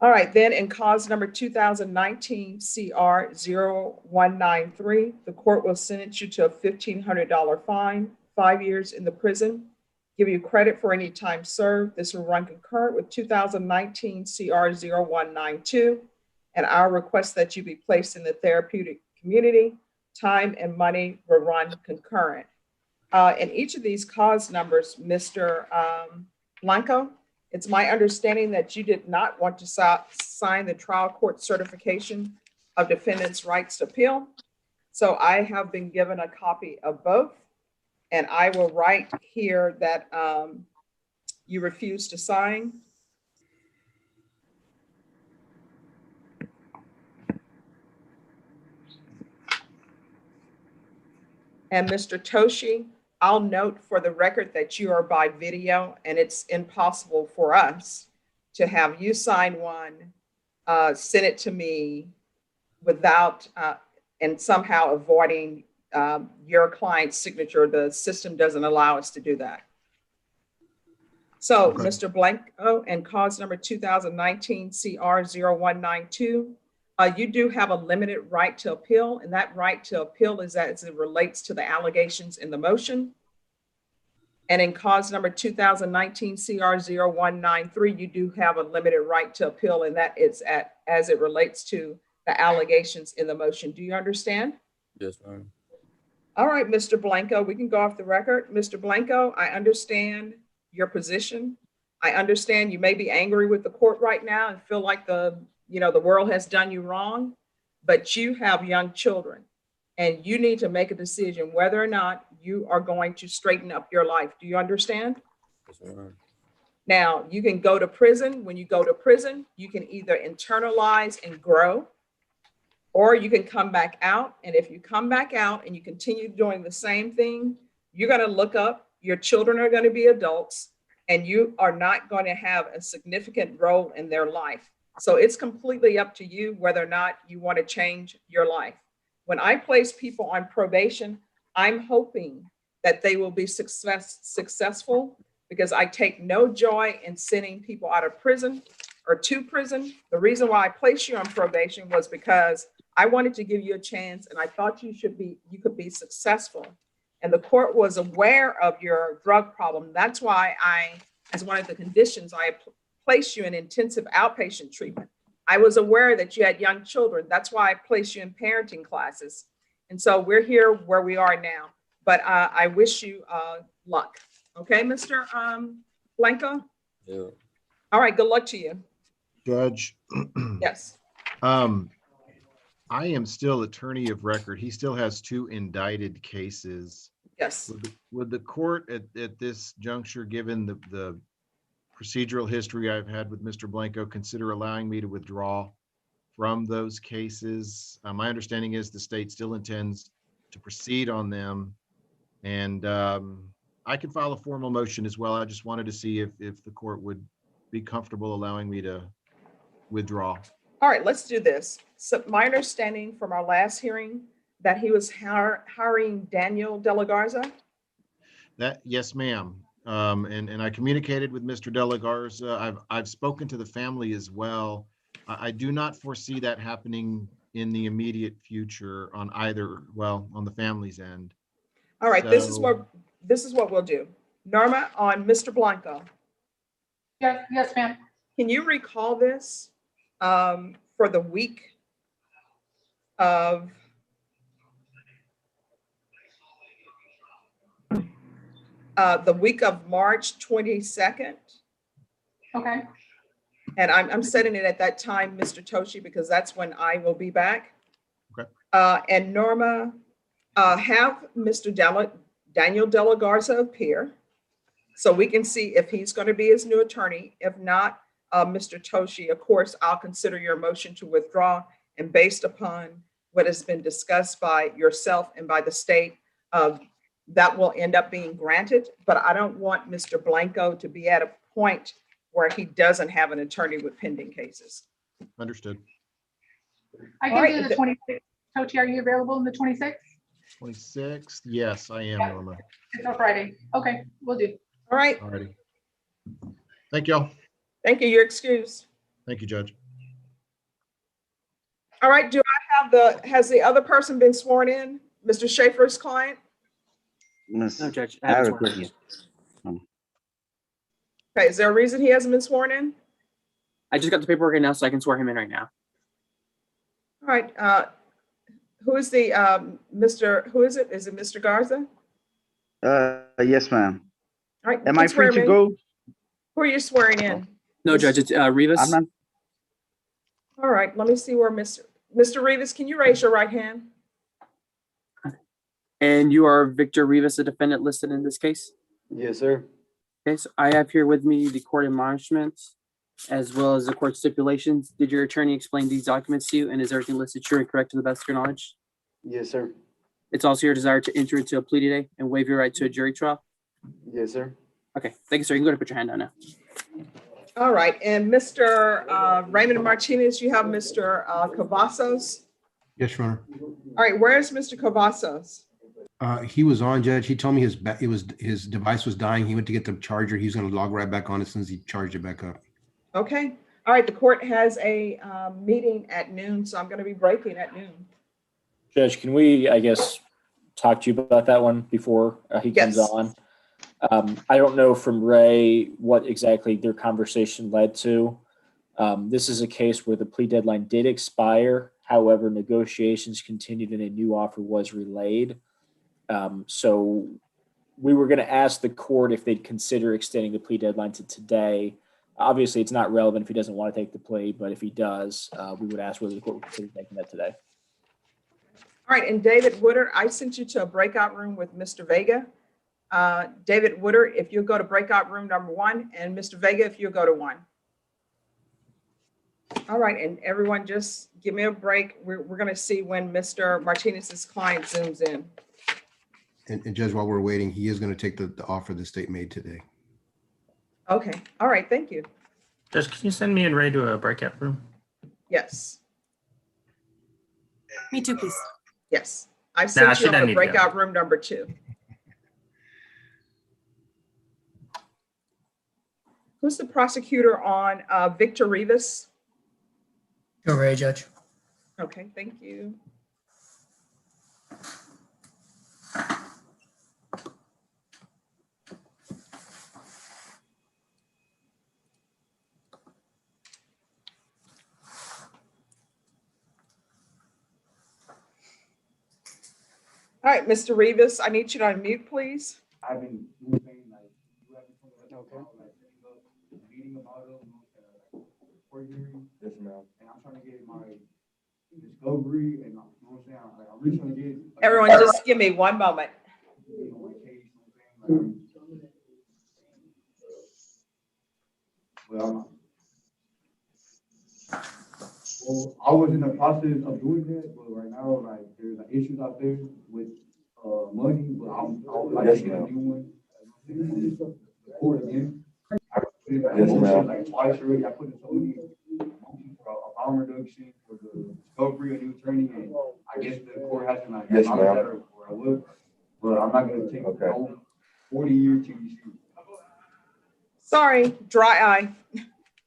All right, then in cause number 2019 CR 0193, the court will sentence you to a $1,500 fine, 5 years in the prison, give you credit for any time served. This will run concurrent with 2019 CR 0192, and I'll request that you be placed in the therapeutic community. Time and money will run concurrent. In each of these cause numbers, Mr. Blanco, it's my understanding that you did not want to sign the trial court certification of defendant's rights to appeal. So I have been given a copy of both, and I will write here that you refuse to sign. And Mr. Toshi, I'll note for the record that you are by video and it's impossible for us to have you sign one, send it to me without, and somehow avoiding your client's signature. The system doesn't allow us to do that. So, Okay. Mr. Blanco, and cause number 2019 CR 0192, you do have a limited right to appeal, and that right to appeal is as it relates to the allegations in the motion. And in cause number 2019 CR 0193, you do have a limited right to appeal, and that is as it relates to the allegations in the motion. Do you understand? Yes, ma'am. All right, Mr. Blanco, we can go off the record. Mr. Blanco, I understand your position. I understand you may be angry with the court right now and feel like the world has done you wrong, but you have young children and you need to make a decision whether or not you are going to straighten up your life. Do you understand? Yes, ma'am. Now, you can go to prison. When you go to prison, you can either internalize and grow, or you can come back out. And if you come back out and you continue doing the same thing, you're going to look up, your children are going to be adults, and you are not going to have a significant role in their life. So it's completely up to you whether or not you want to change your life. When I place people on probation, I'm hoping that they will be successful, because I take no joy in sending people out of prison or to prison. The reason why I placed you on probation was because I wanted to give you a chance, and I thought you could be successful. And the court was aware of your drug problem. That's why as one of the conditions, I placed you in intensive outpatient treatment. I was aware that you had young children. That's why I placed you in parenting classes. And so we're here where we are now. But I wish you luck. Okay, Mr. Blanco? Yeah. All right, good luck to you. Judge. Yes. I am still attorney of record. He still has 2 indicted cases. Yes. Would the court at this juncture, given the procedural history I've had with Mr. Blanco, consider allowing me to withdraw from those cases? My understanding is the state still intends to proceed on them. And I can file a formal motion as well. I just wanted to see if the court would be comfortable allowing me to withdraw. All right, let's do this. So my understanding from our last hearing that he was hiring Daniel De La Garza. Yes, ma'am. And I communicated with Mr. De La Garza. I've spoken to the family as well. I do not foresee that happening in the immediate future on the family's end. All right, this is what we'll do. Norma, on Mr. Blanco. Yes, ma'am. Can you recall this for the week of March 22nd? Okay. And I'm setting it at that time, Mr. Toshi, because that's when I will be back. Okay. And Norma, have Mr. Daniel De La Garza appear so we can see if he's going to be his new attorney. If not, Mr. Toshi, of course, I'll consider your motion to withdraw, and based upon what has been discussed by yourself and by the state, that will end up being granted. But I don't want Mr. Blanco to be at a point where he doesn't have an attorney with pending cases. Understood. I can do the 26th. Tochi, are you available on the 26th? 26th? Yes, I am, Norma. It's a Friday. Okay, we'll do. All right. Alrighty. Thank y'all. Thank you. You're excused. Thank you, Judge. All right. Do I have has the other person been sworn in? Mr. Schaefer's client? No, Judge. I have a question. Okay. Is there a reason he hasn't been sworn in? I just got the paperwork in now, so I can swear him in right now. All right. Who is the who is it? Is it Mr. Garza? Yes, ma'am. All right. Am I free to go? Who are you swearing in? No, Judge, it's Rivas. I'm not. All right. Let me see where Mr. Rivas, can you raise your right hand? And you are Victor Rivas, the defendant listed in this case? Yes, sir. Okay, so I have here with me the court admonishments as well as the court stipulations. Did your attorney explain these documents to you, and is everything listed true and correct to the best of your knowledge? Yes, sir. It's also your desire to enter into a plea today and waive your right to a jury trial? Yes, sir. Okay, thank you, sir. You can go ahead and put your hand down now. All right, and Mr. Raymond Martinez, you have Mr. Cavazos. Yes, Your Honor. All right, where's Mr. Cavazos? He was on, Judge. He told me his device was dying. He went to get the charger. He's going to log right back on as soon as he charged it back up. Okay, all right, the court has a meeting at noon, so I'm going to be breaking at noon. Judge, can we, I guess, talk to you about that one before he comes Yes. on? I don't know from Ray what exactly their conversation led to. This is a case where the plea deadline did expire. However, negotiations continued and a new offer was relayed. So we were going to ask the court if they'd consider extending the plea deadline to today. Obviously, it's not relevant if he doesn't want to take the plea, but if he does, we would ask whether the court would consider taking that today. All right, and David Woodard, I sent you to a breakout room with Mr. Vega. David Woodard, if you'll go to breakout room number 1, and Mr. Vega, if you'll go to 1. All right, and everyone just give me a break. We're going to see when Mr. Martinez's client zooms in. And Judge, while we're waiting, he is going to take the offer the state made today. Okay, all right, thank you. Judge, can you send me and Ray to a breakout room? Yes, Me too, please. yes. I Nah, sent she you doesn't on need to to go. breakout room number 2. Who's the prosecutor on Victor Rivas? Go, Ray, Judge. Okay, thank you. All right, Mr. Rivas, I need you to unmute, please. I've been moving, like, you haven't told me about, like, setting up a meeting about it, court hearing. Yes, ma'am. And I'm trying to get my discovery, and you know what I'm saying, I'm really trying to get. Everyone, just give me one moment. Well, I was in the process of doing that, but right now, like, there's like issues out there with money, but I'm like, Yes, thinking of ma'am. doing the court again. I put in like Yes, motion, ma'am. like twice already. I put in so many motions for a bond reduction, for the discovery of new attorney, and I guess the court hasn't like Yes, acknowledged ma'am. that or I would, but I'm not gonna take no 40-year TBC. Sorry, dry eye.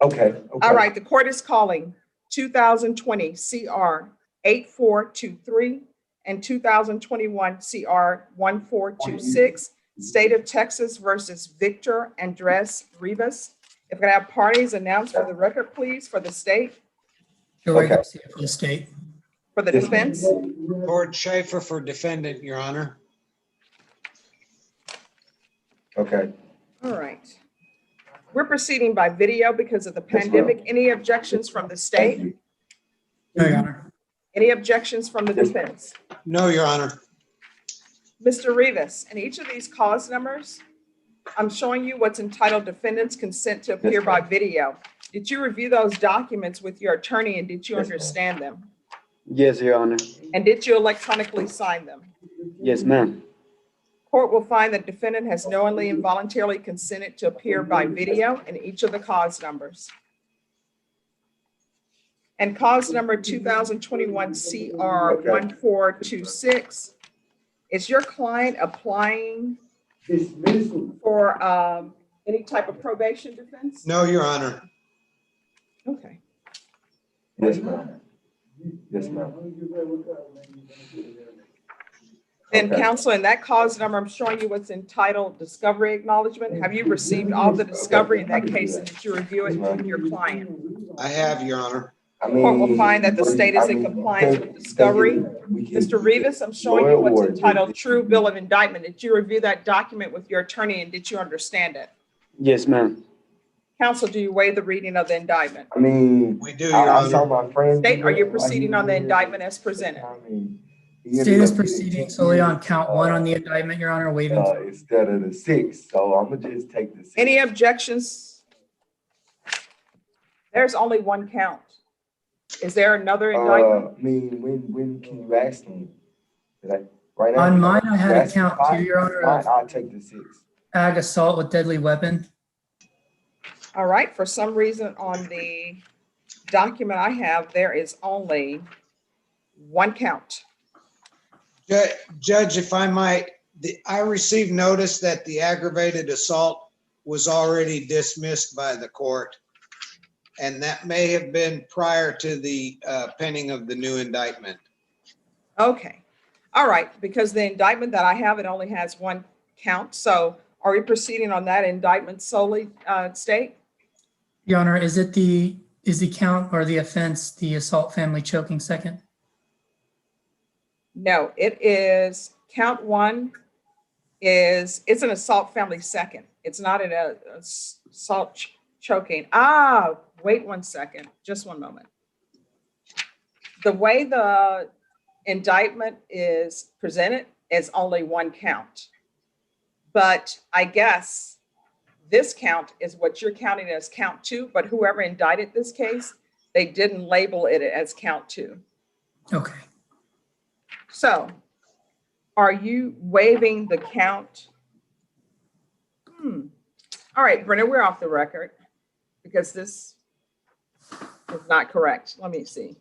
Okay. All right, the court is calling 2020 CR 8423 and 2021 CR 1426, State of Texas versus Victor Andres Rivas. If we have parties announced for the record, please, for the state, Go, Ray Garcia for the state. for the defense. Gord Schaefer for defendant, Your Honor. Okay. All right. We're proceeding by video because of the pandemic. Any objections from the state? No, Your Honor. Any objections from the defense? No, Your Honor. Mr. Rivas, in each of these cause numbers, I'm showing you what's entitled defendant's consent to appear by video. Did you review those documents with your attorney and did you understand them? Yes, Your Honor. And did you electronically sign them? Yes, ma'am. Court will find that defendant has knowingly and voluntarily consented to appear by video in each of the cause numbers. And cause number 2021 CR 1426, is your client applying for any type of probation defense? No, Your Honor. Okay. Yes, ma'am. Yes, ma'am. And Okay. counsel, in that cause number, I'm showing you what's entitled discovery acknowledgement. Have you received all the discovery in that case and did you review it with your client? I have, Your Honor. Court will find that the state is in compliance with discovery. Mr. Rivas, I'm showing you what's entitled true bill of indictment. Did you review that document with your attorney and did you understand it? Yes, ma'am. Counsel, do you waive the reading of the indictment? I mean, We do, Your I saw Honor. my friends. State, are you proceeding on the indictment as presented? State is proceeding solely on count 1 on the indictment, Your Honor, waiving. Instead of the 6, so I'm gonna just take the 6. Any objections? There's only one count. Is there another indictment? I mean, when can you ask me? Right now? On mine, I had a Ask count five, 2, Your Honor, fine, of I'll take the 6. ag assault with deadly weapon. All right, for some reason on the document I have, there is only one count. Judge, if I might, I received notice that the aggravated assault was already dismissed by the court. And that may have been prior to the penning of the new indictment. Okay, all right, because the indictment that I have, it only has one count. So are we proceeding on that indictment solely, State? Your Honor, is the count or the offense the assault family choking second? No, it is count one it's an assault family second. It's not an assault choking. Wait 1 second, just one moment. The way the indictment is presented is only one count. But I guess this count is what you're counting as count two, but whoever indicted this case, they didn't label it as count two. Okay. So are you waiving the count? All right, Brenna, we're off the record because this is not correct. Let me see.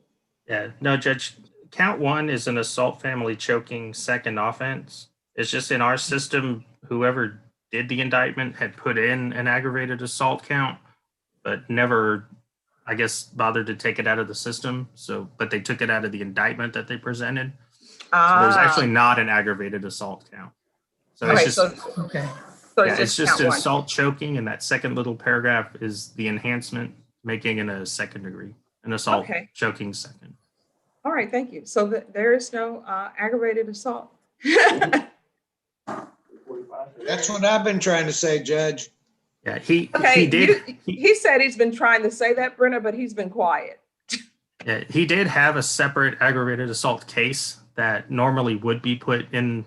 Yeah, no, Judge, count one is an assault family choking second offense. It's just in our system, whoever did the indictment had put in an aggravated assault count, but never, I guess, bothered to take it out of the system. So, but they took it out of the indictment that they presented. So there's actually not an aggravated assault count. So it's just, okay. So it's just an assault choking, and that second little paragraph is the enhancement, making it a second degree, an assault choking second. All right, thank you. So there is no aggravated assault. That's what I've been trying to say, Judge. Yeah, he did. He said he's been trying to say that, Brenna, but he's been quiet. Yeah, he did have a separate aggravated assault case that normally would be put in.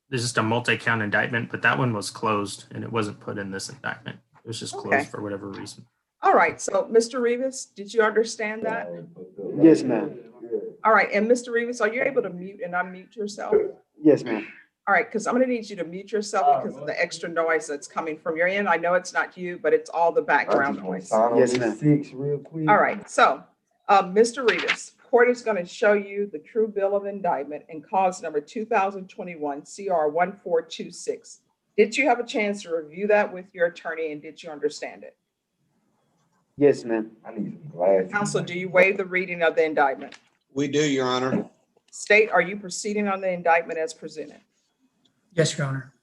This is a multi-count indictment, but that one was closed and it wasn't put in this indictment. It was just closed for whatever reason. All right, so Mr. Rivas, did you understand that? Yes, ma'am. All right, and Mr. Rivas, are you able to mute and unmute yourself? Yes, ma'am. All right, because I'm going to need you to mute yourself because of the extra noise that's coming from your end. I know it's not you, but it's all the background noise. Yes, ma'am. All right, so Mr. Rivas, court is going to show you the true bill of indictment and cause number 2021 CR 1426. Did you have a chance to review that with your attorney and did you understand it? Yes, ma'am. Counsel, do you waive the reading of the indictment? We do, Your Honor. State, are you proceeding on the indictment as presented? Yes, Your Honor.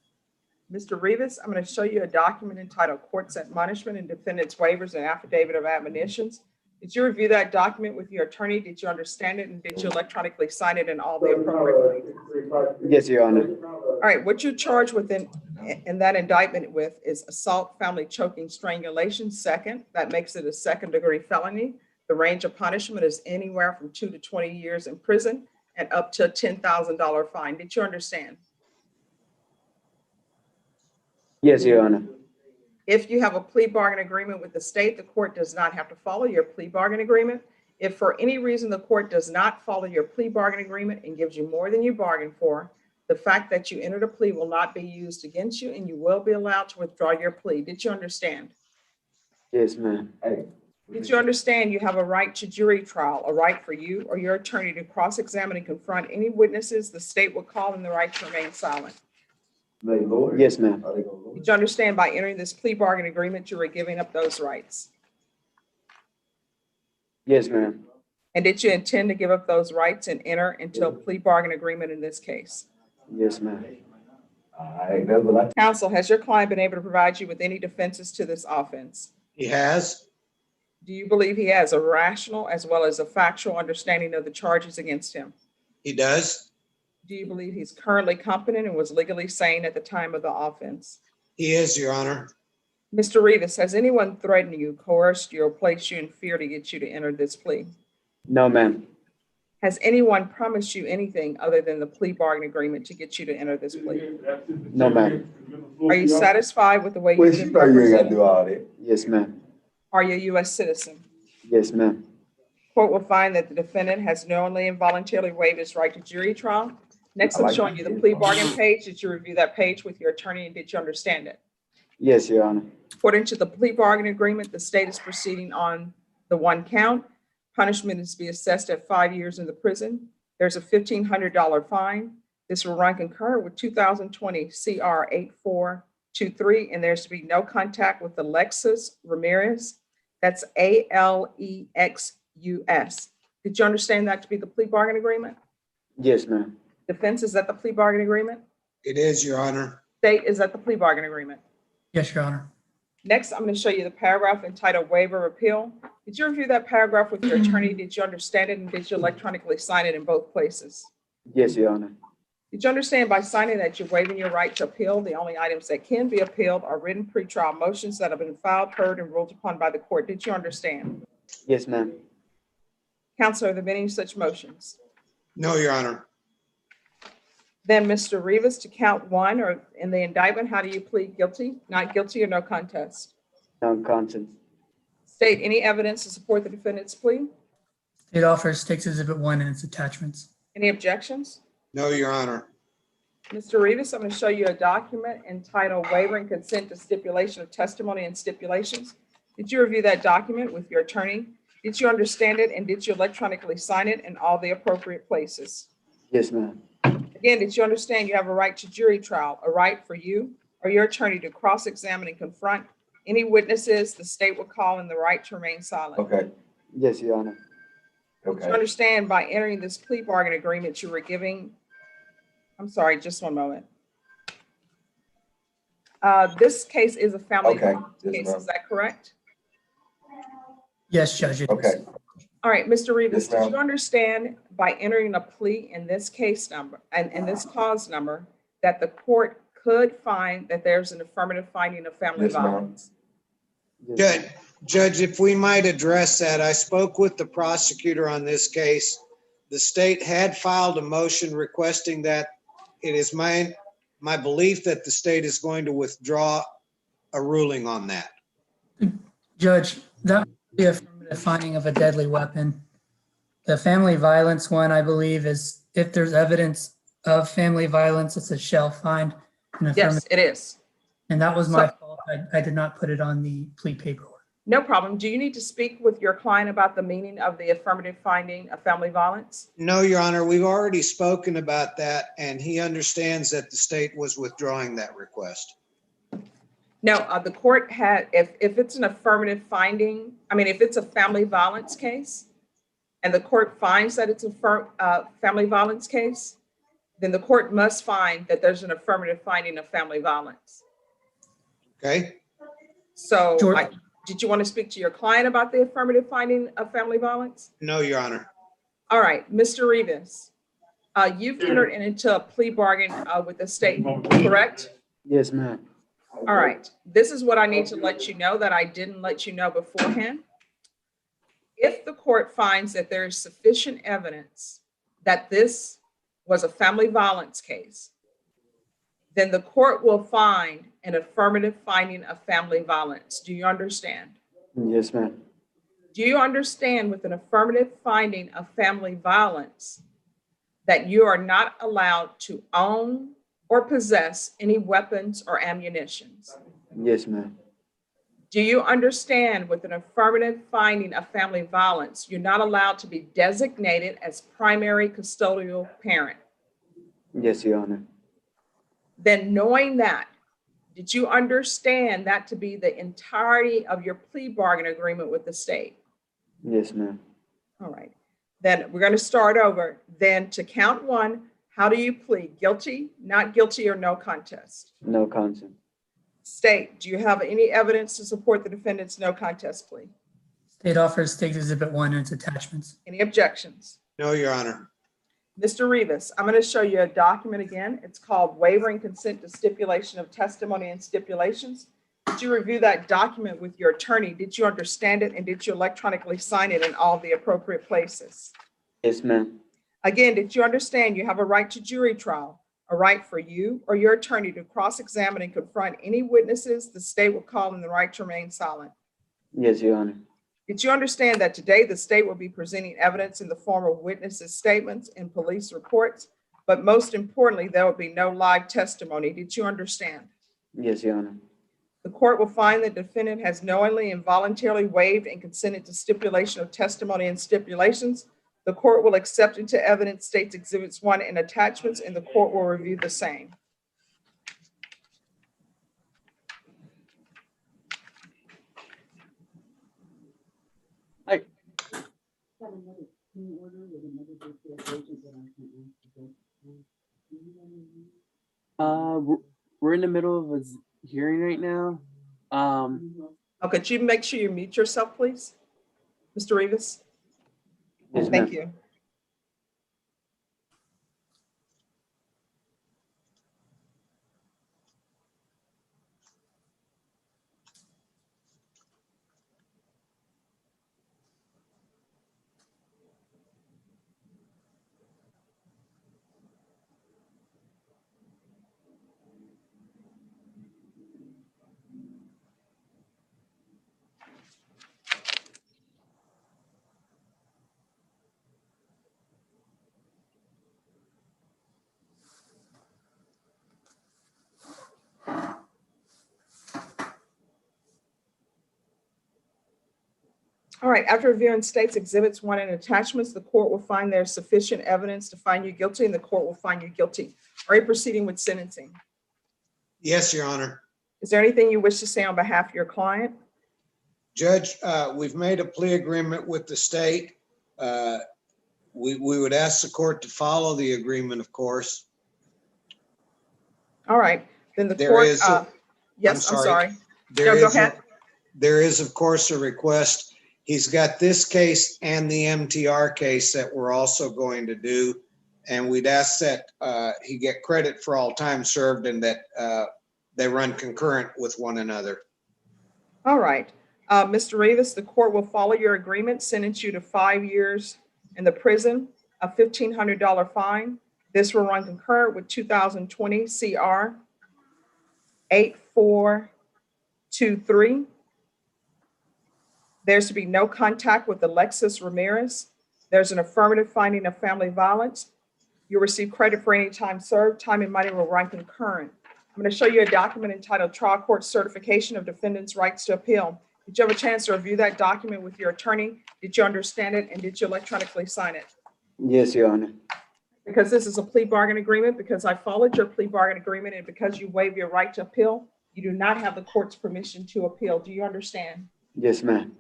Mr. Rivas, I'm going to show you a document entitled Court's Admonishment and Defendant's Waivers and Affidavit of Admonitions. Did you review that document with your attorney? Did you understand it? And did you electronically sign it in all the appropriate places? Yes, Your Honor. All right, what you charged within in that indictment with is assault, family choking, strangulation, second. That makes it a second degree felony. The range of punishment is anywhere from 2 to 20 years in prison and up to a $10,000 fine. Did you understand? Yes, Your Honor. If you have a plea bargain agreement with the state, the court does not have to follow your plea bargain agreement. If for any reason the court does not follow your plea bargain agreement and gives you more than you bargained for, the fact that you entered a plea will not be used against you and you will be allowed to withdraw your plea. Did you understand? Yes, ma'am. Did you understand you have a right to jury trial, a right for you or your attorney to cross-examine and confront any witnesses the state will call and the right to remain silent? Yes, ma'am. Did you understand by entering this plea bargain agreement, you were giving up those rights? Yes, ma'am. And did you intend to give up those rights and enter into a plea bargain agreement in this case? Yes, ma'am. Counsel, has your client been able to provide you with any defenses to this offense? He has. Do you believe he has a rational as well as a factual understanding of the charges against him? He does. Do you believe he's currently competent and was legally sane at the time of the offense? He is, Your Honor. Mr. Rivas, has anyone threatened you, coerced you, or placed you in fear to get you to enter this plea? No, ma'am. Has anyone promised you anything other than the plea bargain agreement to get you to enter this plea? No, ma'am. Are you satisfied with the way you've been represented? Yes, ma'am. Are you a U.S. citizen? Yes, ma'am. Court will find that the defendant has knowingly and voluntarily waived his right to jury trial. Next, I'm showing you the plea bargain page. Did you review that page with your attorney and did you understand it? Yes, Your Honor. According to the plea bargaining agreement, the state is proceeding on the one count. Punishment is to be assessed at 5 years in the prison. There's a $1,500 fine. This will run concurrent with 2020 CR 8423, and there's to be no contact with Alexis Ramirez. That's ALEXUS. Did you understand that to be the plea bargaining agreement? Yes, ma'am. Defense, is that the plea bargaining agreement? It is, Your Honor. State, is that the plea bargaining agreement? Yes, Your Honor. Next, I'm going to show you the paragraph entitled Waiver of Appeal. Did you review that paragraph with your attorney? Did you understand it, and did you electronically sign it in both places? Yes, Your Honor. Did you understand by signing that you're waiving your right to appeal? The only items that can be appealed are written pretrial motions that have been filed, heard, and ruled upon by the court. Did you understand? Yes, ma'am. Counselor, are there any such motions? No, Your Honor. Then Mr. Rivas, to count one or in the indictment, how do you plead guilty? Not guilty or no contest? No contest. State, any evidence to support the defendant's plea? State offers takes Exhibit 1 and its attachments. Any objections? No, Your Honor. Mr. Rivas, I'm going to show you a document entitled Waiver and Consent to Stipulation of Testimony and Stipulations. Did you review that document with your attorney? Did you understand it, and did you electronically sign it in all the appropriate places? Yes, ma'am. Again, did you understand you have a right to jury trial, a right for you or your attorney to cross-examine and confront any witnesses the state will call, and the right to remain silent? Okay. Yes, Your Honor. Did you understand by entering this plea bargain agreement you were giving, I'm sorry, just one moment. This case is a family violence case, is that correct? Yes, Judge. It is. All right, Mr. Rivas, did you understand by entering a plea in this case number and in this cause number that the court could find that there's an affirmative finding of family violence? Judge, if we might address that, I spoke with the prosecutor on this case. The state had filed a motion requesting that. It is my belief that the state is going to withdraw a ruling on that. Judge, that would be a finding of a deadly weapon. The family violence one, I believe, is if there's evidence of family violence, it's a shall find. Yes, it is. And that was my fault. I did not put it on the plea paperwork. No problem. Do you need to speak with your client about the meaning of the affirmative finding of family violence? No, Your Honor, we've already spoken about that, and he understands that the state was withdrawing that request. No, the court had, if it's an affirmative finding, I mean, if it's a family violence case and the court finds that it's a family violence case, then the court must find that there's an affirmative finding of family violence. Okay. So did you want to speak to your client about the affirmative finding of family violence? No, Your Honor. All right, Mr. Rivas, you've entered into a plea bargain with the state, correct? Yes, ma'am. All right, this is what I need to let you know that I didn't let you know beforehand. If the court finds that there is sufficient evidence that this was a family violence case, then the court will find an affirmative finding of family violence. Do you understand? Yes, ma'am. Do you understand with an affirmative finding of family violence that you are not allowed to own or possess any weapons or ammunitions? Yes, ma'am. Do you understand with an affirmative finding of family violence, you're not allowed to be designated as primary custodial parent? Yes, Your Honor. Then knowing that, did you understand that to be the entirety of your plea bargain agreement with the state? Yes, ma'am. All right. Then we're going to start over. Then to count one, how do you plead? Guilty, not guilty, or no contest? No contest. State, do you have any evidence to support the defendant's no contest plea? State offers takes Exhibit 1 and its attachments. Any objections? No, Your Honor. Mr. Rivas, I'm going to show you a document again. It's called Waiver and Consent to Stipulation of Testimony and Stipulations. Did you review that document with your attorney? Did you understand it, and did you electronically sign it in all the appropriate places? Yes, ma'am. Again, did you understand you have a right to jury trial, a right for you or your attorney to cross-examine and confront any witnesses the state will call, and the right to remain silent? Yes, Your Honor. Did you understand that today the state will be presenting evidence in the form of witnesses' statements and police reports, but most importantly, there will be no live testimony? Did you understand? Yes, Your Honor. The court will find the defendant has knowingly and voluntarily waived and consented to stipulation of testimony and stipulations. The court will accept into evidence states exhibits 1 and attachments, and the court will review the same. Hi. We're in the middle of a hearing right now. Could you make sure you mute yourself, please? Mr. Rivas? Yes, Thank ma'am. you. All right, after reviewing states exhibits 1 and attachments, the court will find there's sufficient evidence to find you guilty, and the court will find you guilty. Are you proceeding with sentencing? Yes, Your Honor. Is there anything you wish to say on behalf of your client? Judge, we've made a plea agreement with the state. We would ask the court to follow the agreement, of course. All right, then the There court, is yes, I'm sorry. There No, go is ahead. There is, of course, a request. He's got this case and the MTR case that we're also going to do. And we'd ask that he get credit for all time served and that they run concurrent with one another. All right, Mr. Rivas, the court will follow your agreement, sentence you to 5 years in the prison, a $1,500 fine. This will run concurrent with 2020 CR 8423. There's to be no contact with Alexis Ramirez. There's an affirmative finding of family violence. You'll receive credit for any time served. Time and money will run concurrent. I'm going to show you a document entitled Trial Court Certification of Defendant's Rights to Appeal. Did you have a chance to review that document with your attorney? Did you understand it, and did you electronically sign it? Yes, Your Honor. Because this is a plea bargain agreement, because I followed your plea bargain agreement, and because you waive your right to appeal, you do not have the court's permission to appeal. Do you understand? Yes, ma'am.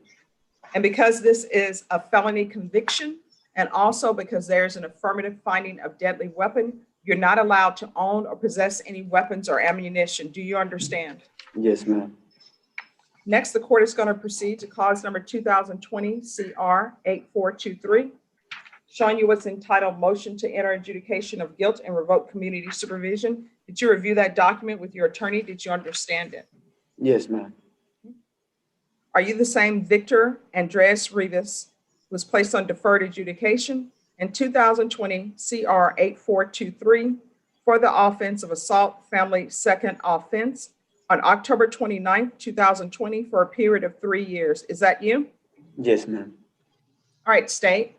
And because this is a felony conviction, and also because there's an affirmative finding of deadly weapon, you're not allowed to own or possess any weapons or ammunition. Do you understand? Yes, ma'am. Next, the court is going to proceed to cause number 2020 CR 8423, showing you what's entitled Motion to Enter Adjudication of Guilt and Revoke Community Supervision. Did you review that document with your attorney? Did you understand it? Yes, ma'am. Are you the same Victor Andres Rivas, who was placed on deferred adjudication in 2020 CR 8423 for the offense of assault family second offense on October 29th, 2020 for a period of 3 years? Is that you? Yes, ma'am. All right, state.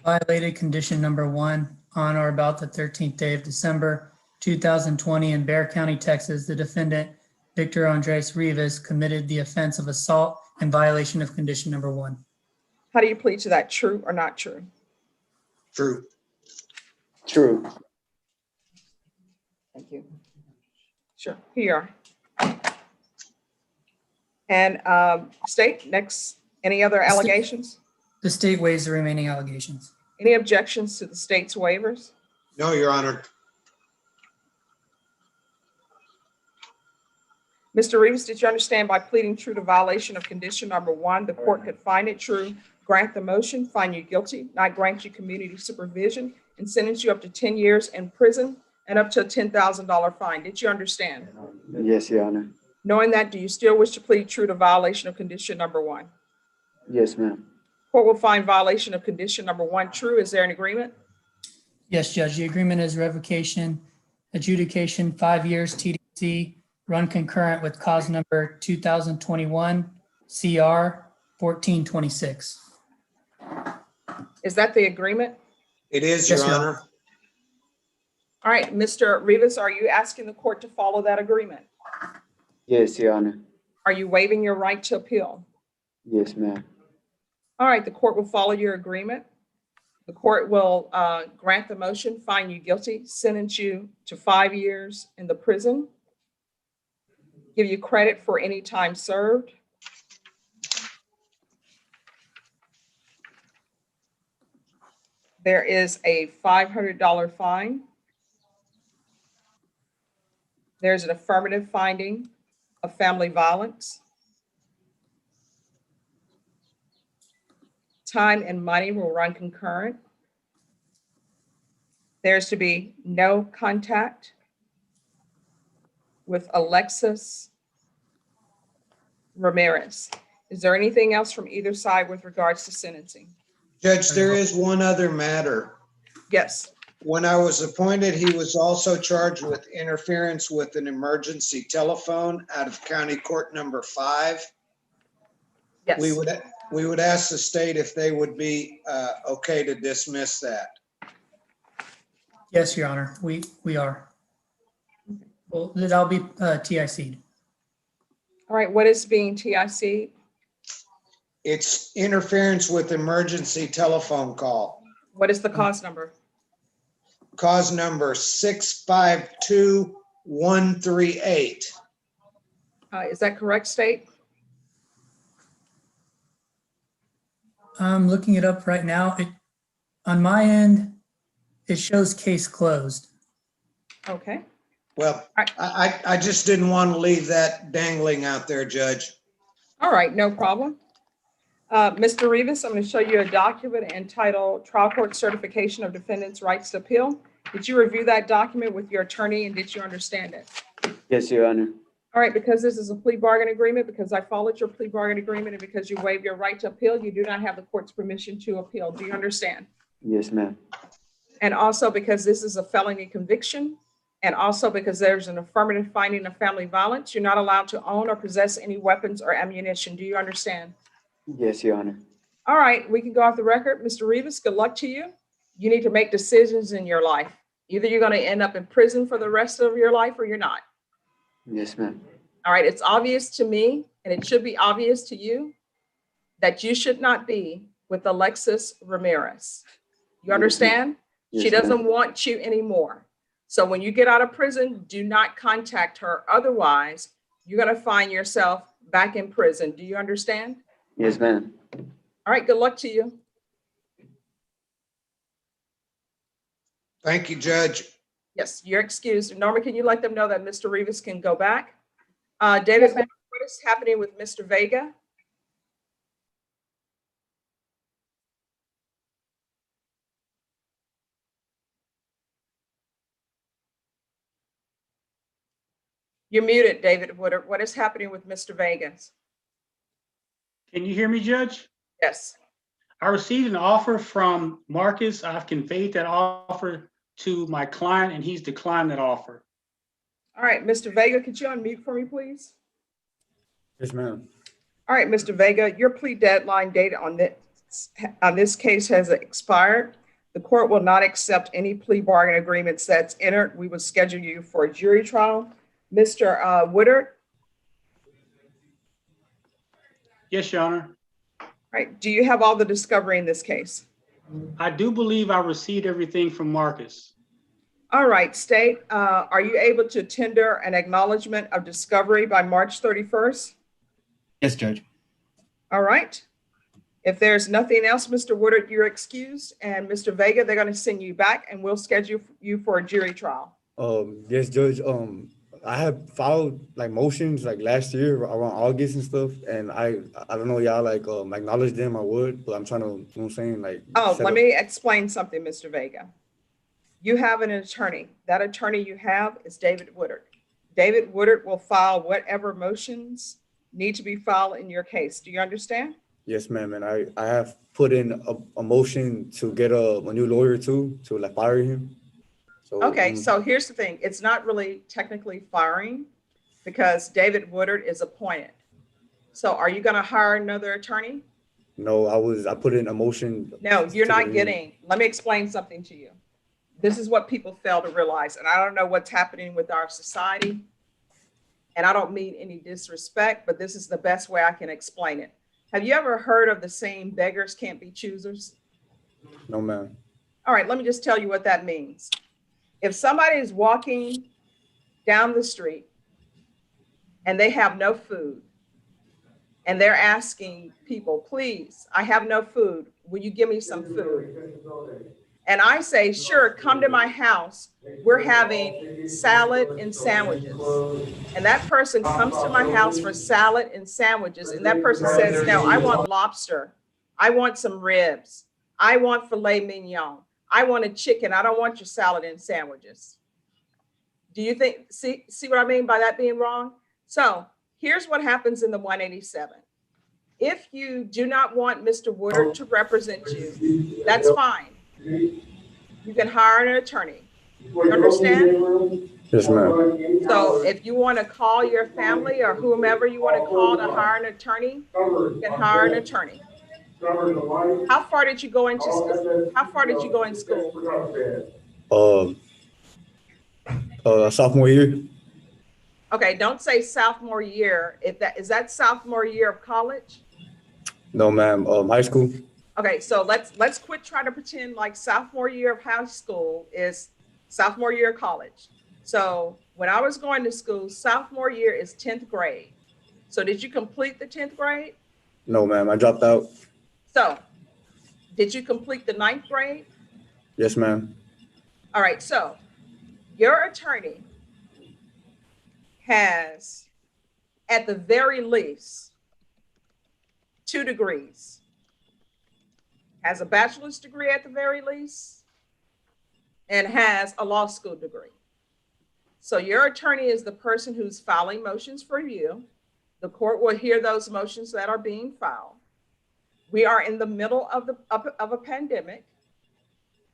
Violated condition number 1 on or about the 13th day of December 2020 in Bexar County, Texas. The defendant, Victor Andres Rivas, committed the offense of assault in violation of condition number 1. How do you plead to that? True or not true? True. True. Thank you. Sure, here you are. And state, next, any other allegations? The state waives the remaining allegations. Any objections to the state's waivers? No, Your Honor. Mr. Rivas, did you understand by pleading true to violation of condition number 1, the court could find it true, grant the motion, find you guilty, not grant you community supervision, and sentence you up to 10 years in prison and up to a $10,000 fine? Did you understand? Yes, Your Honor. Knowing that, do you still wish to plead true to violation of condition number 1? Yes, ma'am. Court will find violation of condition number 1 true. Is there an agreement? Yes, Judge. The agreement is revocation, adjudication, 5 years TDC, run concurrent with cause number 2021 CR 1426. Is that the agreement? It is, Yes, Your Your Honor. All right, Mr. Rivas, are you asking the court to follow that agreement? Yes, Your Honor. Are you waiving your right to appeal? Yes, ma'am. All right, the court will follow your agreement. The court will grant the motion, find you guilty, sentence you to 5 years in the prison, give you credit for any time served. There is a $500 fine. There's an affirmative finding of family violence. Time and money will run concurrent. There's to be no contact with Alexis Ramirez. Is there anything else from either side with regards to sentencing? Judge, there is one other matter. Yes. When I was appointed, he was also charged with interference with an emergency telephone out of County Court number 5. Yes. We would ask the state if they would be okay to dismiss that. Yes, Your Honor, we are. Well, that'll be TIC'd. All right, what is being TIC? It's interference with emergency telephone call. What is the cause number? Cause number 652138. Is that correct, state? I'm looking it up right now. On my end, it shows case closed. Okay. Well, I just didn't want to leave that dangling out there, Judge. All right, no problem. Mr. Rivas, I'm going to show you a document entitled Trial Court Certification of Defendant's Rights to Appeal. Did you review that document with your attorney and did you understand it? Yes, Your Honor. All right, because this is a plea bargain agreement, because I followed your plea bargain agreement, and because you waived your right to appeal, you do not have the court's permission to appeal. Do you understand? Yes, ma'am. And also because this is a felony conviction, and also because there's an affirmative finding of family violence, you're not allowed to own or possess any weapons or ammunition. Do you understand? Yes, Your Honor. All right, we can go off the record. Mr. Rivas, good luck to you. You need to make decisions in your life. Either you're going to end up in prison for the rest of your life or you're not. Yes, ma'am. All right, it's obvious to me, and it should be obvious to you, that you should not be with Alexis Ramirez. You understand? Yes, She ma'am. doesn't want you anymore. So when you get out of prison, do not contact her. Otherwise, you're going to find yourself back in prison. Do you understand? Yes, ma'am. All right, good luck to you. Thank you, Judge. Yes, you're excused. Norma, can you let them know that Mr. Rivas can go back? David, what is happening with Mr. Vega? You're muted, David Woodard. What is happening with Mr. Vegas? Can you hear me, Judge? Yes. I received an offer from Marcus. I've conveyed that offer to my client and he's declined that offer. All right, Mr. Vega, could you unmute for me, please? Yes, ma'am. All right, Mr. Vega, your plea deadline date on this case has expired. The court will not accept any plea bargain agreements that's entered. We will schedule you for a jury trial. Mr. Woodard? Yes, Your Honor. All right, do you have all the discovery in this case? I do believe I received everything from Marcus. All right, State, are you able to tender an acknowledgement of discovery by March 31st? Yes, Judge. All right. If there's nothing else, Mr. Woodard, you're excused. And Mr. Vega, they're going to send you back and we'll schedule you for a jury trial. Yes, Judge. I have filed like motions like last year around August and stuff, and I don't know y'all like acknowledge them. I would, but I'm trying to, you know what I'm saying, like. Let me explain something, Mr. Vega. You have an attorney. That attorney you have is David Woodard. David Woodard will file whatever motions need to be filed in your case. Do you understand? Yes, ma'am. And I have put in a motion to get a new lawyer too, to like fire him. So, okay, so here's the thing. It's not really technically firing because David Woodard is appointed. So are you going to hire another attorney? No, I put in a motion. No, you're not getting, let me explain something to you. This is what people fail to realize. And I don't know what's happening with our society and I don't mean any disrespect, but this is the best way I can explain it. Have you ever heard of the saying, beggars can't be choosers? No, ma'am. All right, let me just tell you what that means. If somebody is walking down the street and they have no food, and they're asking people, please, I have no food. Will you give me some food? And I say, sure, come to my house. We're having salad and sandwiches. And that person comes to my house for salad and sandwiches. And that person says, no, I want lobster. I want some ribs. I want filet mignon. I want a chicken. I don't want your salad and sandwiches. Do you think, see what I mean by that being wrong? So here's what happens in the 187. If you do not want Mr. Woodard to represent you, that's fine. You can hire an attorney. You understand? Yes, ma'am. So if you want to call your family or whomever you want to call to hire an attorney, you can hire an attorney. How far did you go into school? How far did you go in school? Sophomore year. Okay, don't say sophomore year. Is that sophomore year of college? No, ma'am. High school. Okay, so let's quit trying to pretend like sophomore year of high school is sophomore year of college. So when I was going to school, sophomore year is 10th grade. So did you complete the 10th grade? No, ma'am. I dropped out. So did you complete the 9th grade? Yes, ma'am. All right, so your attorney has, at the very least, 2 degrees. Has a bachelor's degree at the very least, and has a law school degree. So your attorney is the person who's filing motions for you. The court will hear those motions that are being filed. We are in the middle of a pandemic.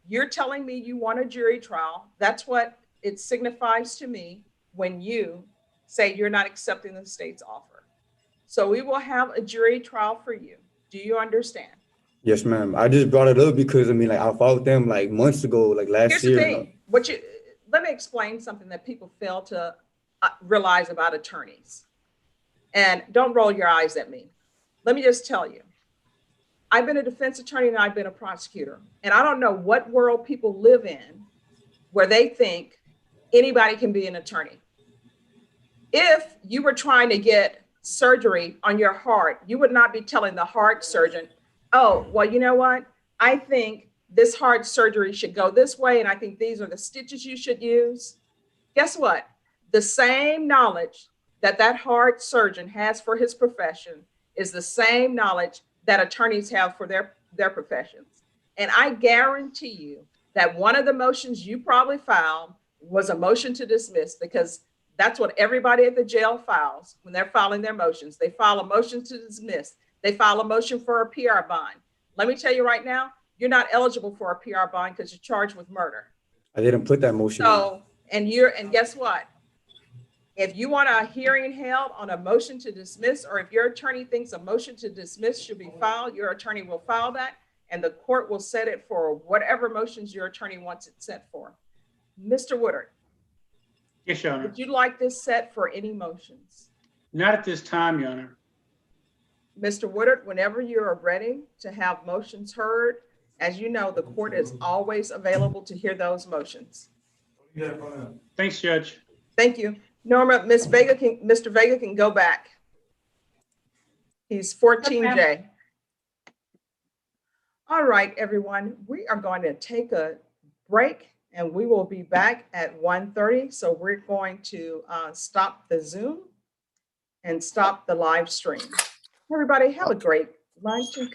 You're telling me you want a jury trial. That's what it signifies to me when you say you're not accepting the state's offer. So we will have a jury trial for you. Do you understand? Yes, ma'am. I just brought it up because I followed them like months ago, like last Here's year. the thing. Let me explain something that people fail to realize about attorneys. And don't roll your eyes at me. Let me just tell you. I've been a defense attorney and I've been a prosecutor. And I don't know what world people live in where they think anybody can be an attorney. If you were trying to get surgery on your heart, you would not be telling the heart surgeon, oh, well, you know what? I think this heart surgery should go this way, and I think these are the stitches you should use. Guess what? The same knowledge that heart surgeon has for his profession is the same knowledge that attorneys have for their professions. And I guarantee you that one of the motions you probably filed was a motion to dismiss, because that's what everybody at the jail files when they're filing their motions. They file a motion to dismiss. They file a motion for a PR bond. Let me tell you right now, you're not eligible for a PR bond because you're charged with murder. I didn't put that motion. So, and guess what? If you want a hearing held on a motion to dismiss, or if your attorney thinks a motion to dismiss should be filed, your attorney will file that, and the court will set it for whatever motions your attorney wants it set for. Mr. Woodard. Yes, Your Honor. Would you like this set for any motions? Not at this time, Your Honor. Mr. Woodard, whenever you are ready to have motions heard, as you know, the court is always available to hear those motions. Thanks, Judge. Thank you. Norma, Mr. Vega can go back. He's 14J. All right, everyone, we are going to take a break and we will be back at 1:30. So we're going to stop the Zoom and stop the live stream. Everybody have a great lunch and come